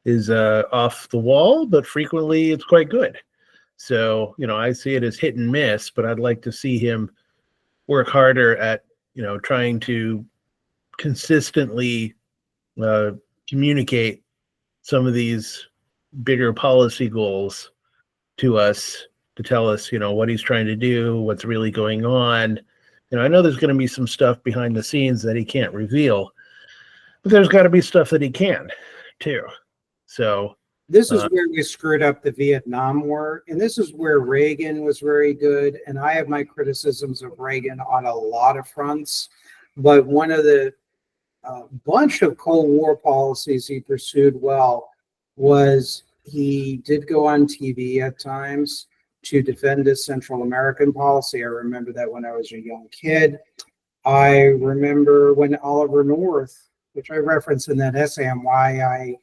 is off the wall, but frequently it's quite good. So I see it as hit and miss, but I'd like to see him work harder at trying to consistently uh, communicate some of these bigger policy goals to us, to tell us, what he's trying to do, what's really going on. I know there's going to be some stuff behind the scenes that he can't reveal, but there's got to be stuff that he can too. So This is where we screwed up the Vietnam War, and this is where Reagan was very good. And I have my criticisms of Reagan on a lot of fronts, but one of the bunch of Cold War policies he pursued well was he did go on TV at times to defend his Central American policy. I remember that when I was a young kid. I remember when Oliver North, which I reference in that essay on why I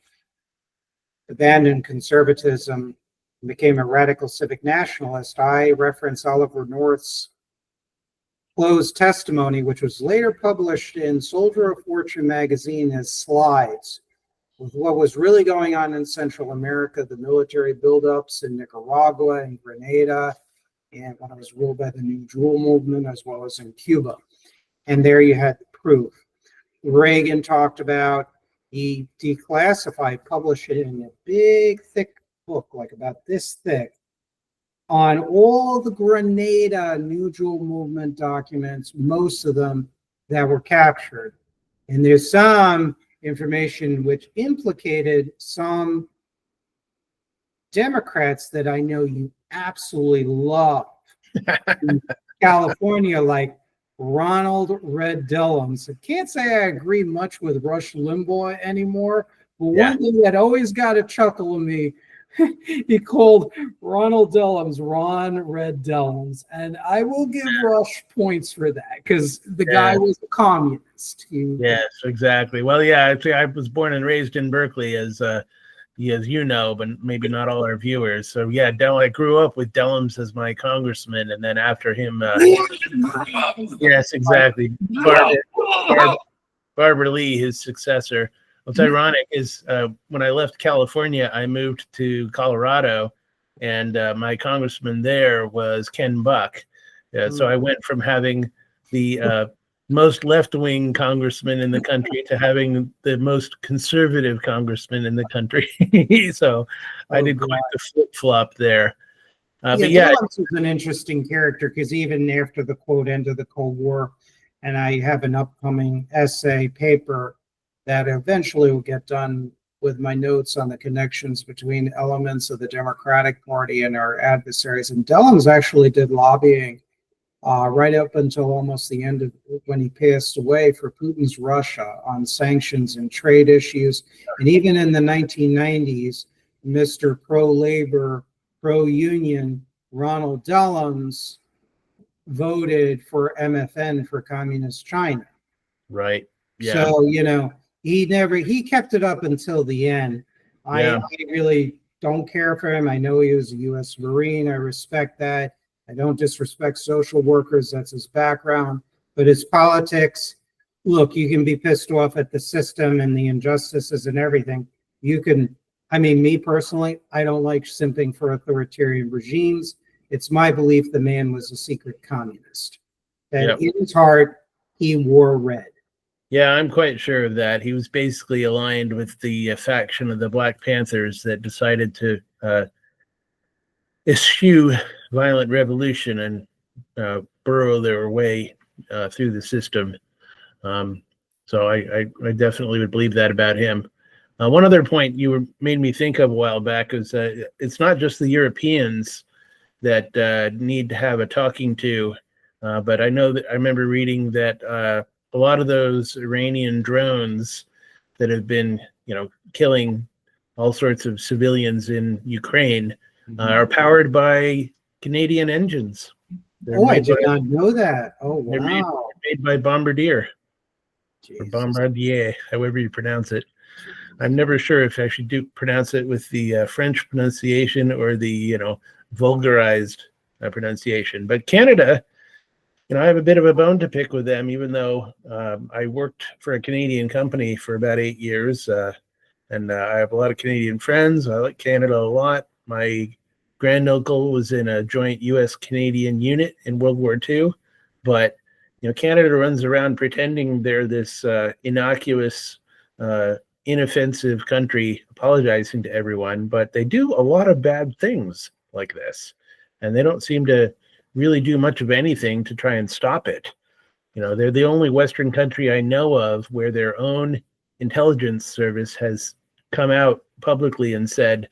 abandoned conservatism and became a radical civic nationalist, I reference Oliver North's closed testimony, which was later published in Soldier of Fortune magazine as slides with what was really going on in Central America, the military buildups in Nicaragua and Grenada, and when it was ruled by the New Jewel movement, as well as in Cuba. And there you had the proof. Reagan talked about, he declassified, published it in a big, thick book, like about this thick, on all the Grenada New Jewel movement documents, most of them that were captured. And there's some information which implicated some Democrats that I know you absolutely love in California, like Ronald Red Dellums. I can't say I agree much with Rush Limbaugh anymore, but one thing that always got a chuckle in me, he called Ronald Dellums Ron Red Dellums. And I will give Rush points for that because the guy was a communist. Yes, exactly. Well, actually, I was born and raised in Berkeley, as you know, but maybe not all our viewers. So I grew up with Dellums as my congressman, and then after him, yes, exactly, Barbara Lee, his successor. What's ironic is when I left California, I moved to Colorado, and my congressman there was Ken Buck. So I went from having the most left-wing congressman in the country to having the most conservative congressman in the country. So I did quite the flip-flop there. Dellums is an interesting character because even after the quote end of the Cold War, and I have an upcoming essay paper that eventually will get done with my notes on the connections between elements of the Democratic Party and our adversaries. And Dellums actually did lobbying right up until almost the end of when he passed away for Putin's Russia on sanctions and trade issues. And even in the 1990s, Mr. Pro-labor, pro-union Ronald Dellums voted for MFN for Communist China. Right. Yeah. So, he kept it up until the end. I really don't care for him. I know he was a U.S. Marine. I respect that. I don't disrespect social workers. That's his background. But his politics, look, you can be pissed off at the system and the injustices and everything. Me personally, I don't like simping for authoritarian regimes. It's my belief the man was a secret communist. That in his heart, he wore red. Yeah, I'm quite sure of that. He was basically aligned with the faction of the Black Panthers that decided to eschew violent revolution and burrow their way through the system. So I definitely would believe that about him. One other point made me think of a while back is it's not just the Europeans that need to have a talking to, but I know that I remember reading that a lot of those Iranian drones that have been, killing all sorts of civilians in Ukraine are powered by Canadian engines. I did not know that. Oh, wow. They're made by Bombardier. Jesus. Or Bombardier, however you pronounce it. I'm never sure if I should pronounce it with the French pronunciation or the vulgarized pronunciation. But Canada, I have a bit of a bone to pick with them, even though I worked for a Canadian company for about 8 years, and I have a lot of Canadian friends. I like Canada a lot. My granduncle was in a joint U.S.-Canadian unit in World War II, but Canada runs around pretending they're this innocuous, inoffensive country, apologizing to everyone, but they do a lot of bad things like this, and they don't seem to really do much of anything to try and stop it. They're the only Western country I know of where their own intelligence service has come out publicly and said,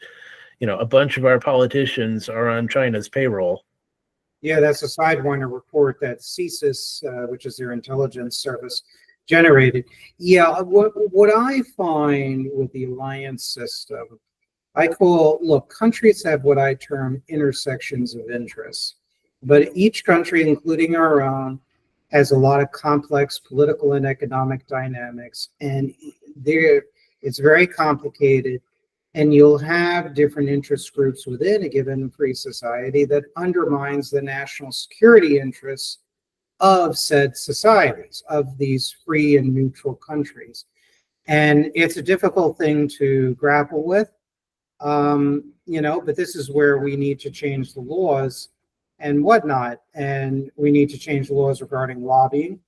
a bunch of our politicians are on China's payroll. Yeah, that's a Sidewinder report that CSIS, which is their intelligence service, generated. Yeah, what I find with the alliance system, countries have what I term intersections of interest, but each country, including our own, has a lot of complex political and economic dynamics, and it's very complicated. And you'll have different interest groups within a given free society that undermines the national security interests of said societies, of these free and neutral countries. And it's a difficult thing to grapple with, but this is where we need to change the laws and whatnot. And we need to change the laws regarding lobbying.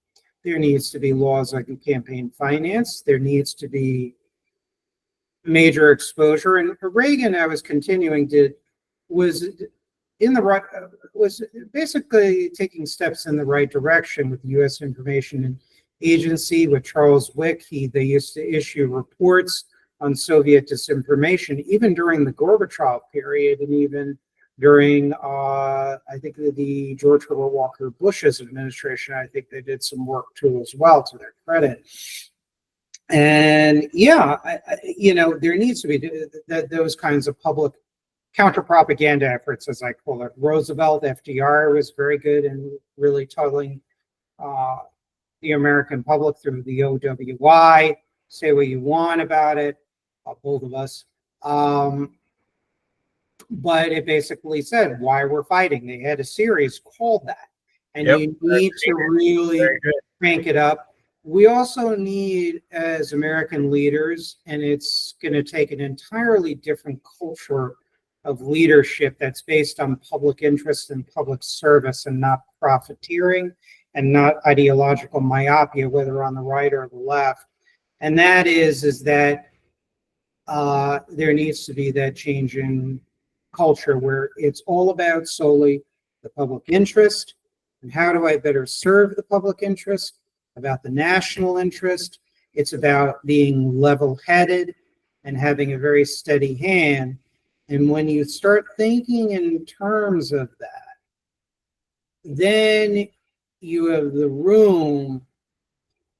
There needs to be laws like campaign finance. There needs to be major exposure. And Reagan, I was continuing was basically taking steps in the right direction with the U.S. Information Agency with Charles Wick. They used to issue reports on Soviet disinformation, even during the Gorbachev period, and even during I think the George Herbert Walker Bush's administration. I think they did some work too as well, to their credit. And there needs to be those kinds of public counter-propaganda efforts, as I call it. Roosevelt, FDR was very good in really telling the American public through the OWI, say what you want about it, both of us. But it basically said why we're fighting. They had a series called that. And you need to really crank it up. We also need, as American leaders, and it's going to take an entirely different culture of leadership that's based on public interest and public service, and not profiteering and not ideological myopia, whether on the right or the left. And that is that there needs to be that change in culture where it's all about solely the public interest and how do I better serve the public interest, about the national interest. It's about being level-headed and having a very steady hand. And when you start thinking in terms of that, then you have the room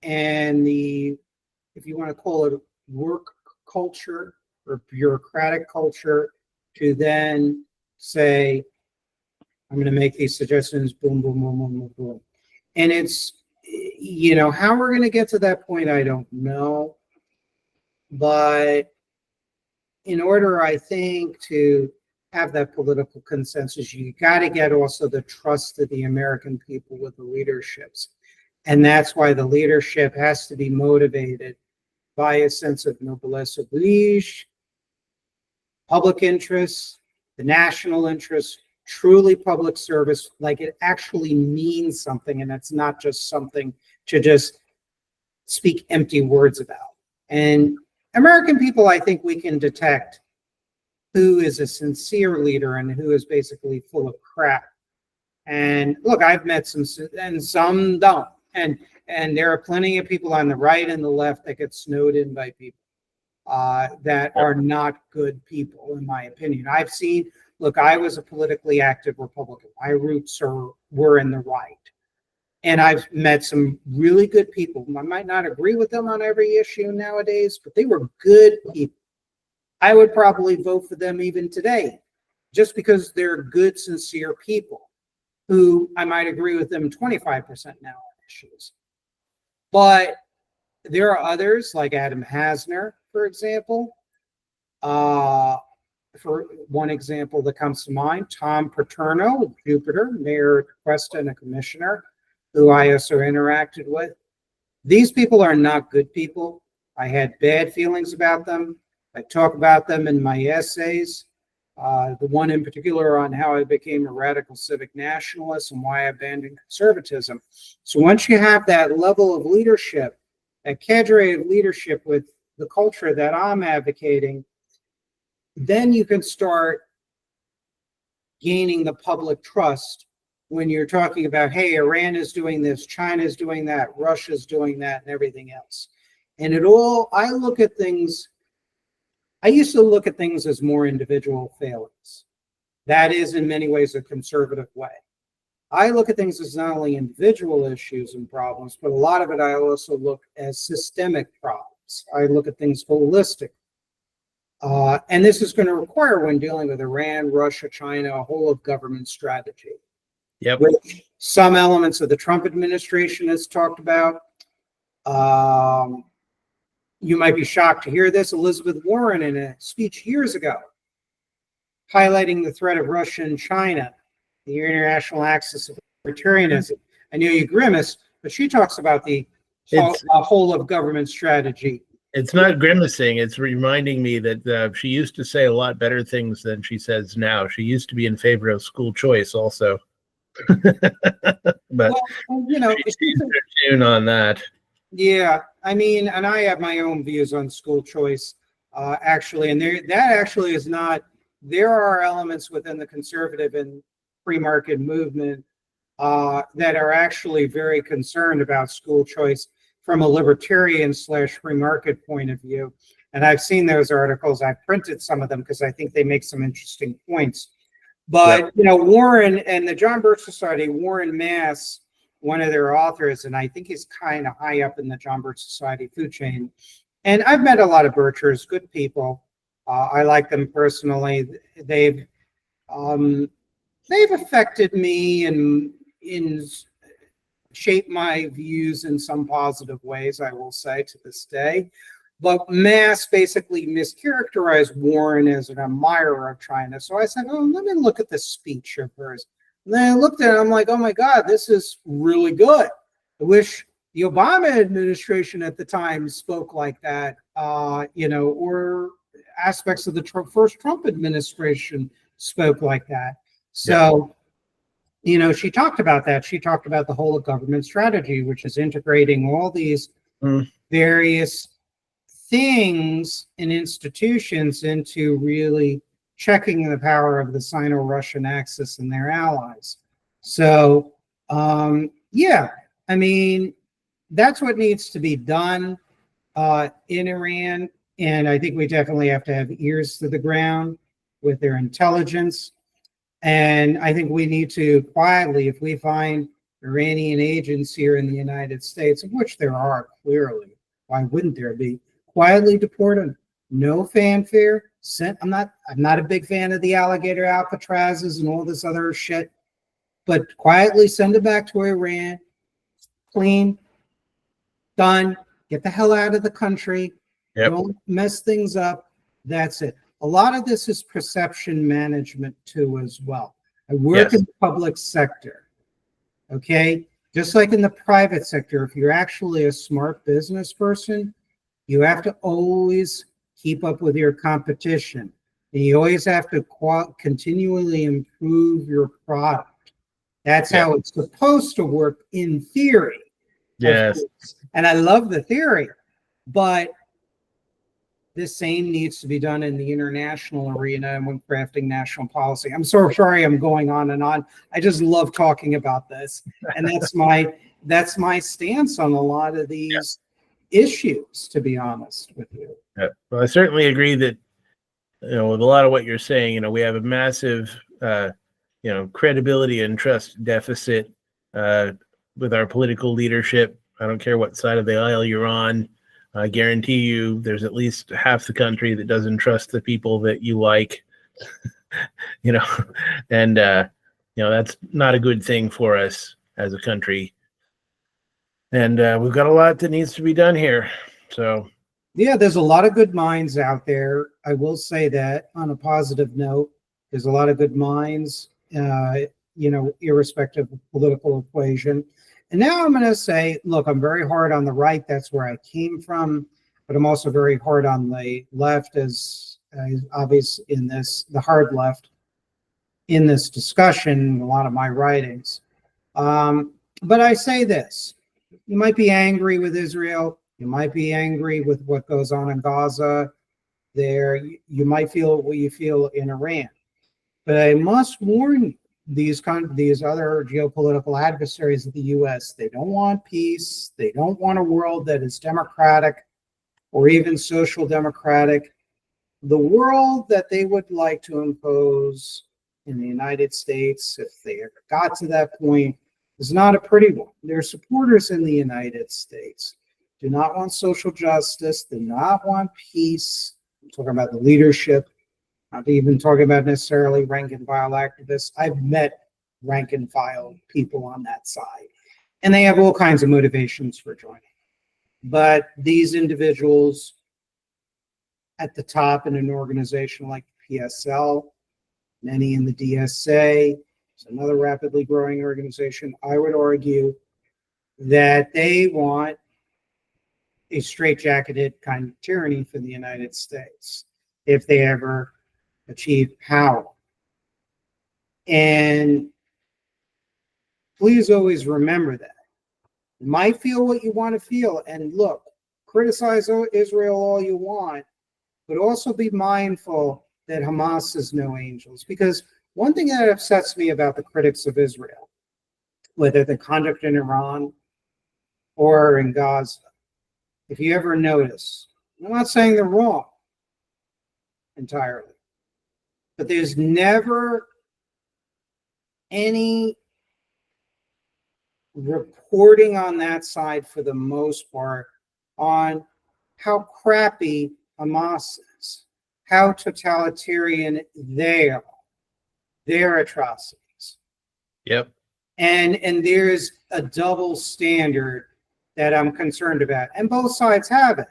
and if you want to call it work culture or bureaucratic culture, to then say, I'm going to make these suggestions, boom, boom, boom, boom, boom, boom. And it's, how we're going to get to that point, I don't know. But in order, I think, to have that political consensus, you got to get also the trust of the American people with the leaderships. And that's why the leadership has to be motivated by a sense of noblesse oblige, public interest, the national interest, truly public service, like it actually means something, and it's not just something to just speak empty words about. And American people, I think we can detect who is a sincere leader and who is basically full of crap. And look, I've met some, and some don't. And there are plenty of people on the right and the left that get snowed in by people. that are not good people, in my opinion. I've seen, look, I was a politically active Republican. My roots were in the right. And I've met some really good people. I might not agree with them on every issue nowadays, but they were good people. I would probably vote for them even today, just because they're good, sincere people who I might agree with them 25% now on issues. But there are others like Adam Hasner, for example. For one example that comes to mind, Tom Paterno, Jupiter, mayor of Cuesta and a commissioner, who I also interacted with. These people are not good people. I had bad feelings about them. I talk about them in my essays. The one in particular on how I became a radical civic nationalist and why I abandoned conservatism. So once you have that level of leadership, that cadre of leadership with the culture that I'm advocating, then you can start gaining the public trust when you're talking about, hey, Iran is doing this, China's doing that, Russia's doing that, and everything else. And I used to look at things as more individual failings. That is in many ways a conservative way. I look at things as not only individual issues and problems, but a lot of it I also look as systemic problems. I look at things holistically. And this is going to require, when dealing with Iran, Russia, China, a whole of government strategy. Yep. Which some elements of the Trump administration has talked about. You might be shocked to hear this. Elizabeth Warren, in a speech years ago, highlighting the threat of Russia and China, the international axis of authoritarianism. I know you grimace, but she talks about the whole of government strategy. It's not grimacing. It's reminding me that she used to say a lot better things than she says now. She used to be in favor of school choice also. But she's her tune on that. Yeah, I mean, and I have my own views on school choice, actually, and that actually is not. There are elements within the conservative and free market movement that are actually very concerned about school choice from a libertarian / free market point of view. And I've seen those articles. I've printed some of them because I think they make some interesting points. But, Warren and the John Birch Society, Warren Mass, one of their authors, and I think he's kind of high up in the John Birch Society food chain. And I've met a lot of Birchers, good people. I like them personally. They've affected me and shaped my views in some positive ways, I will say, to this day. But Mass basically mischaracterized Warren as an admirer of China. So I said, let me look at this speech of hers. And then I looked at it, I'm like, oh my God, this is really good. I wish the Obama administration at the time spoke like that, or aspects of the first Trump administration spoke like that. So, she talked about that. She talked about the whole of government strategy, which is integrating all these various things and institutions into really checking the power of the Sino-Russian axis and their allies. So, I mean, that's what needs to be done in Iran. And I think we definitely have to have ears to the ground with their intelligence. And I think we need to quietly, if we find Iranian agents here in the United States, of which there are clearly, why wouldn't there be? Quietly deport them, no fanfare. I'm not a big fan of the alligator Alcatrazes and all this other shit, but quietly send them back to Iran, clean, done, get the hell out of the country, don't mess things up. That's it. A lot of this is perception management too, as well. I work in the public sector, okay? Just like in the private sector, if you're actually a smart business person, you have to always keep up with your competition. And you always have to continually improve your product. That's how it's supposed to work in theory. Yes. And I love the theory, but the same needs to be done in the international arena and when crafting national policy. I'm so sorry I'm going on and on. I just love talking about this. And that's my stance on a lot of these issues, to be honest with you. Yeah. Well, I certainly agree that, with a lot of what you're saying, we have a massive, credibility and trust deficit with our political leadership. I don't care what side of the aisle you're on. I guarantee you there's at least half the country that doesn't trust the people that you like, and, that's not a good thing for us as a country. And we've got a lot that needs to be done here. So, yeah, there's a lot of good minds out there. I will say that on a positive note, there's a lot of good minds, irrespective of political equation. And now I'm going to say, look, I'm very hard on the right. That's where I came from. But I'm also very hard on the left, as obvious in the hard left in this discussion, a lot of my writings. But I say this, you might be angry with Israel. You might be angry with what goes on in Gaza. There, you might feel what you feel in Iran. But I must warn you, these other geopolitical adversaries of the U.S., they don't want peace. They don't want a world that is democratic or even social democratic. The world that they would like to impose in the United States, if they ever got to that point, is not a pretty one. Their supporters in the United States do not want social justice, do not want peace. I'm talking about the leadership. Not even talking about necessarily rank and file activists. I've met rank and file people on that side, and they have all kinds of motivations for joining. But these individuals at the top in an organization like PSL, many in the DSA, it's another rapidly growing organization, I would argue that they want a straitjacketed kind of tyranny for the United States if they ever achieve power. And please always remember that. You might feel what you want to feel. And look, criticize Israel all you want, but also be mindful that Hamas is no angels. Because one thing that upsets me about the critics of Israel, whether the conduct in Iran or in Gaza, if you ever notice, I'm not saying they're wrong entirely, but there's never any reporting on that side, for the most part, on how crappy Hamas is, how totalitarian they are, their atrocities. yep. And there's a double standard that I'm concerned about. And both sides have it.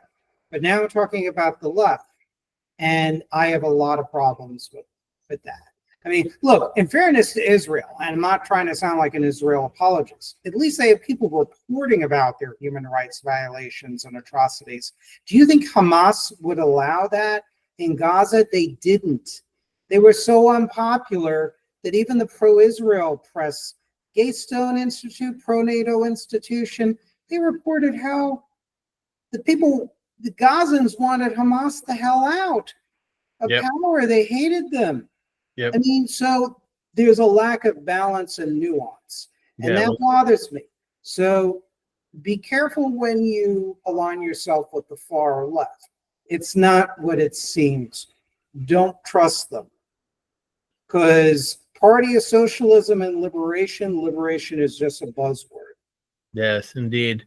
But now I'm talking about the left. And I have a lot of problems with that. I mean, look, in fairness to Israel, and I'm not trying to sound like an Israel apologist, at least they have people reporting about their human rights violations and atrocities. Do you think Hamas would allow that in Gaza? They didn't. They were so unpopular that even the pro-Israel press, Gatestone Institute, pro-NATO institution, they reported how the Gazans wanted Hamas the hell out of power. They hated them. Yep. I mean, so there's a lack of balance and nuance, and that bothers me. So be careful when you align yourself with the far left. It's not what it seems. Don't trust them, because party of socialism and liberation is just a buzzword. Yes, indeed.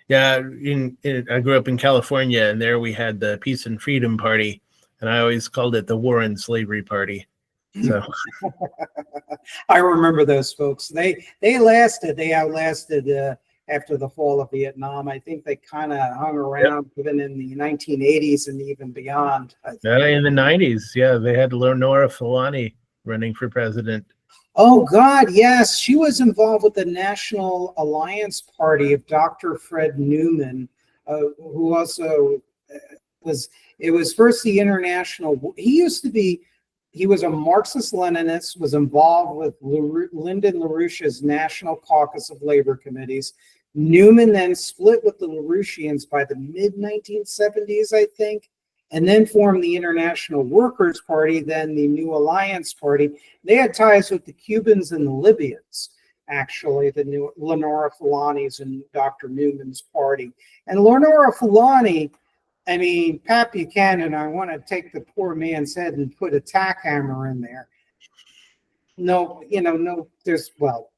Yeah, I grew up in California, and there we had the Peace and Freedom Party, and I always called it the War and Slavery Party. So I remember those folks. They outlasted after the fall of Vietnam. I think they kind of hung around even in the 1980s and even beyond. In the 90s, they had Lenora Fulani running for president. Oh, God, yes. She was involved with the National Alliance Party of Dr. Fred Newman, who also it was first the International. He was a Marxist-Leninist, was involved with Lyndon LaRouche's National Caucus of Labor Committees. Newman then split with the LaRouchians by the mid-1970s, I think, and then formed the International Workers' Party, then the New Alliance Party. They had ties with the Cubans and the Libyans. actually, the new Lenora Fulani's and Dr. Newman's party. And Lenora Fulani, I mean, Pat Buchanan, I want to take the poor man's head and put a tack hammer in there. No, no, there's, well,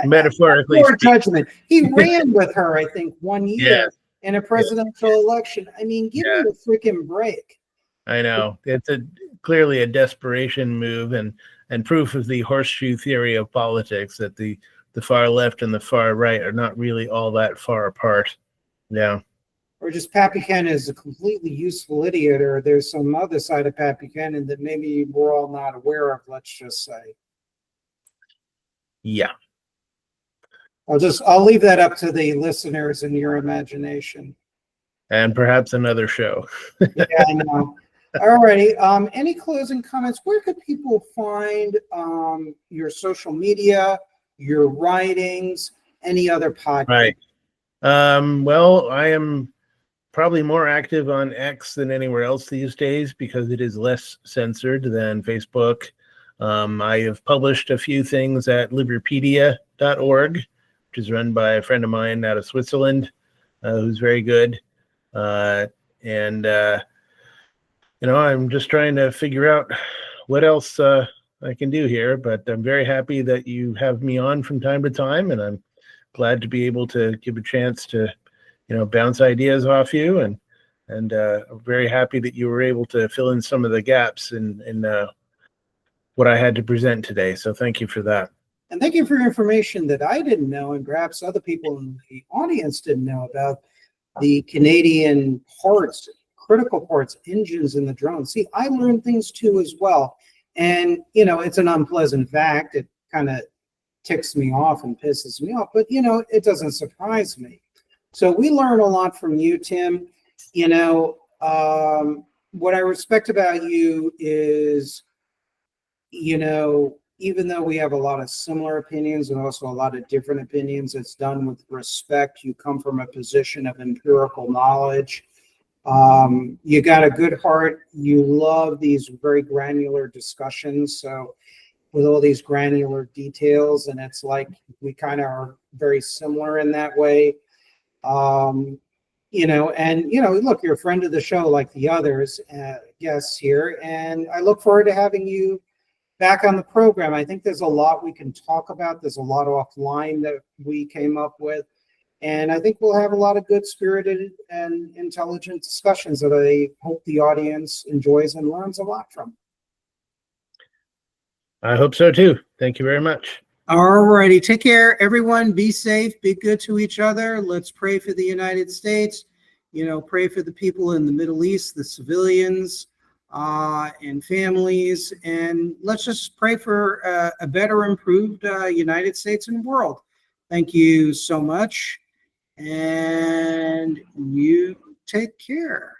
Metaphorically poor judgment. He ran with her, I think, one year Yes. in a presidential election. I mean, give me a freaking break. I know. It's clearly a desperation move and proof of the horseshoe theory of politics, that the far left and the far right are not really all that far apart. Yeah. Or just Pat Buchanan is a completely useful idiot, or there's some other side of Pat Buchanan that maybe we're all not aware of, let's just say. Yeah. I'll leave that up to the listeners and your imagination. And perhaps another show. Yeah, I know. All righty. Any closing comments? Where could people find your social media, your writings, any other podcasts? Right. Well, I am probably more active on X than anywhere else these days because it is less censored than Facebook. I have published a few things at liberpedia.org, which is run by a friend of mine out of Switzerland, who's very good. I'm just trying to figure out what else I can do here, but I'm very happy that you have me on from time to time, and I'm glad to be able to give a chance to, bounce ideas off you, and I'm very happy that you were able to fill in some of the gaps in what I had to present today. So thank you for that. And thank you for your information that I didn't know, and perhaps other people in the audience didn't know about the Canadian parts, critical parts, engines in the drone. See, I learned things too as well. And, it's an unpleasant fact. It kind of ticks me off and pisses me off, but, it doesn't surprise me. So we learn a lot from you, Tim. What I respect about you is, even though we have a lot of similar opinions and also a lot of different opinions, it's done with respect. You come from a position of empirical knowledge. You got a good heart. You love these very granular discussions. So with all these granular details, and it's like we kind of are very similar in that way. Look, you're a friend of the show like the others guests here, and I look forward to having you back on the program. I think there's a lot we can talk about. There's a lot offline that we came up with. And I think we'll have a lot of good spirited and intelligent discussions that I hope the audience enjoys and learns a lot from. I hope so too. Thank you very much. All righty. Take care, everyone. Be safe. Be good to each other. Let's pray for the United States. Pray for the people in the Middle East, the civilians, and families. And let's just pray for a better, improved United States and world. Thank you so much. And you take care.